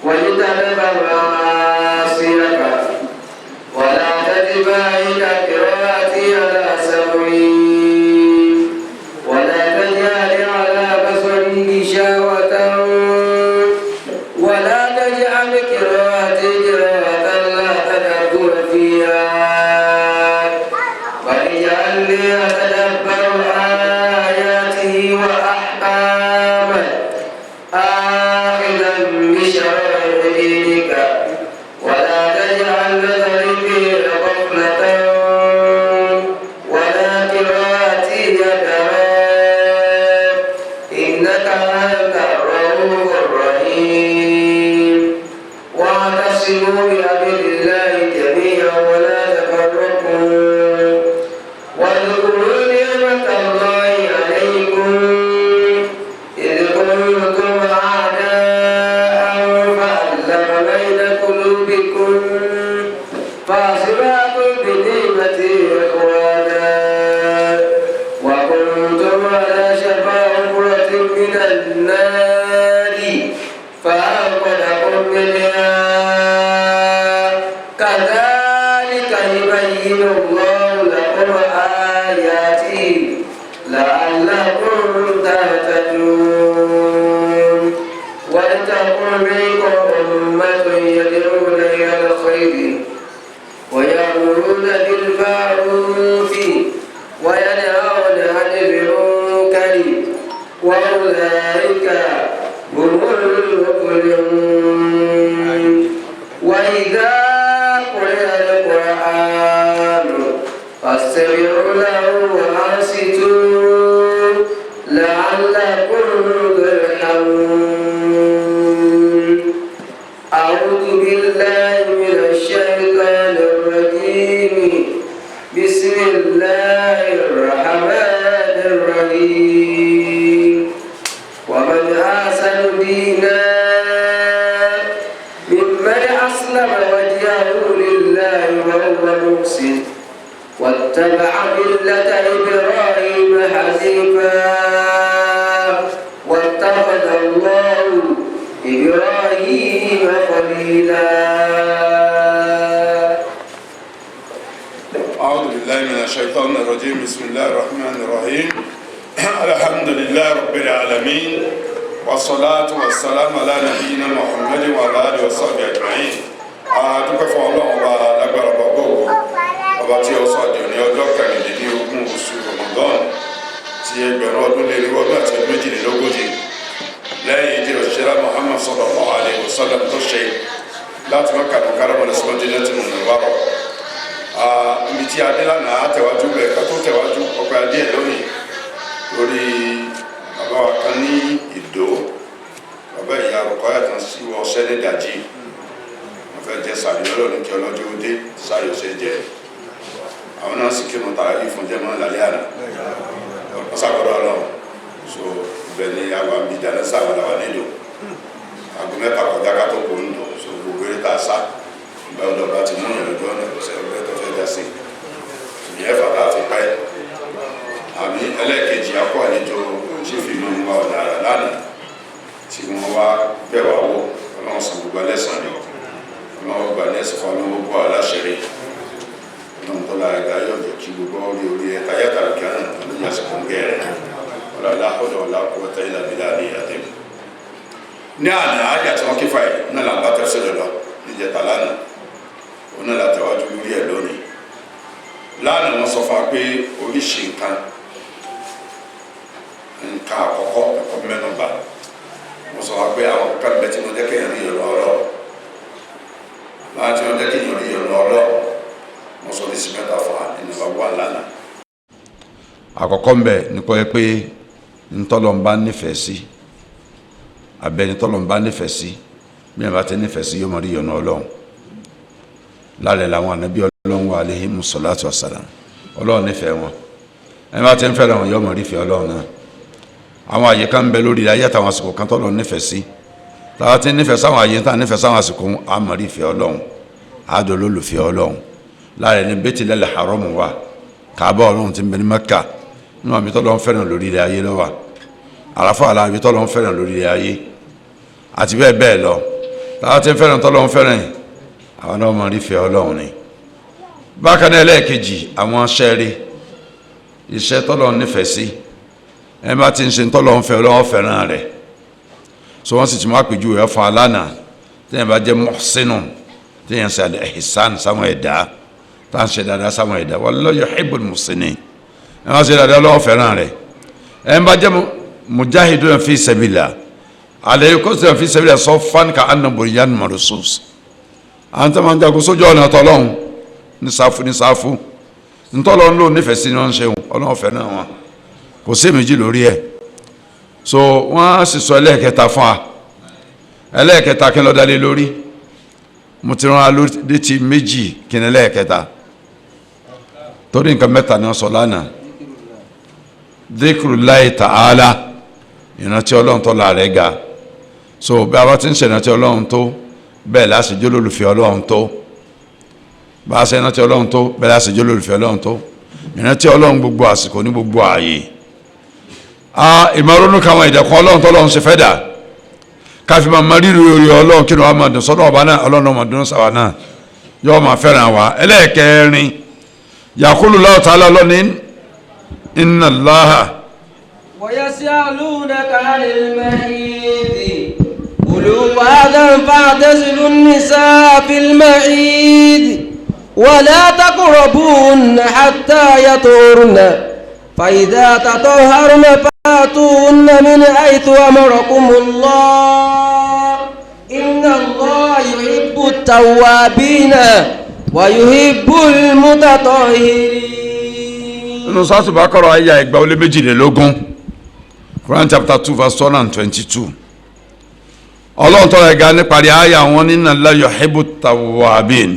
واجتنب معاصيك ولا تتبع إلى قراءتي على سمعي ولا تجعل على بصري غشاوة ولا تجعل قراءتي قراءة لا تدبر فيها بل اجعلني أتدبر آياته وأحكامه آخذا بشرائع دينك ولا تجعل نظري فيه غفلة ولا قراءتي يدرا إنك أنت الرؤوف الرحيم. واعتصموا بحبل الله جميعا ولا تفرقوا واذكروا نعمة الله عليكم إذ كنتم أعداء فألف بين قلوبكم فأصبحتم بنعمته إخوانا وكنتم على شفا حفرة من النار فأنقذكم منها كذلك يبين الله لكم آياته لعلكم تهتدون. ولتكن منكم أمة يدعون إلى الخير ويأمرون بالمعروف وينهون عن المنكر وأولئك هم المفلحون. وإذا قرئ القرآن فاستمعوا له وأنصتوا لعلكم ترحمون. أعوذ بالله من الشيطان الرجيم. بسم الله الرحمن الرحيم. ومن أحسن دينا ممن أسلم وجهه لله وهو محسن واتبع ملة إبراهيم حنيفا واتخذ الله إبراهيم خليلا. أعوذ بالله من الشيطان الرجيم. بسم الله الرحمن الرحيم. الحمد لله رب العالمين والصلاة والسلام على نبينا محمد وعلى آله وصحبه أجمعين. adúpẹ́ fún Ọlọ́run ọba lágbára gbogbo ọba tí ó sọ àjò ní ọjọ́ kẹrìndínlógún oṣù Ramadan ti ẹgbẹ̀rún ọdún lé ní ọdún àti ọdún méjìlélógójì lẹ́yìn tí òṣìṣẹ́ Muhammad sallallahu alaihi wasallam tó ṣe láti Mákkà Mukarramah lọ sí Madinatul Munawwarah. Ibi tí adé lánàá àtẹ̀wájú bẹ̀ ká tó tẹ̀wájú ọ̀pẹ adé ẹ̀ lónìí lórí bàbá wa kan ní Ìdó bàbá ìyá àrùkọ́ yàtọ̀ sí ọ̀sẹ́ ní dàjí wọ́n fẹ́ jẹ sàrí ọlọ́run kí ọlọ́jọ́ ó dé sàrí ọ̀sẹ̀ jẹ àwọn náà sì kírun tààrà yìí fún jẹ́mọ́ lálẹ́ àná wọ́n sàgbọ́dọ̀ ọlọ́run so ibẹ̀ ni àwọn àmì ìdáná sàgbọ́dọ̀ wà nílò aago mẹ́ta kọjá ká tó kó ń dùn so gbogbo eré tá a sá ìgbà ọ̀dọ̀ bá ti mú ìrìnàjò ọ̀nà ọ̀sẹ̀ ọ̀gbẹ́ tó fẹ́ dá sí ìyẹn fàtà àti pẹ́ àmì ẹlẹ́ẹ̀kejì akọ àlejò ṣífì ìlú wa ọ̀nà lánàá tí wọ́n wá bẹ̀ wá wò ọlọ́run sàn gbogbo ẹlẹ́sàn ni ọlọ́run gba ní ẹ̀sìn fún ọlọ́run bọ́ aláṣẹrẹ ọlọ́run tó lára ẹ̀dá yóò jẹ́ kí gbogbo orí ẹ̀ka yàtàrà kí á nà ní àsìkò ń gẹ̀rẹ̀ ọlọ́lá ọ̀dọ̀ ọ̀lá kó wọ́tá ilà bílá ní ìyàtẹ̀ ní àná àjà tí wọ́n kí fàyè náà là ń bá tẹ̀sí lọ́lọ́ níjẹta lánàá òun náà látẹ̀wájú lórí ẹ̀ lónìí lánàá wọ́n sọ fún wa pé oríṣi nǹkan àkọ́kọ́ ẹ̀kọ́ mẹ́nubà wọ́n sọ wa pé àwọn kan bẹ tí wọ́n jẹ́ kéèyàn rí ìrọ̀ ọlọ́ láti wọ́n jẹ́ kéèyàn rí ìrọ̀ ọlọ́ wọ́n sọ ní sí mẹ́ta fún wa nínú ọgbà lánàá. àkọ́kọ́ ń bẹ nípa ẹ pé ntọ́lọ́mbá nífẹ̀ẹ́ sí abẹ́ni tọ́lọ́mbá nífẹ̀ẹ́ sí bí ẹ bá ti nífẹ̀ẹ́ sí yóò mọ̀ rí ìrọ̀ ọlọ́run lálẹ́ làwọn ànábì ọlọ́run wa alayhimu salatu wassalam ọlọ́run nífẹ̀ẹ́ wọn ẹni bá ti ń fẹ́ràn wọn yóò mọ̀ rí ìfẹ́ ọlọ́run náà àwọn àyè kan ń bẹ lórí ayé àtàwọn àsìkò kan tọ́lọ́run nífẹ̀ẹ́ sí táwa ti nífẹ̀ẹ́ sáwọn àyè tá nífẹ̀ẹ́ sáwọn àsìkò á mọ̀ rí ìfẹ́ ọlọ́run àádọ́ lólùfẹ́ ọlọ́run láàrin ní Baitul Haram wa Kaaba ọlọ́run ti ń bẹ ní Mẹ́kà nínú àmì tọ́lọ́run fẹ́ràn lórí ayé lọ́wọ́ Àràfà àlàbí tọ́lọ́run fẹ́ràn lórí ayé àti bẹ́ẹ̀ bẹ́ẹ̀ lọ táwa ti ń fẹ́ràn tọ́lọ́run fẹ́ràn àwọn náà mọ̀ rí ìfẹ́ ọlọ́run ni bákan náà ẹlẹ́ẹ̀kejì àwọn ṣẹ́ẹ̀rí iṣẹ́ tọ́lọ́run nífẹ̀ẹ́ sí ẹ bá ti ń ṣe tọ́lọ́run fẹ́ ọlọ́run fẹ́ràn rẹ̀ so wọ́n sì ti máa pèjú ẹ̀ fún alánà tẹ́yìn bá jẹ́ mọ́sínú tẹ́yìn ṣe ihsan sáwọn ẹ̀dá tá à ń ṣe dáadáa sáwọn ẹ̀dá wallahu yuhibbul muhsinin ẹ bá ṣe dáadáa ọlọ́run fẹ́ràn rẹ̀ ẹ bá jẹ́ mujahidun fi sabilillah àlẹ́ kó sì fi sabilillah saffan ka'annahum bunyanun marsus àwọn tó máa ń jagun sójú ọ̀nà tọ́lọ́run ní sáfù ntọ́lọ́run ló nífẹ̀ẹ́ sí ni wọ́n ń ṣe ọlọ́run fẹ́ràn wọn kò sí méjì lórí ẹ̀ so wọ́n sì sọ ẹlẹ́ẹ̀kẹta fún wa ẹlẹ́ẹ̀kẹta kí n lọ dalé lórí mo ti rán létí méjì kí n ẹlẹ́ẹ̀kẹta torí nǹkan mẹ́ta ni wọ́n sọ lánàá dhikrullahi ta'ala ìrántí ọlọ́run tó la rẹ̀ ga so bí a bá ti ń ṣe ìrántí ọlọ́run tó bẹ́ẹ̀ láti jó lólùfẹ́ ọlọ́run tó bá a ṣe ìrántí ọlọ́run tó bẹ́ẹ̀ láti jó lólùfẹ́ ọlọ́run tó ìrántí ọlọ́run gbogbo àsìkò ní gbogbo ààyè ìmọ̀rónú káwọn ìdẹ̀kùn ọlọ́run tó lọ́run ṣe fẹ́ dà káfí máa rírì orí ọlọ́run kí ni wọ́n máa dùn sọ́dọ̀ ọba náà ọlọ́run máa dùn sáwà náà yóò máa fẹ́ràn wa ẹlẹ́ẹ̀kẹrin yaqulu Allahu ta'ala ọlọ́ni inna Allaha. wa yas'alunaka 'anil mahid qul huwa adhan fa'tazilu an-nisaa fil mahid wa la taqrabuhunna hatta yathurna فإذا تطهرن فاتوهن من حيث أمركم الله إن الله يحب التوابين ويحب المتطهرين. nínú Suratul Baqarah àyá 222 Quran chapter 2 verse 122 ọlọ́run tọ́ra ẹ̀ga níparí àyá wọn ní inna Allah yuhibbu at-tawwabin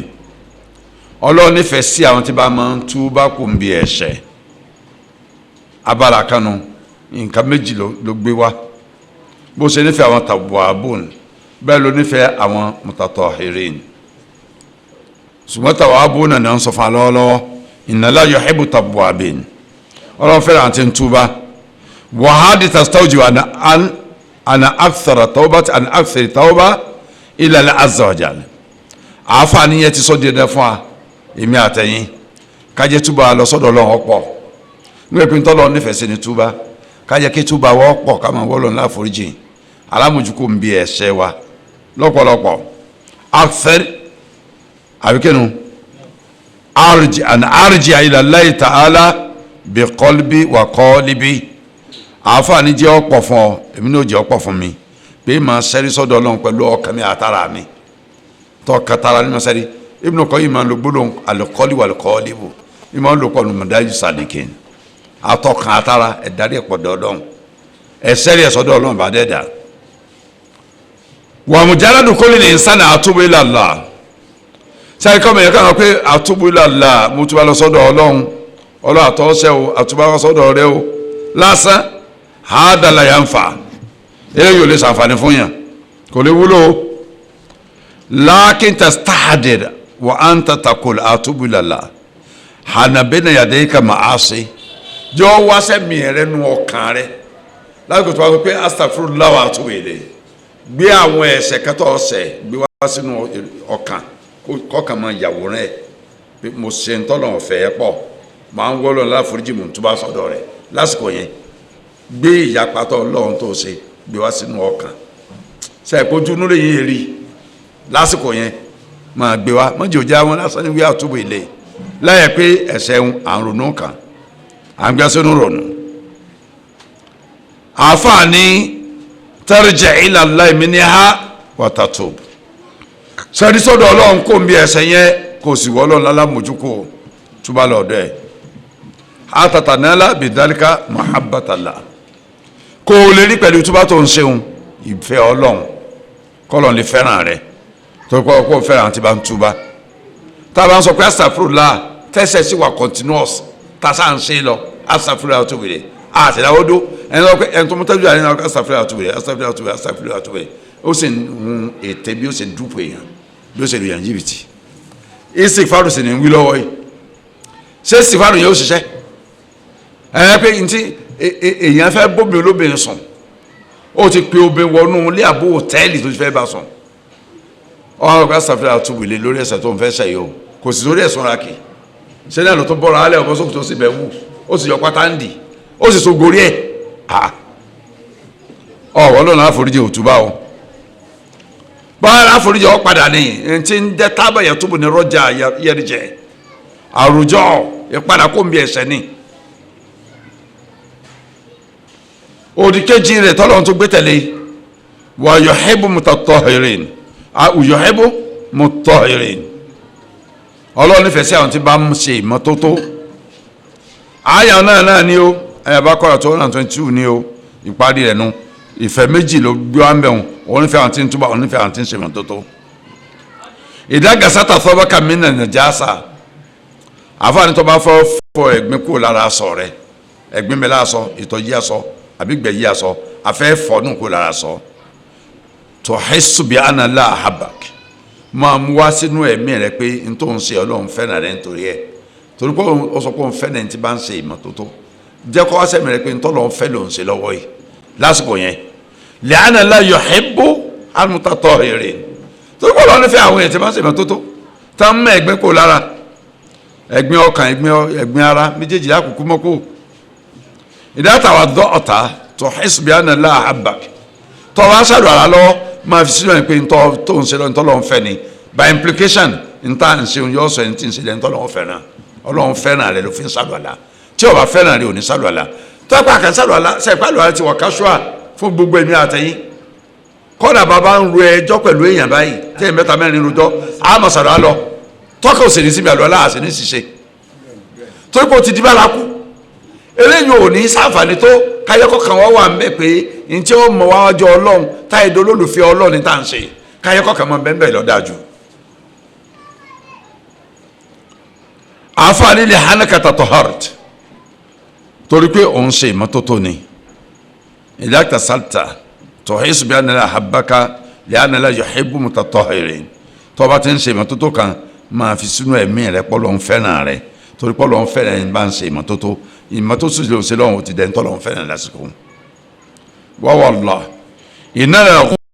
ọlọ́run nífẹ̀ẹ́ sí àwọn tí bá máa ń túbá kù ń bí ẹ̀ṣẹ̀ abala kanu nǹkan méjì ló gbé wá bó ṣe nífẹ̀ẹ́ àwọn tawwabun bẹ́ẹ̀ ló nífẹ̀ẹ́ àwọn mutatahhirin ṣùgbọ́n tawwabun náà ni wọ́n sọ fún alọ́wọ́lọ́wọ́ inna la yuhibbu tawwabin ọlọ́run fẹ́ràn àti ntúbá wàhádìí tastawjibu ana akthara tawbati an akthari tawba ila Allah azza wa jalla àáfàá ti sọ díẹ̀ fún wa èmi àtẹ̀yìn kájẹ́ túbà lọ sọ́dọ̀ ọlọ́run ọ̀pọ̀ nígbà pé ntọ́lọ́ nífẹ̀ẹ́ sí ni túbá kájẹ́ kí túbà wọ́ pọ̀ ká máa wọ́lọ́ ńlá foríjì alámójúkò ń bí ẹ̀ṣẹ̀ wa lọ́pọ̀lọpọ̀ akthar àbíkẹ́nu arji ila Allah ta'ala bi qalbi wa qalibi àáfàá jẹ́ ọ̀pọ̀ fún ọ èmi ní ó jẹ́ ọ̀pọ̀ fún mi pé máa ṣẹ́rí sọ́dọ̀ ọlọ́run pẹ̀lú ọkàn mi àtàrà mi tọ́ katara ní ma ṣẹ́rí Ibn Qayyim máa ń lo gbólóhùn al-qalbi wal-qalibu ní máa ń lo pọ̀ nùmọ̀dájú sàdìkìn atọ́kàn àtàrà ẹ̀dárí ẹ̀pọ̀ dọ́dọ́n ẹ̀sẹ́rí ẹ̀sọ́dọ̀ ọlọ́run bá dẹ́dà wa mujarradu kulli insani atubu ila Allah sáré kọ́ mẹ́yẹ káwọn pé atubu ila Allah mo túbọ̀ lọ sọ́dọ̀ ọlọ́run àtọ́sẹ́ o àtúbọ̀ lọ sọ́dọ̀ rẹ o lásán hada la yanfa eléyìí ò lè ṣàǹfààní fún yàn kò lè wúlò lakin tastahdir wa anta taqul atubu ila Allah hana bayna yadayka ma'asi jọ wá sẹ́mi rẹ nu ọkàn rẹ lásìkò tó wá pé astaghfirullah wa atubu ilayh gbé àwọn ẹ̀ṣẹ̀ kẹtọ́ ọ̀sẹ̀ gbé wá sínú ọkàn kọ́kàn máa yàwòrán ẹ̀ pé mo ṣe ń tọ́lọ̀ ọ̀fẹ́ pọ̀ máa ń wọ́lọ́ láforíjì mò ń túbà sọ́dọ̀ rẹ̀ lásìkò yẹn gbé ìyapatọ̀ Ọlọ́run tó ṣe gbé wá sínú ọkàn sẹ́ẹ̀kójú núlẹ̀ yìí rí lásìkò yẹn máa gbé wá mọ́jì ò já wọn lásán ní wí atubu ilayh láyẹ̀ pé ẹ̀ṣẹ̀ à ń ronú kan à ń gbé sínú ronú àfààní tarji' ila Allahi minha wa tatub sẹ́ni sọ́dọ̀ Ọlọ́run kò ń bí ẹ̀ṣẹ̀ yẹn kò sì wọ́ Ọlọ́run lálámójúkò túbà lọ́dọ̀ ẹ̀ atatanala bidhalika mahabbatallah kò lè rí pẹ̀lú túbà tó ń ṣeun ìfẹ́ Ọlọ́run kọ́lọ́n lè fẹ́ràn rẹ̀ tó kọ́ ọkọ̀ fẹ́ràn àti bá ń túbà tá a bá ń sọ pé astaghfirullah tẹ́sẹ̀ sí wa continuous tásà ń ṣe lọ astaghfirullah atubu ilayh àtẹ̀dáwọ́dó ẹni tó mú tẹ́jú àyìn náà astaghfirullah atubu ilayh astaghfirullah atubu ilayh ó sì ń hun ètè bí ó sì ń dúpọ̀ èèyàn bí ó sì lè yàn jìbìtì istighfaru sì ní wí lọ́wọ́ yìí ṣé istighfaru yẹn ó ṣiṣẹ́ pé ntí èèyàn fẹ́ bóbi olóbìnrin sùn ó ti pe obìnrin wọnú ilé àbò hòtẹ́ẹ̀lì tó ti fẹ́ bá sùn ọ̀hún ọ̀gá astaghfirullah atubu ilayh lórí ẹ̀ṣẹ̀ tó ń fẹ́ ṣẹ̀ yìí o kò sì lórí ẹ̀sùn ra kì ṣé náà ló tó bọ́ra alẹ́ ọ̀bọ sókè tó sì bẹ̀ wù ó sì yọ pátá ń dì ó sì so gorí ẹ̀ ọ̀wọ́ lọ́nà àforíjì òtúbà o báyọ̀ àforíjì ọ̀ padà ní ntí ń jẹ́ tábàyà túbù ní rọ́jà yẹrìjẹ́ àrùjọ ìpadà kó ń bí ẹ̀ṣẹ̀ ní. òdì kejì rẹ̀ tọ́lọ́run tó gbé tẹ̀lé wa yuhibbu mutatahhirin yuhibbu mutahhirin Ọlọ́run nífẹ̀ẹ́ sí àwọn tí bá ń ṣe ìmọ́tótó àyà náà ni ó ẹ̀yàbá kọ́ra tó 122 ni ó ìparí rẹ̀ nu ìfẹ́ méjì ló gbé wá ń bẹ̀ wọn òun nífẹ̀ẹ́ àwọn tí ń túbà òun nífẹ̀ẹ́ àwọn tí ń ṣe ìmọ́tótó ìdágàsátà thawbaka mina najasa àfáàní tó bá fọ ẹ̀gbin kúrò lára aṣọ rẹ̀ ẹ̀gbin mi lára aṣọ ìtọ́jú aṣọ àbí gbẹ̀yí aṣọ afẹ́ fọ́nù kúrò lára aṣọ tuhissu bi anna Allah ahabbak máa mú wá sínú ẹ̀mí rẹ pé n tó ń ṣe Ọlọ́run fẹ́ràn rẹ nítorí ẹ̀ torí pé ó sọ pé òun fẹ́ràn ẹni tí bá ń ṣe ìmọ́tótó jẹ́ kó wá sẹ́mi rẹ pé n tó lọ́n fẹ́ ló ń ṣe lọ́wọ́ yìí lásìkò yẹn li'anna Allah yuhibbu al-mutatahhirin torí pé Ọlọ́run fẹ́ àwọn èèyàn tí bá ń ṣe ìmọ́tótó tá ń mọ ẹ̀gbin kó lára ẹ̀gbin ọkàn ẹ̀gbin ara méjèèjì lákòókò mọ́kò idha tawadda'ta tuhissu bi anna Allah ahabbak tó wá ṣàdùn àrà lọ́wọ́ máa fi sílẹ̀ pé ntọ́ tó ń ṣe lọ ntọ́ lọ́n fẹ́ ni by implication ntá ń ṣe yọ sọ ẹni tí ń ṣe lẹ́ ntọ́ lọ́n fẹ́ràn Ọlọ́run fẹ́ràn rẹ ló fi ń ṣàdùn àlà tí ó bá fẹ́ràn rẹ ò ní ṣàdùn àlà tó ẹ̀pá kan ṣàdùn àlà ṣẹ̀pá àlọ́ àti wọ̀ káṣúà fún gbogbo ẹ̀mí àtẹ̀yìn kọ́dà bàbá ń ro ẹjọ́ pẹ̀lú èèyàn báyìí tẹ́yìn mẹ́ta mẹ́rin rojọ́ àmọ̀ ṣàdùn àlọ́ tọ́kọ̀ òsè ní síbi àlọ́ aláàṣẹ ní ṣiṣẹ́ torí pé ó ti di bá la kú eléyìí ò ní sáǹfààní tó káyọ́kọ́ kan wọ́n wà ń bẹ̀ pé n tí ó mọ̀ wájú Ọlọ́run táyé dolólùfẹ́ Ọlọ́run ní tá à ń ṣe káyọ́kọ́ kan mọ̀ bẹ́ẹ̀ lọ́dájú. àǹfààní lè hánàkàtà tọ́hárт torí pé òun ṣe ìmọ́tótó ni ìdáàkítà sáltà tọ́hísù bí ànàlá àhábáká lè ànàlá yuhibbu mutatahhirin tó bá ti ń ṣe ìmọ́tótó kan máa fi sínú ẹ̀mí rẹ pọ́ lọ́n fẹ́ràn rẹ torí pọ́ lọ́n fẹ́ràn ẹni bá ń ṣe ìmọ́tótó ìmọ́tótó ló ṣe lọ́wọ́ ti dẹ́ntọ́ lọ́n fẹ́ràn lásìkò wa wallah ìnáyà